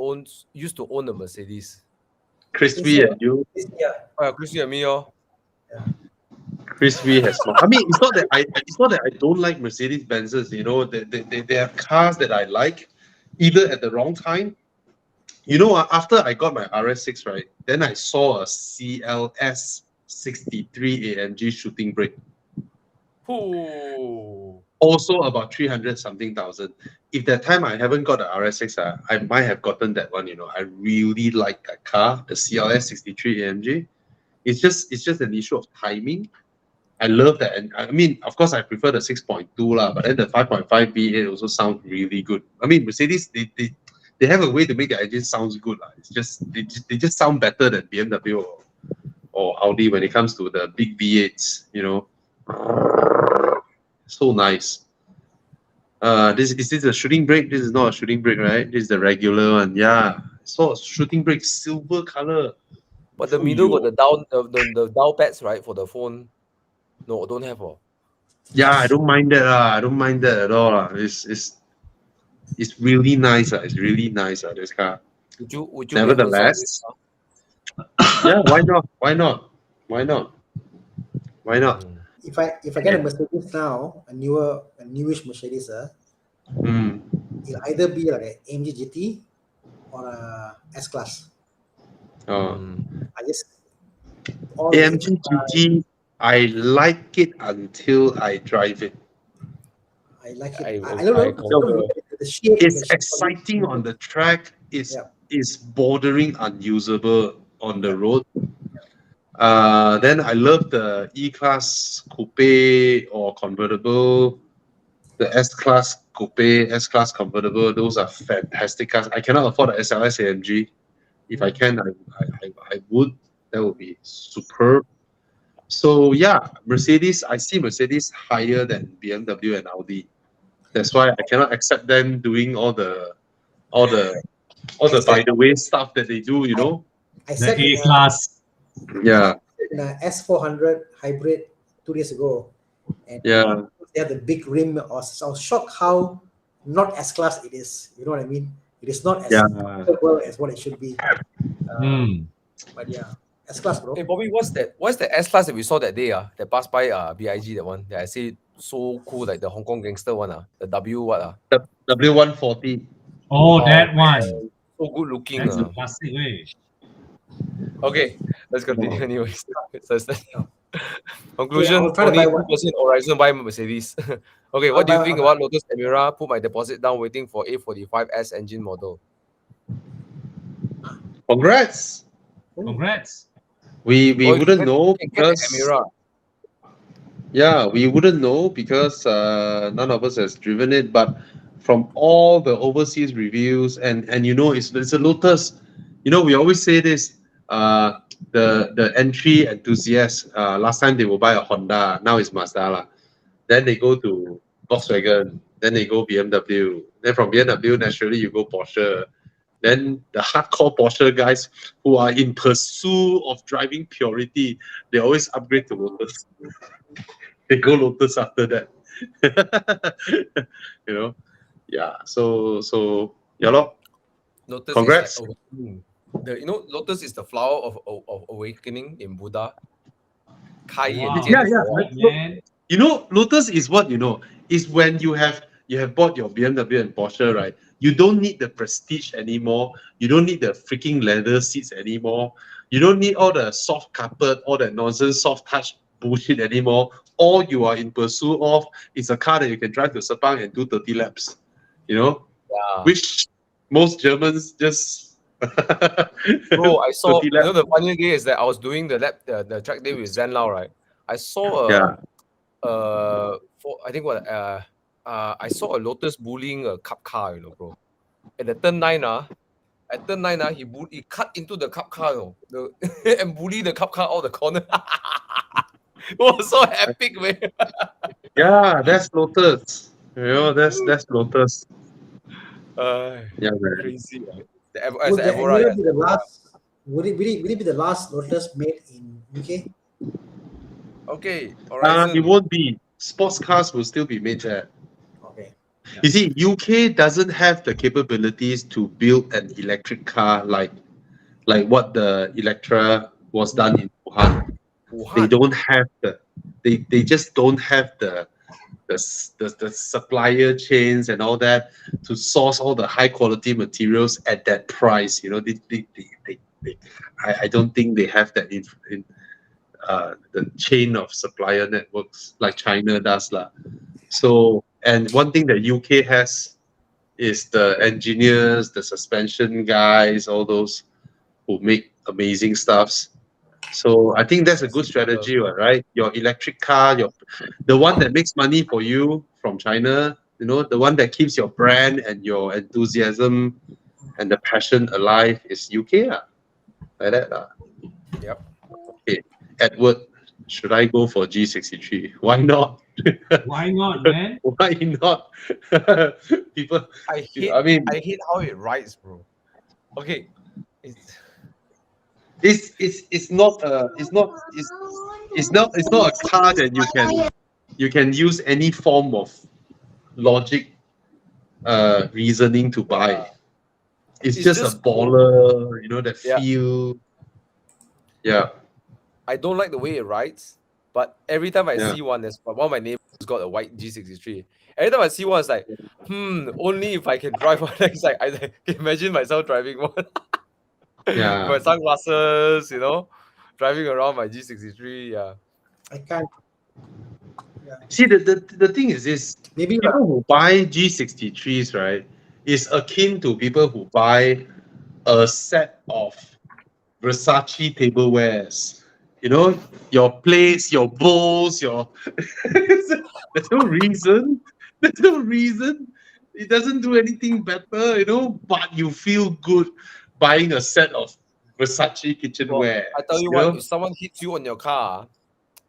used to own a Mercedes? Crispy and you, Yeah. Chrissy and me, oh. Crispy has more. I mean, it's not that I don't like Mercedes Benzes. You know, they are cars that I like, either at the wrong time. You know, after I got my RS6, right, then I saw a CLS 63 AMG shooting brake, Ooh. also about 300 something thousand. If that time I haven't got the RS6, I might have gotten that one. You know, I really like that car, the CLS 63 AMG. It's just an issue of timing. I love that, and I mean, of course, I prefer the 6.2 lah, but then the 5.5 V8 also sounds really good. I mean, Mercedes they have a way to make the engine sounds good lah. It's just they just sound better than BMW or Audi when it comes to the big V8s. You know, so nice. This is this a shooting brake? This is not a shooting brake, right? This is the regular one. Yeah, so a shooting brake, silver color. But the middle got Fuyo. the dial pads, right, for the phone. No, don't have. Oh. Yeah, I don't mind that. I don't mind that at all. It's really nice. It's really nice. This car. Would you get hands on this? Nevertheless, yeah, why not? Why not? Why not? Why not? If I get a Mercedes now, a newish Mercedes, Mm. it'll either be like an AMG GT or a S Class. Oh. I just all AMG GT, I like it until I drive it. I like it. I I don't know. concur. The shape. It's the shape exciting on the track. Yeah. It's bordering unusable on the Yeah. road. Then I love the E-Class coupe or convertible, the S-Class coupe, S-Class convertible. Those are fantastic cars. I cannot afford the SLS AMG. If I can, I would. That would be superb. So yeah, Mercedes. I see Mercedes higher than BMW and Audi. That's why I cannot accept them doing all the by the way stuff that they do. You know. I The said A class. Yeah. in a S400 hybrid 2 days ago, and Yeah. they have the big rim. I was shocked how not S Class it is. You know what I mean? It is not as Yeah. comfortable as what it should be. But yeah, S Class, bro. Hey Bobby, what's the S class that we saw that day? That passed by BIG, that one that I say so cool, like the Hong Kong gangster one. The W what The W140. Oh, that man, one. so good looking. That's a classic way. Okay, let's continue. Wow. Anyways, so Okay, conclusion: I'll try to only buy one. 2% Horizon buy Mercedes. Okay, I'll what do you buy- think I'll about Lotus Emira? Put my deposit down, waiting for A45S engine model. Congrats. Congrats. We Oh, you wouldn't can- know you can get the because Emira. yeah, we wouldn't know because none of us has driven it. But from all the overseas reviews and you know it's a Lotus. You know we always say this. The entry enthusiasts. Last time they will buy a Honda. Now it's Mazda lah. Then they go to Volkswagen. Then they go BMW. Then from BMW naturally you go Porsche. Then the hardcore Porsche guys who are in pursuit of driving purity, they always upgrade to Lotus. They go Lotus after that. You know, yeah. So yeah, lor. Lotus Congrats. is like awakening. Lotus is the flower of awakening in Buddha. Wow. Yeah. Man. You know, Lotus is what you know. Is when you have bought your BMW and Porsche, right? You don't need the prestige anymore. You don't need the freaking leather seats anymore. You don't need all the soft carpet, all that nonsense, soft touch bullshit anymore. all you are in pursuit of is a car that you can drive to Sepang and do 30 laps. You know, Yeah. which most Germans just Bro, I saw, 30 you know, laps. the funny thing is that I was doing the track day with Zen Lau, right? I saw Yeah. I think I saw a Lotus bullying a cup car, you know, bro. At the turn 9, he cut into the cup car, you know, and bully the cup car out the corner. It was so epic, man. Yeah, that's Lotus. You know, that's Lotus. Yeah, man. Crazy, right? As Would the the Evora, Endeavour as be the the Evora. last? Will it be the last Lotus made in UK? Okay, It Horizon. won't be. Sports cars will still be made there. Okay. You see, UK doesn't have the capabilities to build an electric car like what the Electra was done in Wuhan. They Wuhan. don't have they just don't have the supplier chains and all that to source all the high quality materials at that price. You know, I don't think they have that in the chain of supplier networks like China does lah. So, and one thing that UK has is the engineers, the suspension guys, all those who make amazing stuffs. So I think that's a good strategy, right? Your electric car, the one that makes money for you from China, you know, the one that keeps your brand and your enthusiasm and the passion alive is UK. Like that. Yep. Okay. Edward, should I go for G63? Why not? Why not, man? Why not? People, I I mean, hate how it rides, bro. Okay. it's not it's not a car that you can use any form of logic reasoning to buy. It's just a just cool. baller, you know, that Yeah. feel. Yeah. I don't like the way it rides, but every time I Yeah. see one, there's one of my neighbors got a white G63. Every time I see one, it's like, only if I can drive one. It's like I can imagine myself driving one. Yeah. My sunglasses, you know, driving around my G63. Yeah. I can't. See, the thing is this: Maybe people who buy G63s, right, is akin to people who buy a set of Versace tablewares. You know, your plates, your bowls, your. There's no reason. There's no reason. It doesn't do anything better, you know, but you feel good buying a set of Versace kitchenware. I tell you You what, know? if someone hits you on your car,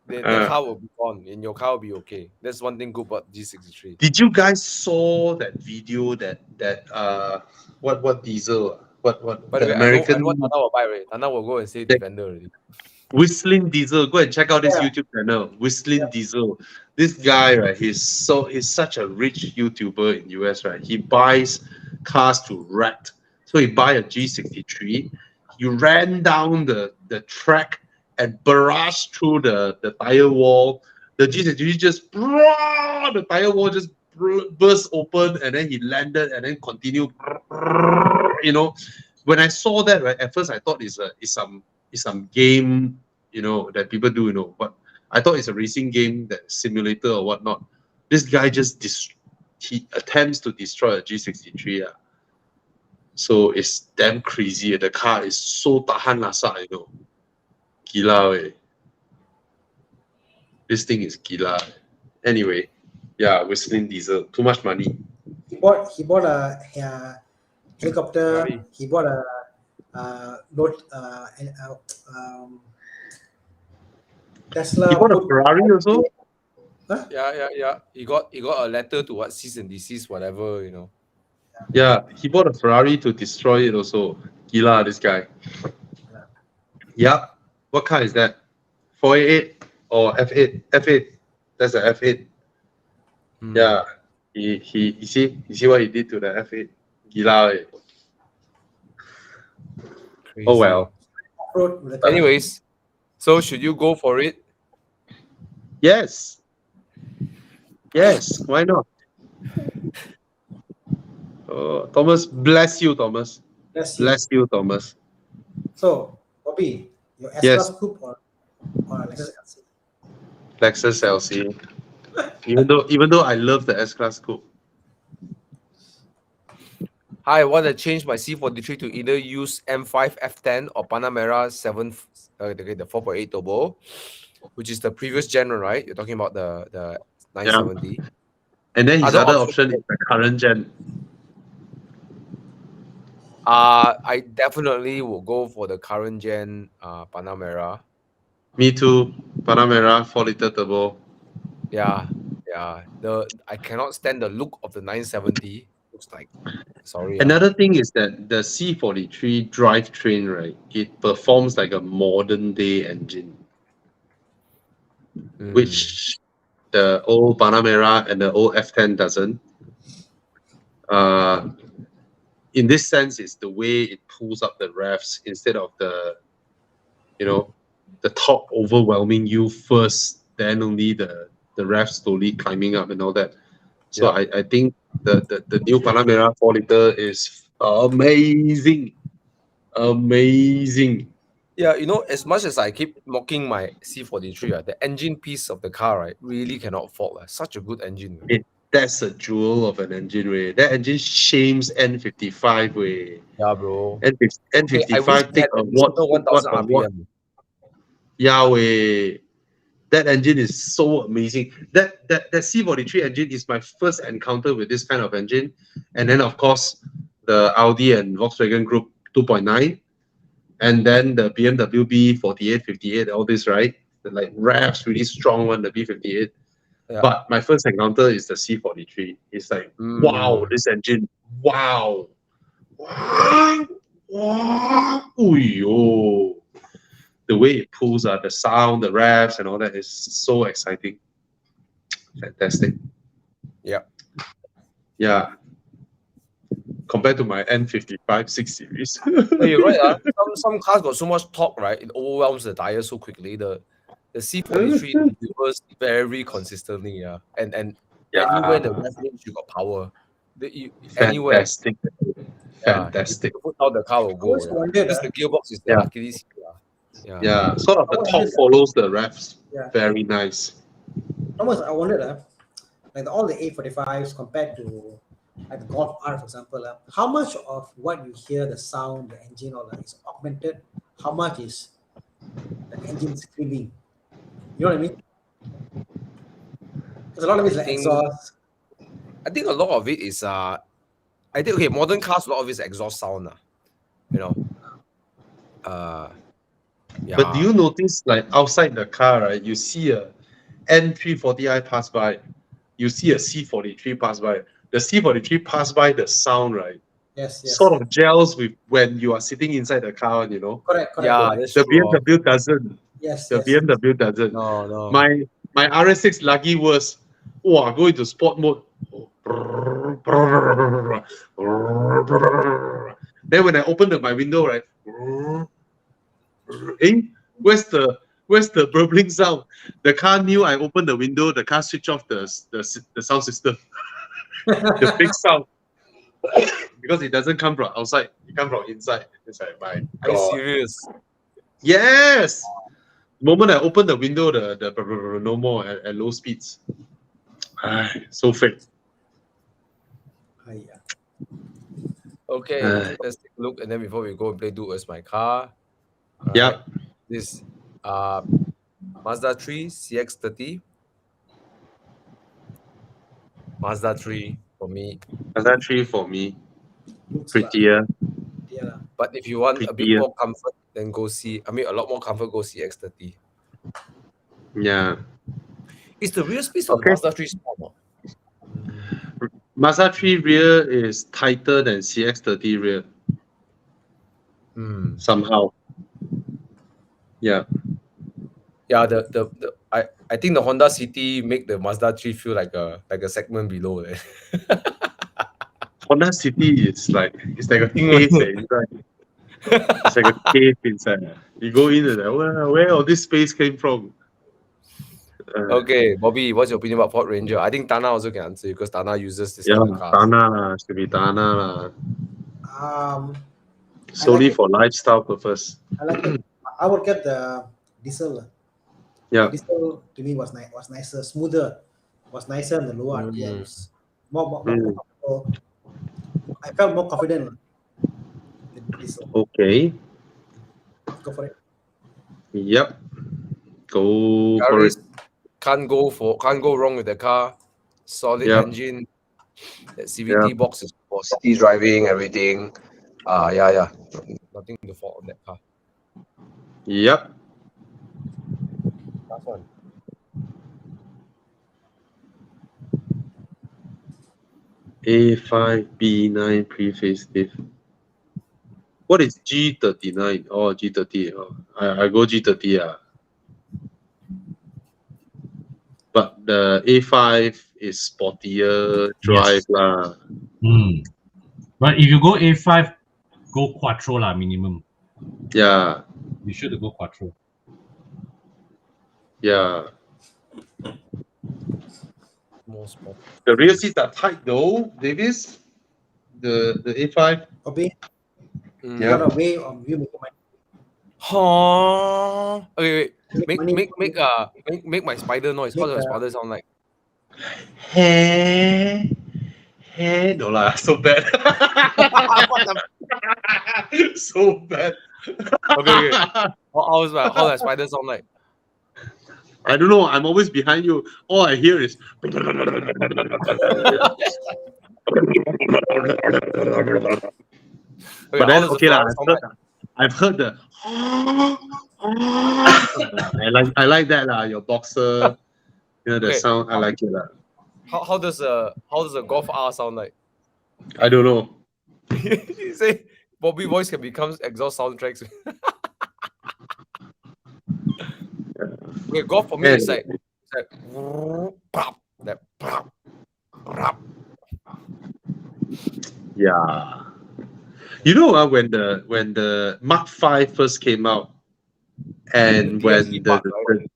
the Uh, car will be gone and your car will be okay. That's one thing good about G63. did you guys saw that video what diesel? What By the that way, I know American what Tana will buy, right? Tana will go and say that Defender already. Whistling Diesel? Go and check out this Yeah. YouTube channel, Whistling Diesel. This guy, right? He's such a rich YouTuber in US, right? He buys cars to wreck. So he buy a G63. He ran down the track and barraged through the tire wall. The G63 just the tire wall just burst open, and then he landed and then continued. You know, when I saw that, right, at first I thought it's some game, you know, that people do, you know, but I thought it's a racing game, that simulator or whatnot. This guy he attempts to destroy a G63. So it's damn crazy. The car is so tahan lasa, you know. Gila, wey. This thing is gila. Anyway, yeah, Whistling Diesel. Too much money. he bought a helicopter. Ferrari. He bought a Tesla. He bought a Ferrari also. Yeah. He got a letter to what, cease and desist, whatever, you know. Yeah, he bought a Ferrari to destroy it also. Gila, this guy. Yeah. What car is that? 488 or F8? F8. That's a F8. Yeah. You see what he did to the F8? Gila. Crazy. Oh well. Anyways, so should you go for it? Yes. Yes. Why not? Thomas, bless you, Thomas. Bless you, Thomas. So, Bobby, your S Yes. Class Coupe or Lexus LC? Lexus LC. Even though I love the S-Class coupe. Hi, I want to change my C43 to either use M5 F10 or Panamera 7, the 4.8 turbo, which is the previous gen, right? You're talking about the 970. And then his Other other options- option is the current gen. I definitely will go for the current gen Panamera. Me too. Panamera 4-liter turbo. Yeah. I cannot stand the look of the 970. Looks like, sorry. Another thing is that the C43 drivetrain, right? It performs like a modern day engine, which the old Panamera and the old F10 doesn't. In this sense, it's the way it pulls up the revs instead of the torque overwhelming you first, then only the revs slowly climbing up and all that. So I think the new Panamera 4-liter is amazing. Amazing. Yeah, as much as I keep mocking my C43, right, the engine piece of the car, right, really cannot fault. Such a good engine. That's a jewel of an engine, way. That engine shames N55, way. Yeah, bro. N55 I wish take a what 1000 RPM. Yahweh. That engine is so amazing. That C43 engine is my first encounter with this kind of engine. And then, of course, the Audi and Volkswagen Group 2.9. And then the BMW B48, 58, all this, right? The like revs really strong one, the B58. Yeah. But my first encounter is the C43. It's like, wow, this engine, wow. Wow. Wow. The way it pulls, the sound, the revs, and all that is so exciting. Fantastic. Yeah. Yeah. Compared to my N55 6 Series. You're right. Some cars got so much torque, right? It overwhelms the tire so quickly. The C43 delivers very consistently, and anywhere the rev range you got power. Anywhere, Fantastic. Fantastic. you put out the car will go. always wondered, Because the gearbox is the luckily. Yeah, sort of the torque follows the revs. Yeah. Very nice. Thomas, I wondered, like all the A45s compared to like the Golf R, for example, how much of what you hear, the sound, the engine, all that is augmented? How much is the engine screaming? You know what I mean? Because a lot of it is like exhaust. I think a lot of it is modern cars, a lot of it is exhaust sound. But do you notice, like outside the car, right? You see a N340i pass by, you see a C43 pass by. The C43 pass by, the sound, right? Yes. Sort of gels with when you are sitting inside the car, Correct. Yeah, correct. that's The true. BMW doesn't. Yes. The BMW doesn't. No. My RS6 lucky was, go into sport mode. Then when I opened my window, right? Where's the burbling sound? The car knew I opened the window. The car switched off the sound system, the big sound, because it doesn't come from outside. It comes from inside. It's like, my Are you God. serious? Yes. The moment I open the window, the no more at low speeds. So fake. Okay, let's take a look, and then before we go and play Do As My Car. Yeah. This Mazda 3 CX-30. Mazda 3 for me. Mazda 3 for me. Prettier. Yeah. But if you want a bit Prettier. more comfort, then go see. A lot more comfort, go CX-30. Yeah. Is the rear space of the Mazda 3 small? Mazda 3 rear is tighter than CX-30 rear. Somehow. Yeah. Yeah, I think the Honda City make the Mazda 3 feel like a segment below there. Honda City is like a cave inside. It's like a cave inside. You go in and where all this space came from? Okay, Bobby, what's your opinion about Ford Ranger? I think Thana also can answer because Thana uses this kind of cars. Thana should be Thana. like Solely it. for lifestyle purpose. I like it. I would get the diesel. Yeah. This one to me was nicer, smoother, was nicer in the lower RPMs. More comfortable. I felt more confident with this one. Okay. Go for it. Yep. Go for Yaris it. can't go wrong with the car. Solid Yep. engine. That CVT Yep. box is for city driving, everything. Yeah. Nothing to fault on that car. Yep. Last one. A5 B9 pre-facelift. What is G39? Oh, G30. Oh, I go G30. But the A5 is sportier drive Yes. lah. But if you go A5, go Quattro lah minimum. Yeah. You should go Quattro. Yeah. More sport. The rear seats are tight though, Davis. The A5. Copy. Yeah. Got away on view make money. Huh? Okay, Make money. make my spider noise. How does Make, the spider sound like? Hey. No lah, so bad. So bad. Okay. How does spider sound like? I don't know. I'm always behind you. All I hear is. But then, how does the okay lah. flower sound like? I've heard the. I like that lah. Your boxer, the Okay. sound. I like it lah. How does a Golf R sound like? I don't know. You say Bobby voice can become exhaust soundtracks. Okay, Golf for me is like that. Yeah. You know, when the Mark V first came out, and The when DSG part, right?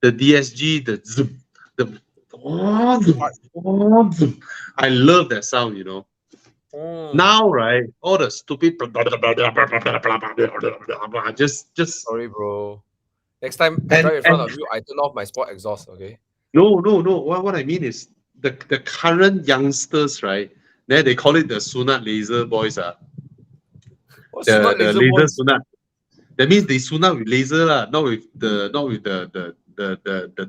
the DSG, the zoom, I love that sound, you know. Now, right, all the stupid just Sorry, bro. Next time I drive in front of you, I turn off my sport exhaust, okay? no. What I mean is the current youngsters, right? Then they call it the Sunat laser boys, What's the not laser laser boys? Sunat. That means they Sunat with laser lah, not with the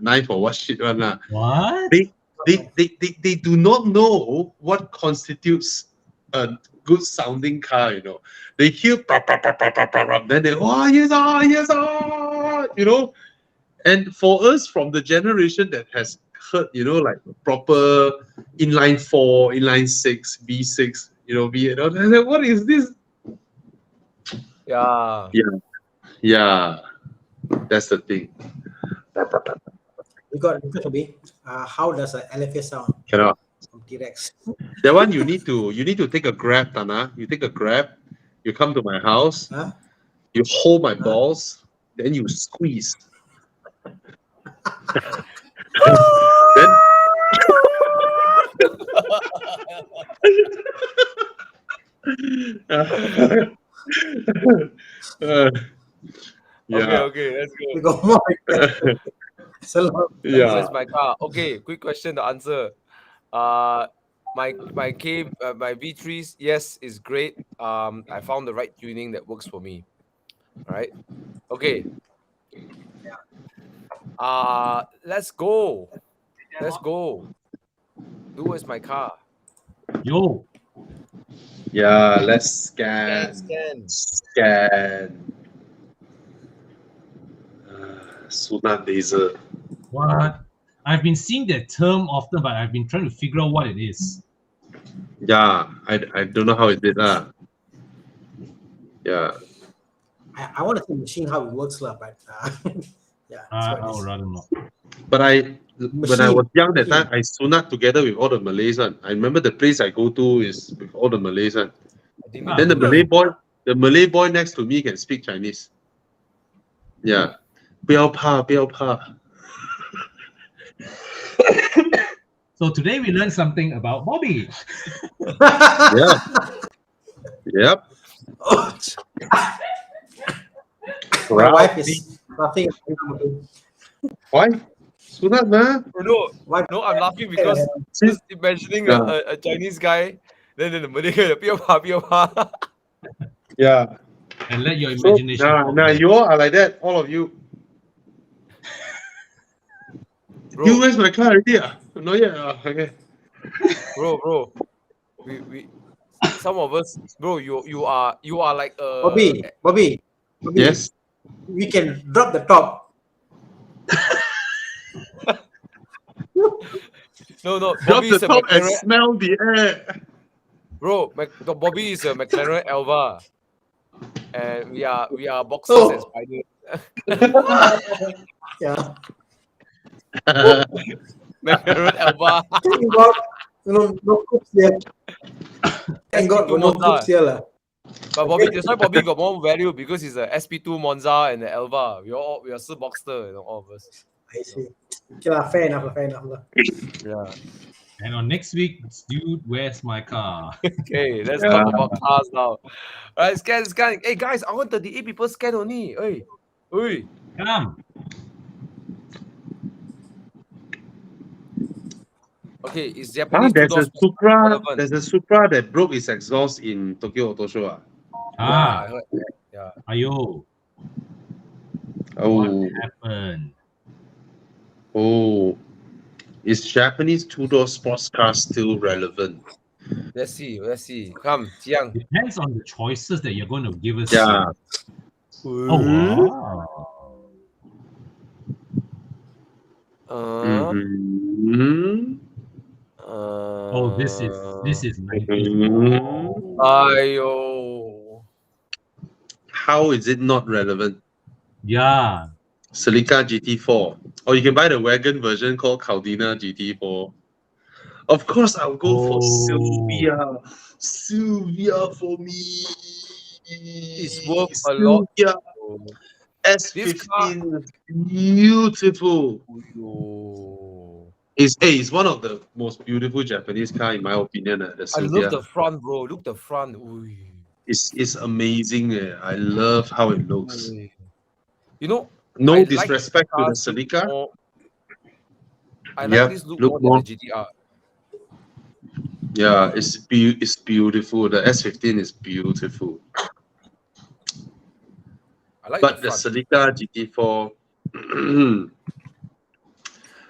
knife or what shit one lah. What? They do not know what constitutes a good sounding car, you know. They hear then they yes, you know. And for us from the generation that has heard, you know, like proper inline 4, inline 6, V6, you know, V8, what is this? Yeah. Yeah. That's the thing. We got request to how does an LFA sound Cannot. from T-Rex? That one you need to take a Grab, Thana. You take a Grab, you come to my house, Huh? you hold my balls, then you squeeze. Then yeah. Okay, let's go. We got more requests. So, Yeah. Where's my car? Okay, quick question to answer. My V3s, yes, is great. I found the right tuning that works for me. All right. Okay. Let's go. Where's my car? Yo. Yeah, let's scan. Sunat laser. What? I've been seeing that term often, but I've been trying to figure out what it is. Yeah, I don't know how it did lah. Yeah. I want to see the machine how it works, but yeah. I would rather not. But when I was young that time, I sunat together with all the Malays. I remember the place I go to is with all the Malays. Then the Malay boy next to me can speak Chinese. Yeah. 不要怕, So today we learned something about Bobby. Yeah. Yep. My wife is laughing. Why? Sunat, man. No, Why? no, I'm laughing because just imagining a Chinese guy, then the Malay guy, pia pa. Yeah. And let your So, imagination. nah, you all are like that, all of you. Bro, You guys my car already? No, yeah. Okay. bro, we some of us, bro, you are like Bobby, Yes. we can drop the top. no, Drop Bobby the is a top and McLaren, smell the air. bro. Bobby is a McLaren Elva, and we are boxers and spiders. Yeah. McLaren Elva. Thank God, no cooks here. Thank God SP2 for no cooks Monza. here, lah. But Bobby, that's why Bobby got more value because he's a SP2 Monza and the Elva. We are still Boxster, all of us. I see. Okay, lah, fair enough, lah. Yeah. And on next week, dude, where's my car? Okay, let's talk about cars now. Alright, scan. Hey guys, I want 38 people scan only. Hey. Come. Okay, it's Japanese There's a two-door Supra. relevant. There's a Supra that broke its exhaust in Tokyo Auto Show. Yeah, I heard that. Yeah. Ayo, Oh, what happened? oh. Is Japanese two-door sports car still relevant? Let's see. Come, Jiang. Depends on the choices that you're going to give us. Yeah. Oh, wow. Mhm. Oh, this is 90. Mhm. Ayo. How is it not relevant? Yeah. Celica GT4. Or you can buy the wagon version called Caldina GT4. Of course, I'll go for Sylvia. Sylvia for me. It's worth a lot. Sylvia This S15 is beautiful. Ayo. It's one of the most beautiful Japanese car in my opinion. The I Sylvia. love the front, bro. Look the front. Ooh. It's amazing. I love how it looks. You know, No I disrespect to the cars look Celica. more- I Yeah, like this look look more more. than the GTR. Yeah, it's beautiful. The S15 is beautiful. I like But the the front. Celica GT4,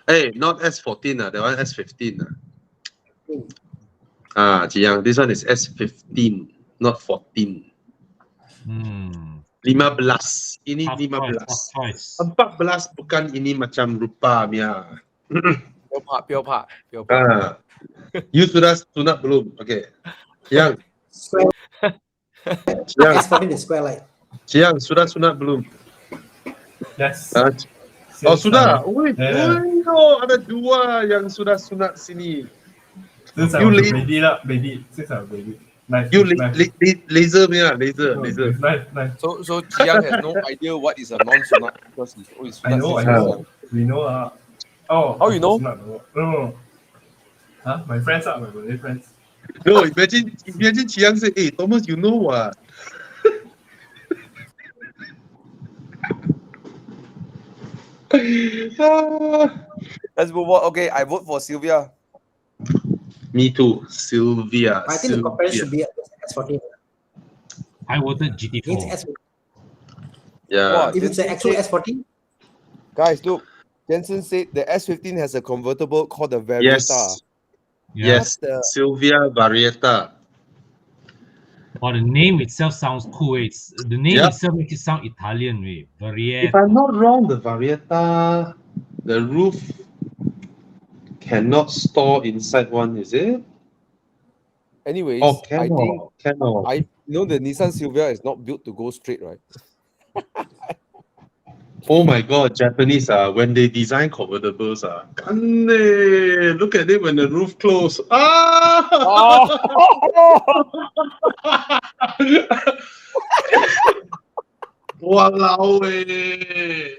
hey, not S14, that one S15. Jiang, this one is S15, not 14. 15. Ini Tough 15. choice. 14 bukan ini macam rupa Mia. Pure You sudah sunat belum? Okay. Jiang, Square. Jiang, S14 is square light. Jiang, sudah sunat belum? Yes. Oh, sudah. Wait, Yeah. ada dua yang sudah sunat sini. Since I You was a late. baby lah, baby. Since I was a baby. Nice. You nice. laser punya, laser. Nice. So Jiang has no idea what is a non-sunat because he's always I know. We know. Oh. How you know? No. Huh? My friends are my Malay friends. No, imagine Chiang say, hey, Thomas, you know what? Let's move on. Okay, I vote for Sylvia. Me too, Sylvia. I think the comparison should be S14. I voted It's GT4. S14. Yeah. If it's an actual S14, Guys, look. Jensen said the S15 has a convertible called the Varieta. Yes. Yes. Sylvia Varieta. Or the name itself sounds cool. The name Yep. itself makes it sound Italian way. Varieta. If I'm not wrong, the Varieta, the roof cannot store inside one, is it? Anyways, Oh, I think cannot. the Nissan Silvia is not built to go straight, right? Oh my God, Japanese when they design convertibles look at it when the roof close. Walao eh.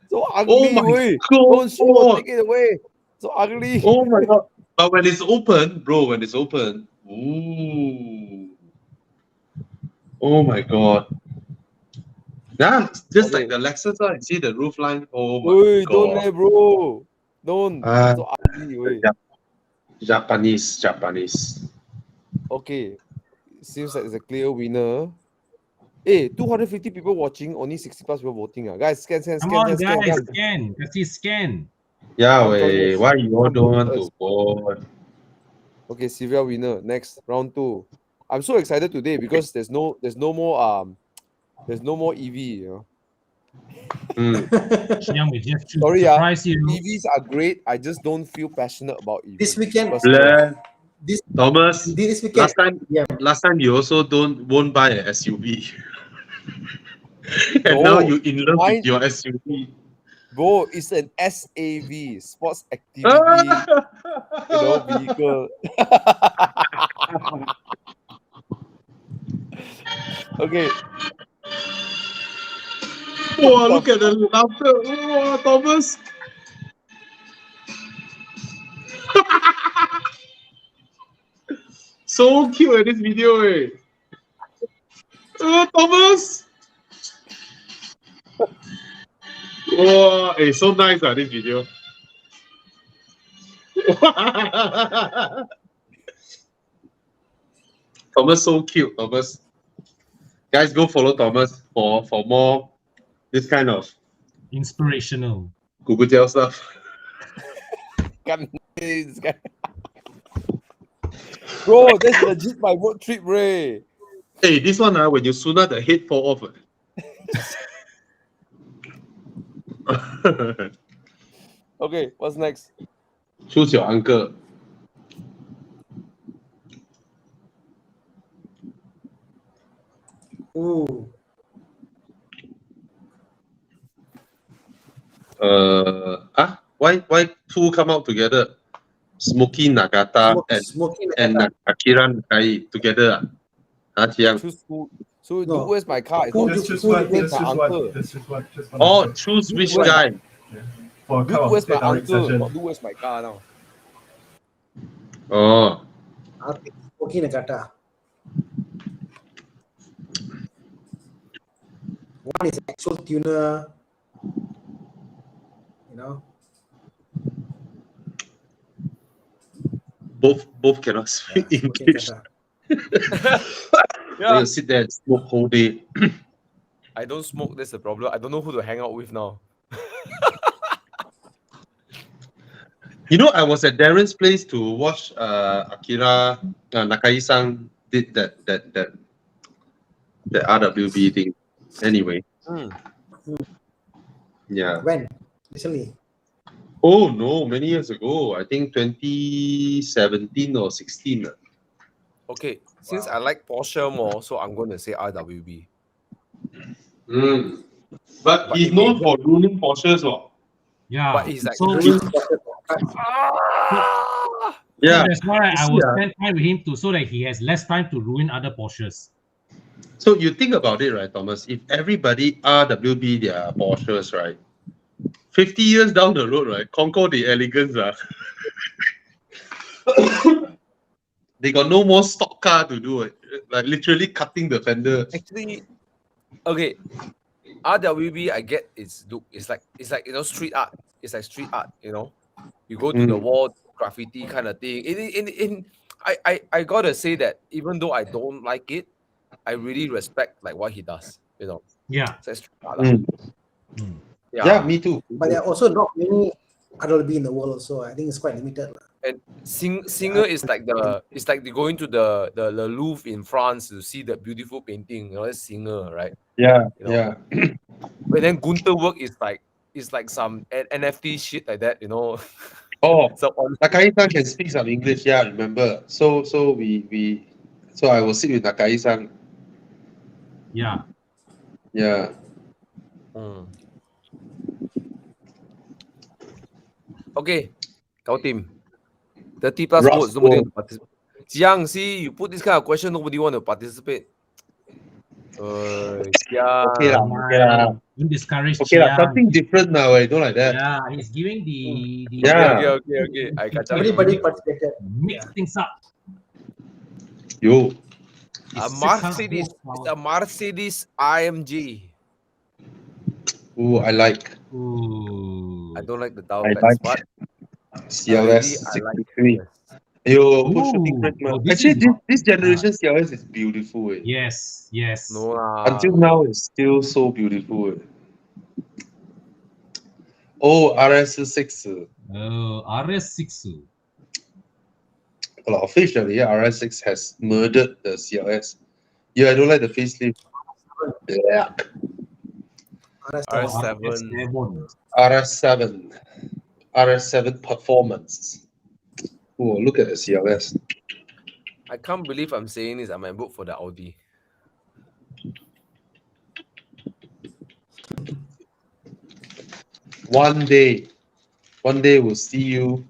So ugly, Oh my way. God. Don't show, take it away. So ugly. Oh my God. But when it's open, bro, ooh. Oh my God. Yeah, just Okay. like the Lexus, you see the roof line. Oh my Oi, don't god. bro. Don't. Ah, So ugly, oi. Japanese. Okay. Seems like it's a clear winner. Hey, 250 people watching, only 60 plus people voting. Guys, scan. Come on, guys, scan. Kasi scan. Yeah, Come way. us. Why you all Come don't vote want us. to vote? Okay, Sylvia winner. Next, round 2. I'm so excited today because there's no more EV, you know. Chiang will just Sorry, surprise you. EVs are great. I just don't feel passionate about EV. This weekend, Blah. this Thomas, this weekend, last time you also won't buy an SUV. And No, now you in love mine- with your SUV. Bro, it's an SAV, sports activity, vehicle. Okay, Wow, look at the laughter. Oh, Thomas. So cute at this video, eh? Thomas. Wow, so nice this video. Thomas so cute, Thomas. Guys, go follow Thomas for more this kind of Inspirational. Google stuff. this guy. Bro, that's legit my road trip, Ray. Hey, this one, when you sooner the head fall off. Okay, what's next? Choose your uncle. ooh, Why two come out together? Smoky Nagata smoking and Akira Nakai together. Chiang. Choose who. So No. where's my car? It's Who not do- Just choose who one. do- Just my choose uncle. one. Just choose one. Just one. Oh, choose which Where's guy. For Dude, kind of where's my direct uncle? session. Not do where's my car now. Oh, I'll pick smoking Nagata. One is actual tuner, you know. both cannot speak Smoking English. Nagata. Then you sit there and smoke whole day. I don't smoke. That's the problem. I don't know who to hang out with now. You know, I was at Darren's place to watch Akira Nakai-san did that RWB thing. Anyway, yeah. When? Recently. Oh no, many years ago. I think 2017 or 16. Okay, since I like Porsche more, so I'm going to say RWB. But he's known for ruining Porsches, or Yeah. But he's like, so, yeah. so that's why I You will see, spend time with him so that he has less time to ruin other Porsches. So you think about it, right, Thomas? If everybody RWB their Porsches, right? 50 years down the road, right? Conquer the elegance, they got no more stock car to do it. Like literally cutting the fender. Actually, okay, RWB I get it's like street art. It's like street art, You go to the wall, graffiti kind of thing. I gotta say that even though I don't like it, I really respect like what he does. Yeah. It's like street art. lah. Yeah, me too. But there are also not many RLB in the world, so I think it's quite limited. And singer is like they going to the Louvre in France to see the beautiful painting. That's singer, right? Yeah, yeah. But then Gunter work is like some NFT shit like that, Oh, So Nakai-san can speak some English. Yeah, I remember. So I will sit with Nakai-san. Yeah. Yeah. Okay, kau team. 30 plus Ross votes, nobody want to participate. Jiang, see, you put this kind of question, nobody want to participate. Okay lah. Don't discourage Okay lah. Chiang. Something different now. Don't like that. Yeah, he's giving the Yeah. Okay. I catch up. Everybody participated. mix things up. Yo. A It's Mercedes. 600 It's a Mercedes AMG. Ooh, I like. Ooh. I don't like the dial I pads, like but CLS already I like 63. CLS. Yo, put shooting Ooh. range, man. Oh, this Actually, is this, not this bad. generation CLS is beautiful. Yes, yes. No Until lah. now, it's still so beautiful. Oh, RS6. Oh, RS6. Well, officially, RS6 has murdered the CLS. Yeah, I don't like the facelift. Yeah. RS7. RS7. RS7 performance. Oh, look at the CLS. I can't believe I'm saying this. I might vote for the Audi. One day we'll see you.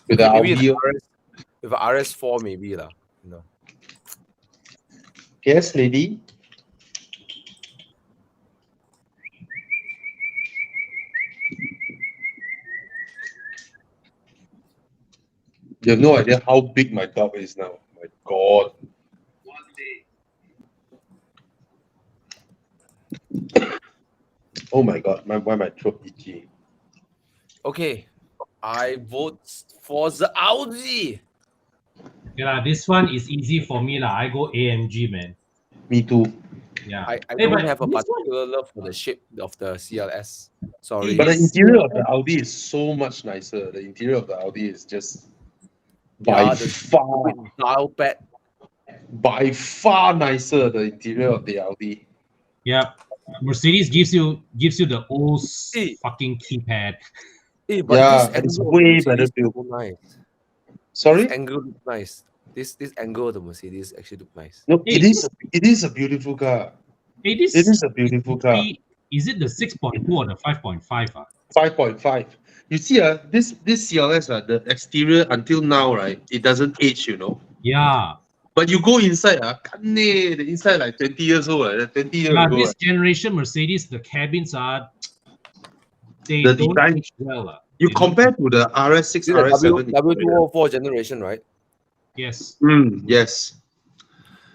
With the Okay, maybe Audi. with a RS4 maybe lah. You know. Yes, lady. You have no idea how big my dog is now. My God. Oh my God, why my throat itchy? Okay, I vote for the Audi. Yeah, this one is easy for me lah. I go AMG, man. Me too. Yeah. I Hey, don't but have a this one, particular love for the shape of the CLS. Sorry. But the This interior of the Audi is so much nicer. The interior of the Audi is just by Yeah, the far, stupid dial pad. by far nicer. The interior of the Audi. yeah, Mercedes gives you the old Hey. fucking keypad. Hey, but Yeah, this and it's angle of way the better Mercedes built. look nice. Sorry? This angle looks nice. This angle of the Mercedes actually look nice. No, Hey, it is a beautiful car. Hey, this It is a beautiful car. is it the 6.2 or the 5.5? 5.5. You see, this CLS, the exterior until now, right? It doesn't age, you know. Yeah. But you go inside, the inside like 20 years old, 20 years Yeah, ago. this generation Mercedes, the cabins are they The don't design, age well. you They don't compare age- to the RS6, This is a RS7. W204 generation, right? Yes. Yes.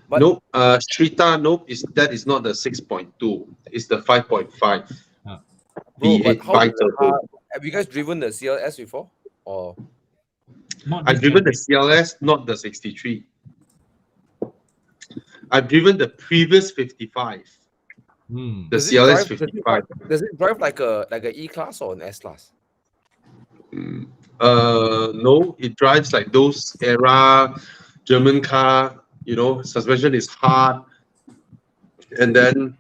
But Nope. Shrita, nope. That is not the 6.2. It's the 5.5. bro, but V8 how does the bi-turbo. car? Have you guys driven the CLS before? Or Not I've this driven the generation. CLS, not the 63. I've driven the previous 55. Hmm. The does it CLS drive? 55. Does it drive like a E class or an S class? No, it drives like those era German car. You know, suspension is hard, and then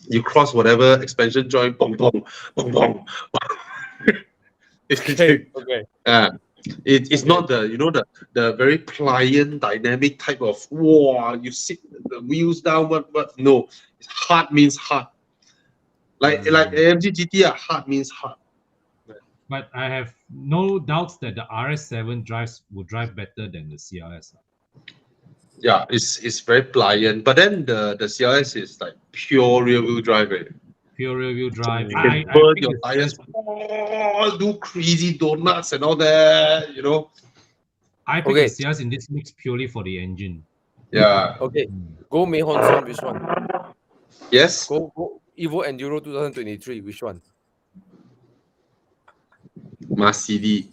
you cross whatever expansion joint, bong bong, bong bong. Okay. It's not the the very pliant dynamic type of you sit the wheels down, but no, it's hard means hard. Like AMG GT, hard means hard. But I have no doubts that the RS7 will drive better than the CLS. Yeah, it's very pliant, but then the CLS is like pure rear wheel drive. Pure rear wheel drive. You can I burn think your the tires, CS do crazy donuts and all that, you know. I picked Okay. the CS in this mix purely for the engine. Yeah. Okay. Go Mei Hon Son, which one? Yes. Go Evo Enduro 2023, which one? Mercedes.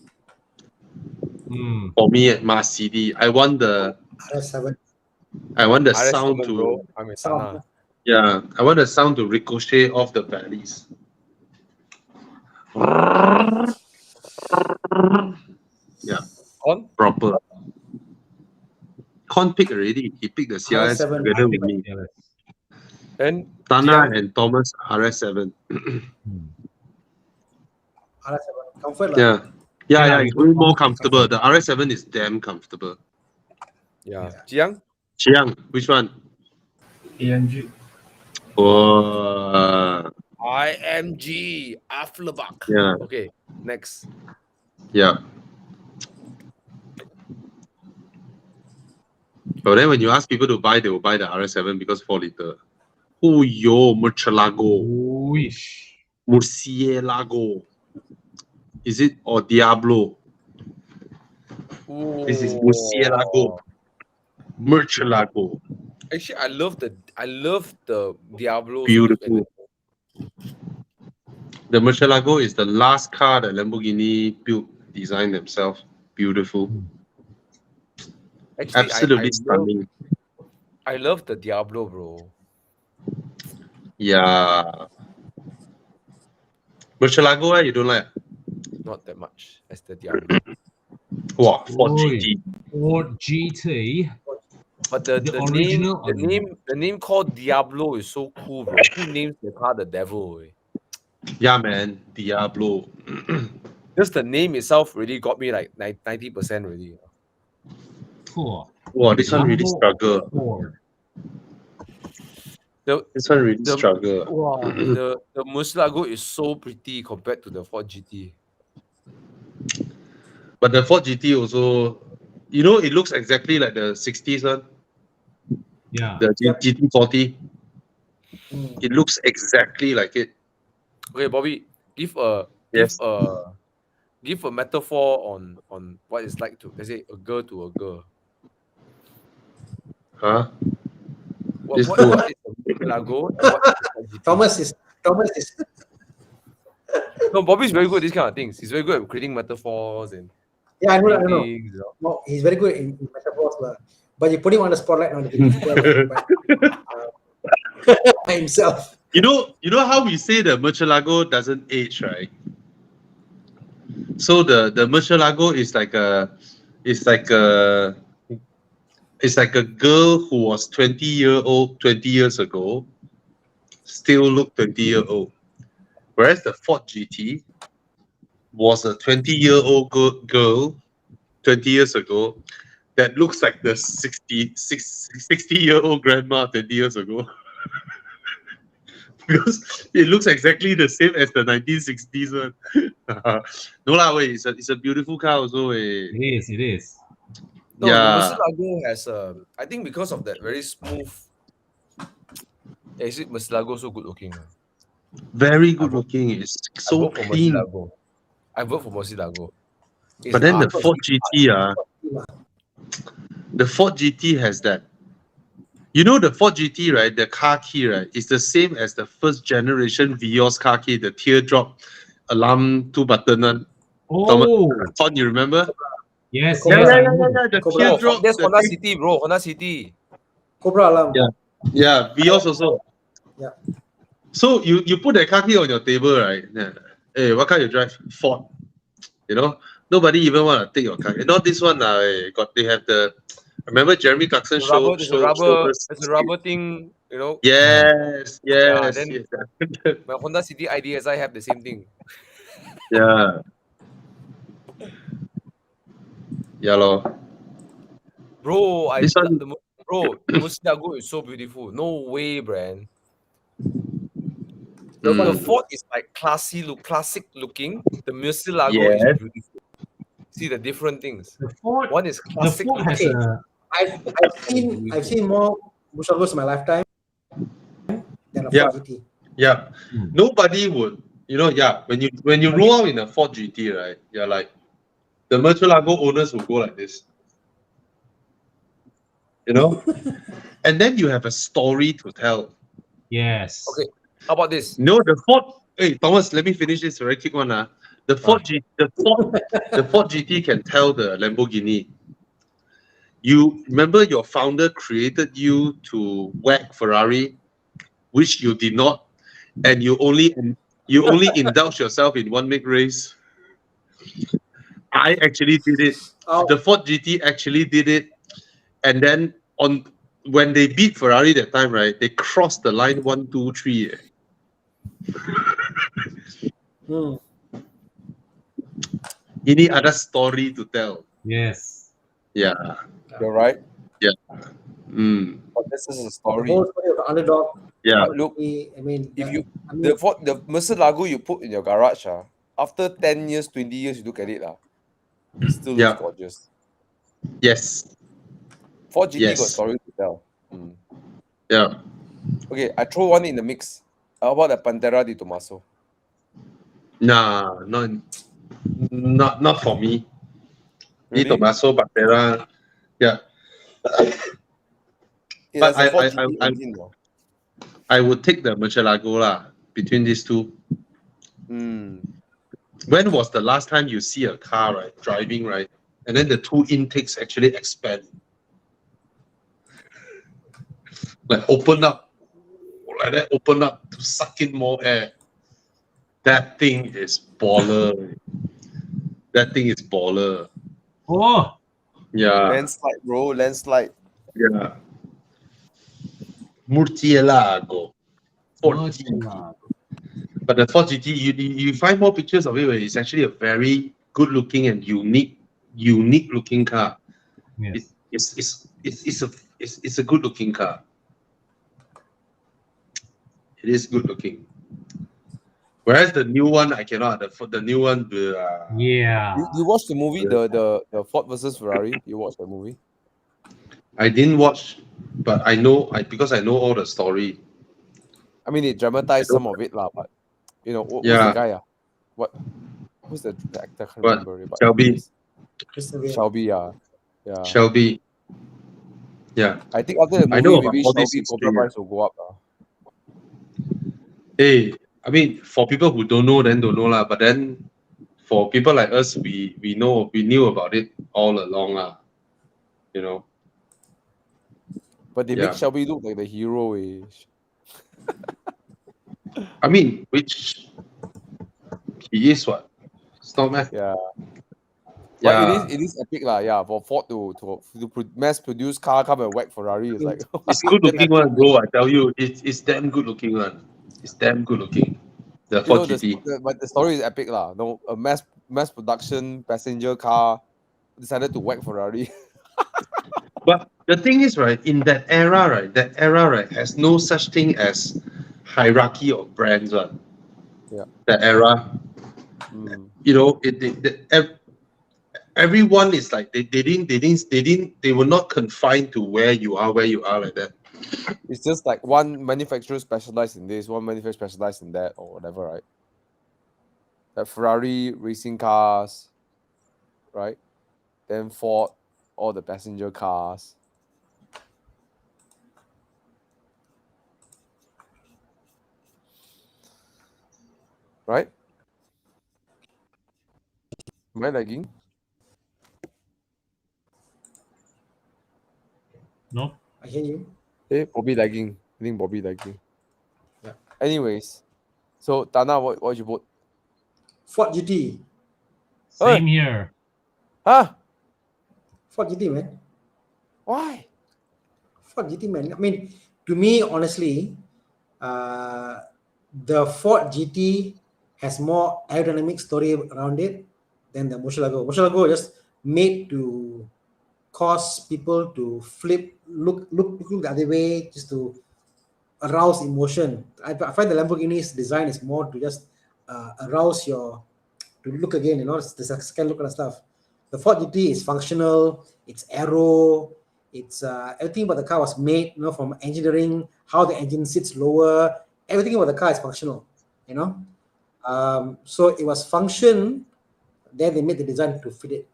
Hmm. For me, Mercedes. I want the RS7. sound RS7, to bro. I'm a Thana. yeah. I want the sound to ricochet off the valleys. Yeah. On? Proper. Con pick already. He picked the CLS RS7. together with me. CLS. And Thana Jiang? and Thomas RS7. RS7. Comfort lah. Yeah. Yeah, Yeah, yeah, we it's go way more Thomas and comfortable. The RS7 is damn comfortable. Yeah. Jiang? Chiang, which one? AMG. Oh, IMG Afflerbach. yeah, Okay, next. yeah. But then when you ask people to buy, they will buy the RS7 because 4-liter. Oh, yo, Murcielago. Wish. Murcielago. Is it or Diablo? This is Murcielago. Murcielago. Actually, I love the Diablo. Beautiful. The Murcielago is the last car that Lamborghini built, designed themselves. Beautiful. Actually, Absolutely stunning. I love the Diablo, bro. Yeah. Murcielago, you don't like? Not that much as the Diablo. Wow, Ford Oi. GT. Ford GT. But the original name called Diablo is so cool, bro. Who names the car the devil? Yeah, man. Diablo. Just the name itself really got me like 90% really. Tour. Wow, this one really Lambo struggle. Ford. This one really struggle. Wow, the Murcielago is so pretty compared to the Ford GT. But the Ford GT also, you know, it looks exactly like the 60s one. Yeah. The Yep. GT40. Mm. It looks exactly like it. Okay, Bobby, give a metaphor on what it's like to, let's say, a girl to a girl. Huh? What This what, fool. what is the Murcielago and what is the Ford GT? Thomas is No, Bobby's very good at these kind of things. He's very good at creating metaphors and yeah, I know. things, you know. No, he's very good in metaphors, but you put him on the spotlight on by himself. You know how we say the Murcielago doesn't age, right? So the Murcielago is like a girl who was 20 years ago, still look 20-year-old. Whereas the Ford GT was a 20-year-old girl 20 years ago that looks like the 60-year-old grandma 20 years ago. Because it looks exactly the same as the 1960s one. No lah, wait, it's a beautiful car also. It is. No, the Yeah, Murcielago has I think because of that very smooth. Is it Murcielago so good looking? very good looking. It's so vote for clean. Murcielago. I vote for Murcielago. But then the Ford GT, the Ford GT has that. You know the Ford GT, right? The car key, right? Is the same as the first generation Vios car key, the teardrop alarm 2-button one. Oh, Ton, you remember? yes. Yeah, I yeah, know. yeah. The Cobra. teardrop. That's the Honda tear- City, bro. Honda City. Cobra alarm. Yeah. Yeah, Vios also. Yeah. So you put that car key on your table, right? Yeah. Hey, what car you drive? Ford. You know, nobody even want to take your car. Not this one. They have the. Remember Jeremy Clarkson showed There's us. a rubber thing, you know. Yes, Yeah, yes, then yes. my Honda City IDSI have the same thing. Yeah. Yeah, lor. Bro, This one, the Murcielago is so beautiful. No way, Brand. The Mm. Ford is like classic looking. The Murcielago is Yes. beautiful. See the different things. The Ford. One is The classic Ford has looking. a. I've seen more Murcielagos in my lifetime than a Yeah. Ford GT. Yeah. Hmm. Nobody would, when you roll out in a Ford GT, right? You're like, the Murcielago owners will go like this. You know? And then you have a story to tell. Yes. Okay, how about this? No, the Ford. Hey, Thomas, let me finish this very quick one. The Ford GT can tell the Lamborghini. You remember your founder created you to whack Ferrari, which you did not, and you only indulge yourself in one make race. I actually did it. Oh. The Ford GT actually did it, and then when they beat Ferrari that time, right? They crossed the line 1, 2, 3. Hmm. You need other story to tell. Yes. Yeah. You're right. Mm. But this is a The story. whole story of the underdog. Yeah. But look, I mean, the Murcielago you put in your garage, after 10 years, 20 years, you look at it, it still looks Yeah. gorgeous. Yes. Ford GT got Yes. story to tell. Yeah. Okay, I throw one in the mix. How about the Pantera di Tommaso? Nah, not for me. Di Really? Tommaso Pantera. Yeah. It But has a 4GT engine though. I would take the Murcielago lah between these two. Mm. When was the last time you see a car, right, driving, right, and then the two intakes actually expand, like open up, like that, open up to suck in more air? That thing is baller. That thing is baller. Oh, Yeah, Landslide, bro. Landslide. yeah. Murcielago. Ford GT. Murcielago. But the Ford GT, you find more pictures of it where it's actually a very good looking and unique looking car. Yes. It's a good looking car. It is good looking. Whereas the new one, I cannot. The new one, Yeah. You watched the movie, the Ford versus Ferrari? You watched the movie? I didn't watch, but I know because I know all the story. I mean, it dramatized some of it, lah. But you know, who's Yeah. the guy? What? Who's the actor? I can't What? remember. But Shelby. anyways, Crystal Bale. Shelby, yeah. Shelby. Yeah. I think after the I know movie, about maybe all this Shelby history. price will go up. Hey, I mean, for people who don't know, then don't know lah. But then, for people like us, we knew about it all along lah. You know. But they Yeah. make Shelby look like the hero. I mean, which he is what? It's not meh. Yeah. Yeah. But it is epic lah. Yeah, for Ford to mass produce car come and whack Ferrari is like It's good damn looking epic. one, bro. I tell you, it's damn good looking one. It's damn good looking. The You know, Ford GT. but the story is epic lah. No, a mass production passenger car decided to whack Ferrari. But the thing is, right, in that era, right, has no such thing as hierarchy of brands, right? Yeah. That era, Mm. you know, everyone is like they were not confined to where you are like that. It's just like one manufacturer specialized in this, one manufacturer specialized in that, or whatever, right? Like Ferrari racing cars, right? Then Ford, all the passenger cars. Right? Am I lagging? No. I hear you. Hey, Bobby lagging. I think Bobby lagging. Yeah. Anyways, so Thana, what you vote? Ford GT. Same here. Huh? Ford GT, man. Why? Ford GT, man. I mean, to me, honestly, the Ford GT has more aerodynamic story around it than the Murcielago. Murcielago just made to cause people to look the other way, just to arouse emotion. I find the Lamborghini's design is more to just arouse to look again, the second look and stuff. The Ford GT is functional, it's aero, it's everything about the car was made, from engineering, how the engine sits lower, everything about the car is functional, so it was function, then they made the design to fit it,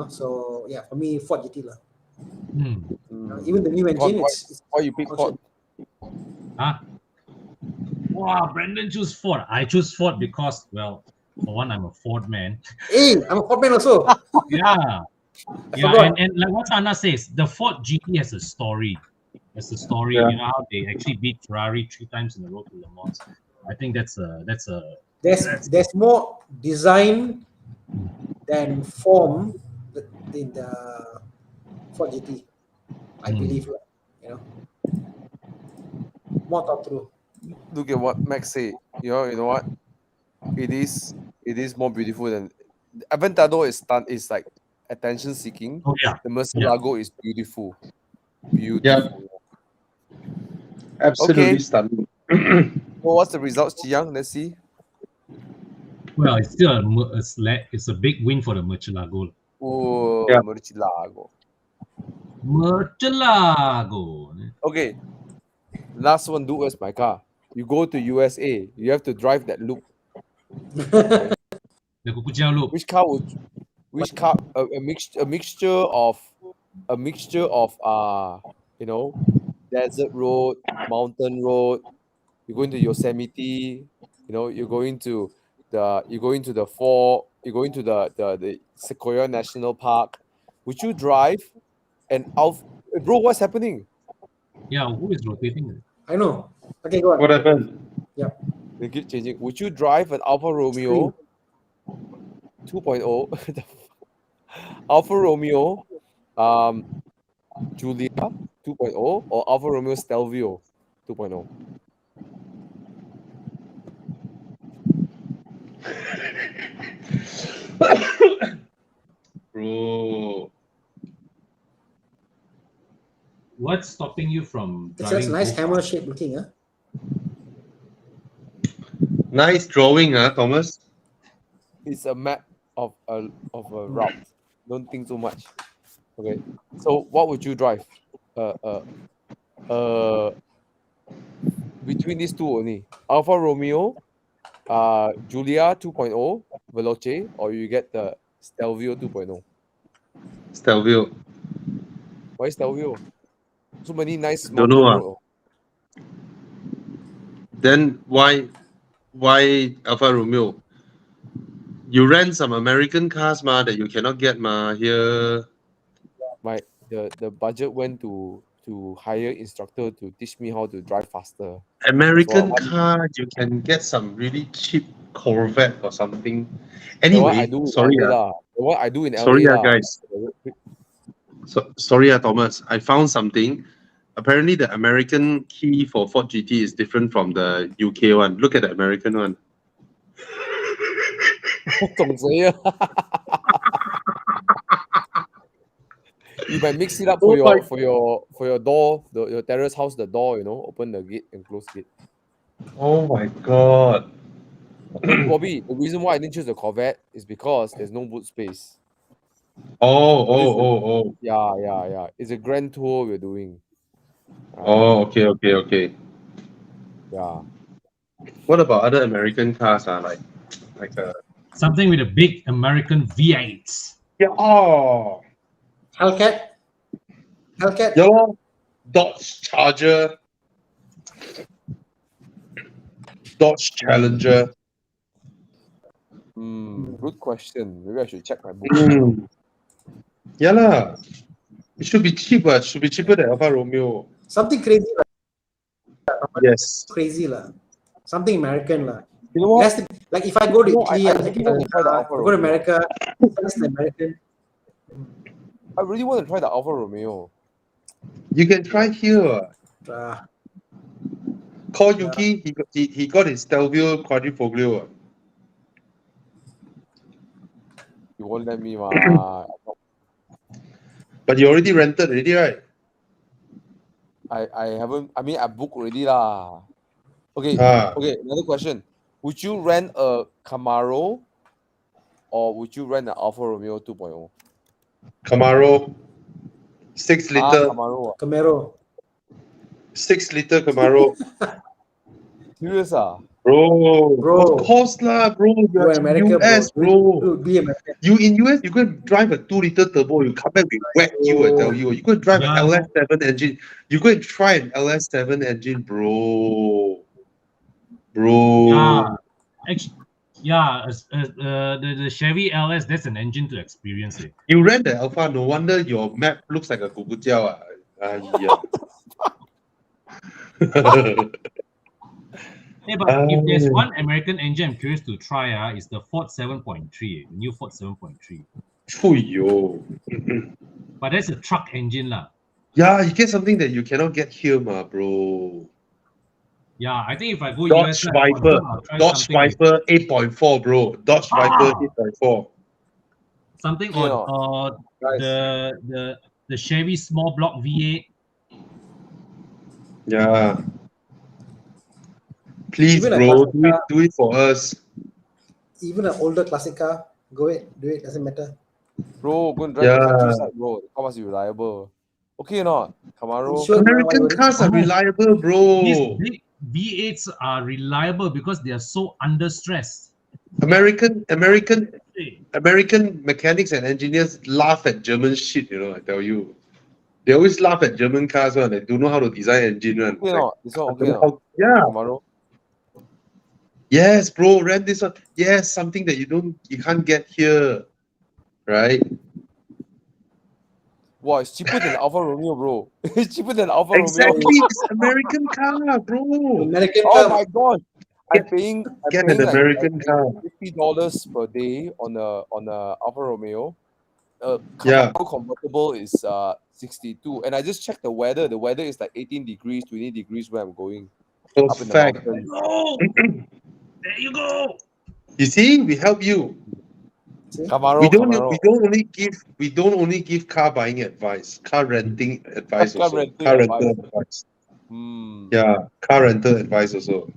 so yeah, for me, Ford GT lah. Even the new engine, it's why you pick Ford? Huh? Wow, Brandon choose Ford. I choose Ford because, well, for one, I'm a Ford man. Hey, I'm a Ford man also. Yeah. forgot. And like what Anna says, the Ford GT has a story. Yeah. You know how they actually beat Ferrari 3 times in a row to Le Mans. I think that's There's more design than form in the Ford GT, I believe, more thought through. Look at what Max say. You know what? It is more beautiful than Aventador is like attention seeking. Oh yeah. The Murcielago is beautiful. Yeah. Absolutely stunning. Well, what's the results, Chiyang? Let's see. Well, it's still it's a big win for the Murcielago. Oh, Yeah. Murcielago. Murcielago. Okay. Last one, do as my car. You go to USA, you have to drive that loop. The Kukujiao loop. Which car would which car a mixture of you know, desert road, mountain road. You're going to Yosemite, you know, you're going to the fall, you're going to the Sequoia National Park. Would you drive an Alfa? Bro, what's happening? Yeah, who is rotating? I know. Okay, go on. What happened? Yep. They keep changing. Would you drive an Alfa Romeo 2.0? Alfa Romeo Julia 2.0 or Alfa Romeo Stelvio 2.0? Bro. What's stopping you from It's driving? a nice both hammer cars? shape looking, huh? Nice drawing, Thomas. It's a map of a route. Don't think so much. Okay. So what would you drive? Between these two only. Alfa Romeo, Giulia 2.0 Veloce, or you get the Stelvio 2.0. Stelvio. Why Stelvio? So many nice Don't know. mountain road. Then why Alfa Romeo? You rent some American cars that you cannot get here. The budget went to hire instructor to teach me how to drive faster. American So car, you can get some really cheap Corvette or something. the one I Anyway, do in sorry, LA lah. The one I do in sorry, LA lah. guys. Sorry, Thomas. I found something. Apparently, the American key for Ford GT is different from the UK one. Look at the American one. 懂谁啊 You might mix it up for your door, your terrace house, the door, you know, open the gate and close gate. Oh my god. Bobby, the reason why I didn't choose the Corvette is because there's no boot space. Oh. Yeah. It's a grand tour we're doing. Oh, okay. Yeah. What about other American cars? Like Something with a big American V8. yeah, Hellcat. yeah, lor. Dodge Charger, Dodge Challenger. Good question. Maybe I should check my book. Yeah lah. It should be cheap, but should be cheaper than Alfa Romeo. Something crazy, Yes. crazy lah. Something American lah. You know what? Like if I go to Italy, I I take really want to try the if Alfa I go to Romeo. America, it's American. I really want to try the Alfa Romeo. You can try here. Call Yuki. He got his Stelvio Quadrifoglio. You won't let me, But you already rented already, right? I haven't. I mean, I booked already lah. Okay. Ah. Okay. Another question. Would you rent a Camaro, or would you rent an Alfa Romeo 2.0? Camaro. 6 liter. Camaro. 6 liter Camaro. Serious ah? Bro. Of course lah, bro. You're in America, US, bro. Be American. You in US, you go and drive a 2 liter turbo, you come back with wet you, I tell you. You go and drive an LS7 engine. You go and try an LS7 engine, bro. Yeah, actually, the Chevy LS, that's an engine to experience it. You ran the Alpha, no wonder your map looks like a kukujiao. Hey, but if there's one American engine I'm curious to try, is the Ford 7.3, the new Ford 7.3. But that's a truck engine lah. Yeah, you get something that you cannot get here, bro. Yeah, I think if I go Dodge US, Viper 8.4, bro. Dodge Viper 8.4. Something or the Chevy small block V8. Yeah. Please, bro, do it for us. Even an older classic car, do it, doesn't matter. Bro, go and drive the countryside, bro. The car must be reliable. Okay or not? Camaro. American cars are reliable, bro. These big V8s are reliable because they are so under stress. American American mechanics and engineers laugh at German shit, you know, I tell you. They always laugh at German cars one. They don't know how to design engine one. Okay, no, this one I okay, don't know no. how, yeah. Camaro. Yes, bro, rent this one. Yes, something that you can't get here. Right? Wow, it's cheaper than Alfa Romeo, bro. It's cheaper than Alfa Exactly. Romeo. It's American car, bro. American Oh car. my god. I'm Get paying an like American car. $50 per day on a Alfa Romeo. Yeah. Camaro convertible is 62, and I just checked the weather. The weather is like 18 degrees, 20 degrees where I'm going up in the Perfect. mountains. Oh, there you go. You see, we help you. Camaro, We don't only give car buying advice, car renting advice Car also. renting Car advice. rental advice. Hmm. Yeah, car rental advice also.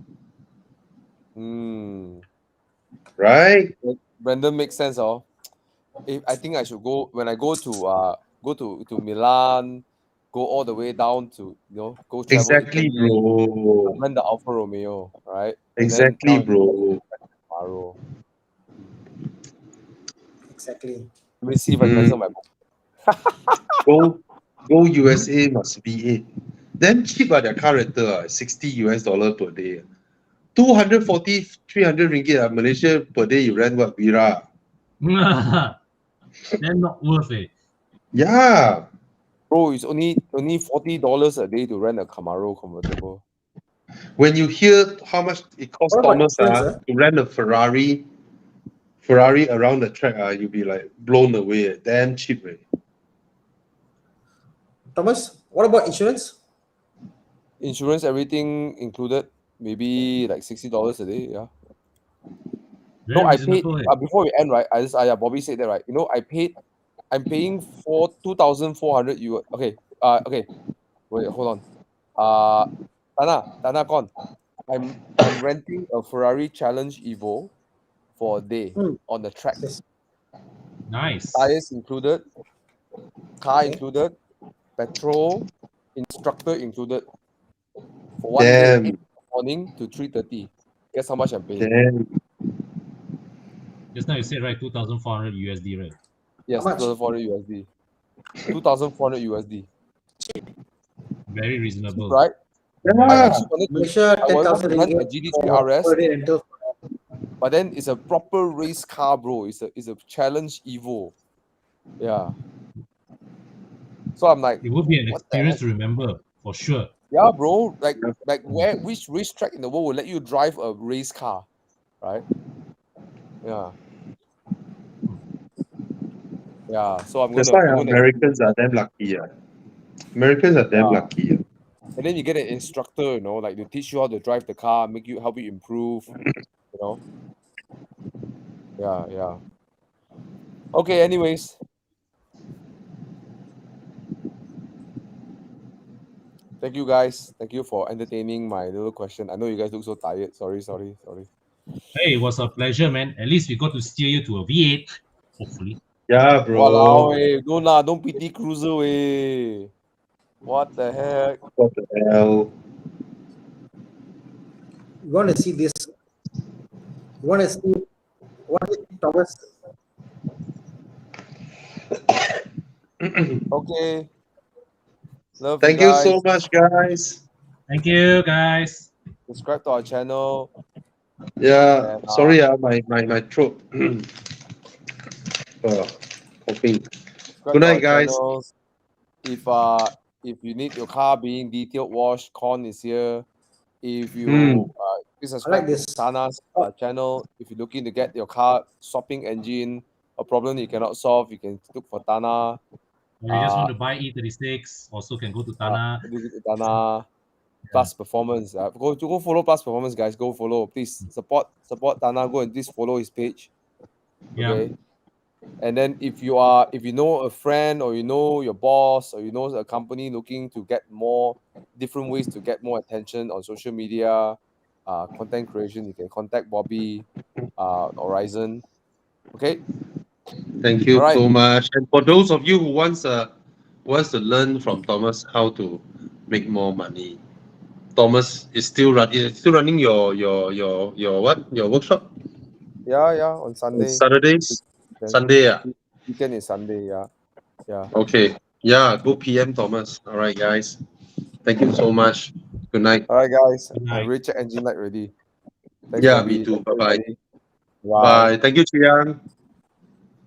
Hmm. Right? Brandon makes sense, oh. If I think I should go when I go to Milan, go all the way down to go travel Exactly, Italy, bro. rent the Alfa Romeo, right? And then Exactly, now bro. Camaro. Exactly. Let me see if I cancel my book. Go USA must be it. Then cheap their car rental, $60 per day. 240, 300 ringgit Malaysia per day you rent what Vira. They're not worth it. Yeah. Bro, it's only $40 a day to rent a Camaro convertible. When you hear how much it costs What about Thomas insurance, to rent a Ferrari around the track, you'll be like blown away. Damn cheap, right? Thomas? What about insurance? Insurance, everything included, maybe like $60 a day. Yeah. Very No, I paid reasonable. before we end, right? Bobby said that, right? I'm paying for 2,400 you. Okay. Okay. Wait, hold on. Tana, Con. I'm renting a Ferrari Challenge Evo for a day Hmm. on the track. Yes. Nice. Tires included, car Okay. included, petrol, instructor included for one day, 8 in Damn. the morning to 3:30. Guess how much I'm paying? Damn. Just now you said right, 2,400 USD, right? Yes, How much? 2,400 USD. 2,400 USD. Very reasonable. Right? I Yeah. actually wanted to Malaysia, I wanted 10,000 to rent a ringgit GT3 for RS, per day rental. but then it's a proper race car, bro. It's a Challenge Evo. Yeah. So I'm like, It would be an what the experience heck? to remember for sure. Yeah, bro. Like which racetrack in the world will let you drive a race car, right? Yeah. Yeah. So That's why I'm gonna Americans are damn lucky. Americans are damn yeah. lucky. And then you get an instructor, like to teach you how to drive the car, help you improve, you know. Yeah. Okay, anyways. Thank you guys. Thank you for entertaining my little question. I know you guys look so tired. Sorry. Hey, it was a pleasure, man. At least we got to steer you to a V8, hopefully. Yeah, Walao, bro. don't pity cruiser, eh. What the heck? What the hell? You want to see this? You want to see what is Thomas? Okay. Love Thank you you guys. so much, guys. Thank you, guys. Subscribe to our channel. Yeah, And, sorry, my throat. Coughing. subscribe Good to our night, guys. channels. If you need your car being detailed washed, Con is here. If you please I like subscribe this. to Thana's channel. If you're looking to get your car swapping engine, a problem you cannot solve, you can look for Thana. Or you just want to buy E36, also can go to Thana. Thana Plus Performance. Go follow Plus Performance, guys. Go follow. Please support Thana. Go and please follow his page. Yeah. Okay. And then if you know a friend, or you know your boss, or you know a company looking to get more different ways to get more attention on social media, content creation, you can contact Bobby, Horizon. Okay. Thank you All right. so much. And for those of you who wants to learn from Thomas how to make more money, Thomas is still running your workshop. Yeah, on Sunday. Saturdays? Then Sunday, yeah. weekend is Sunday, yeah. Okay. Yeah, go PM Thomas. All right, guys. Thank you so much. Good night. All right, guys. Good I night. already checked engine light already. Thanks, Yeah, me Bobby. too. Thanks, Bye-bye. everybody. Bye. Bye. Thank you, Chiang.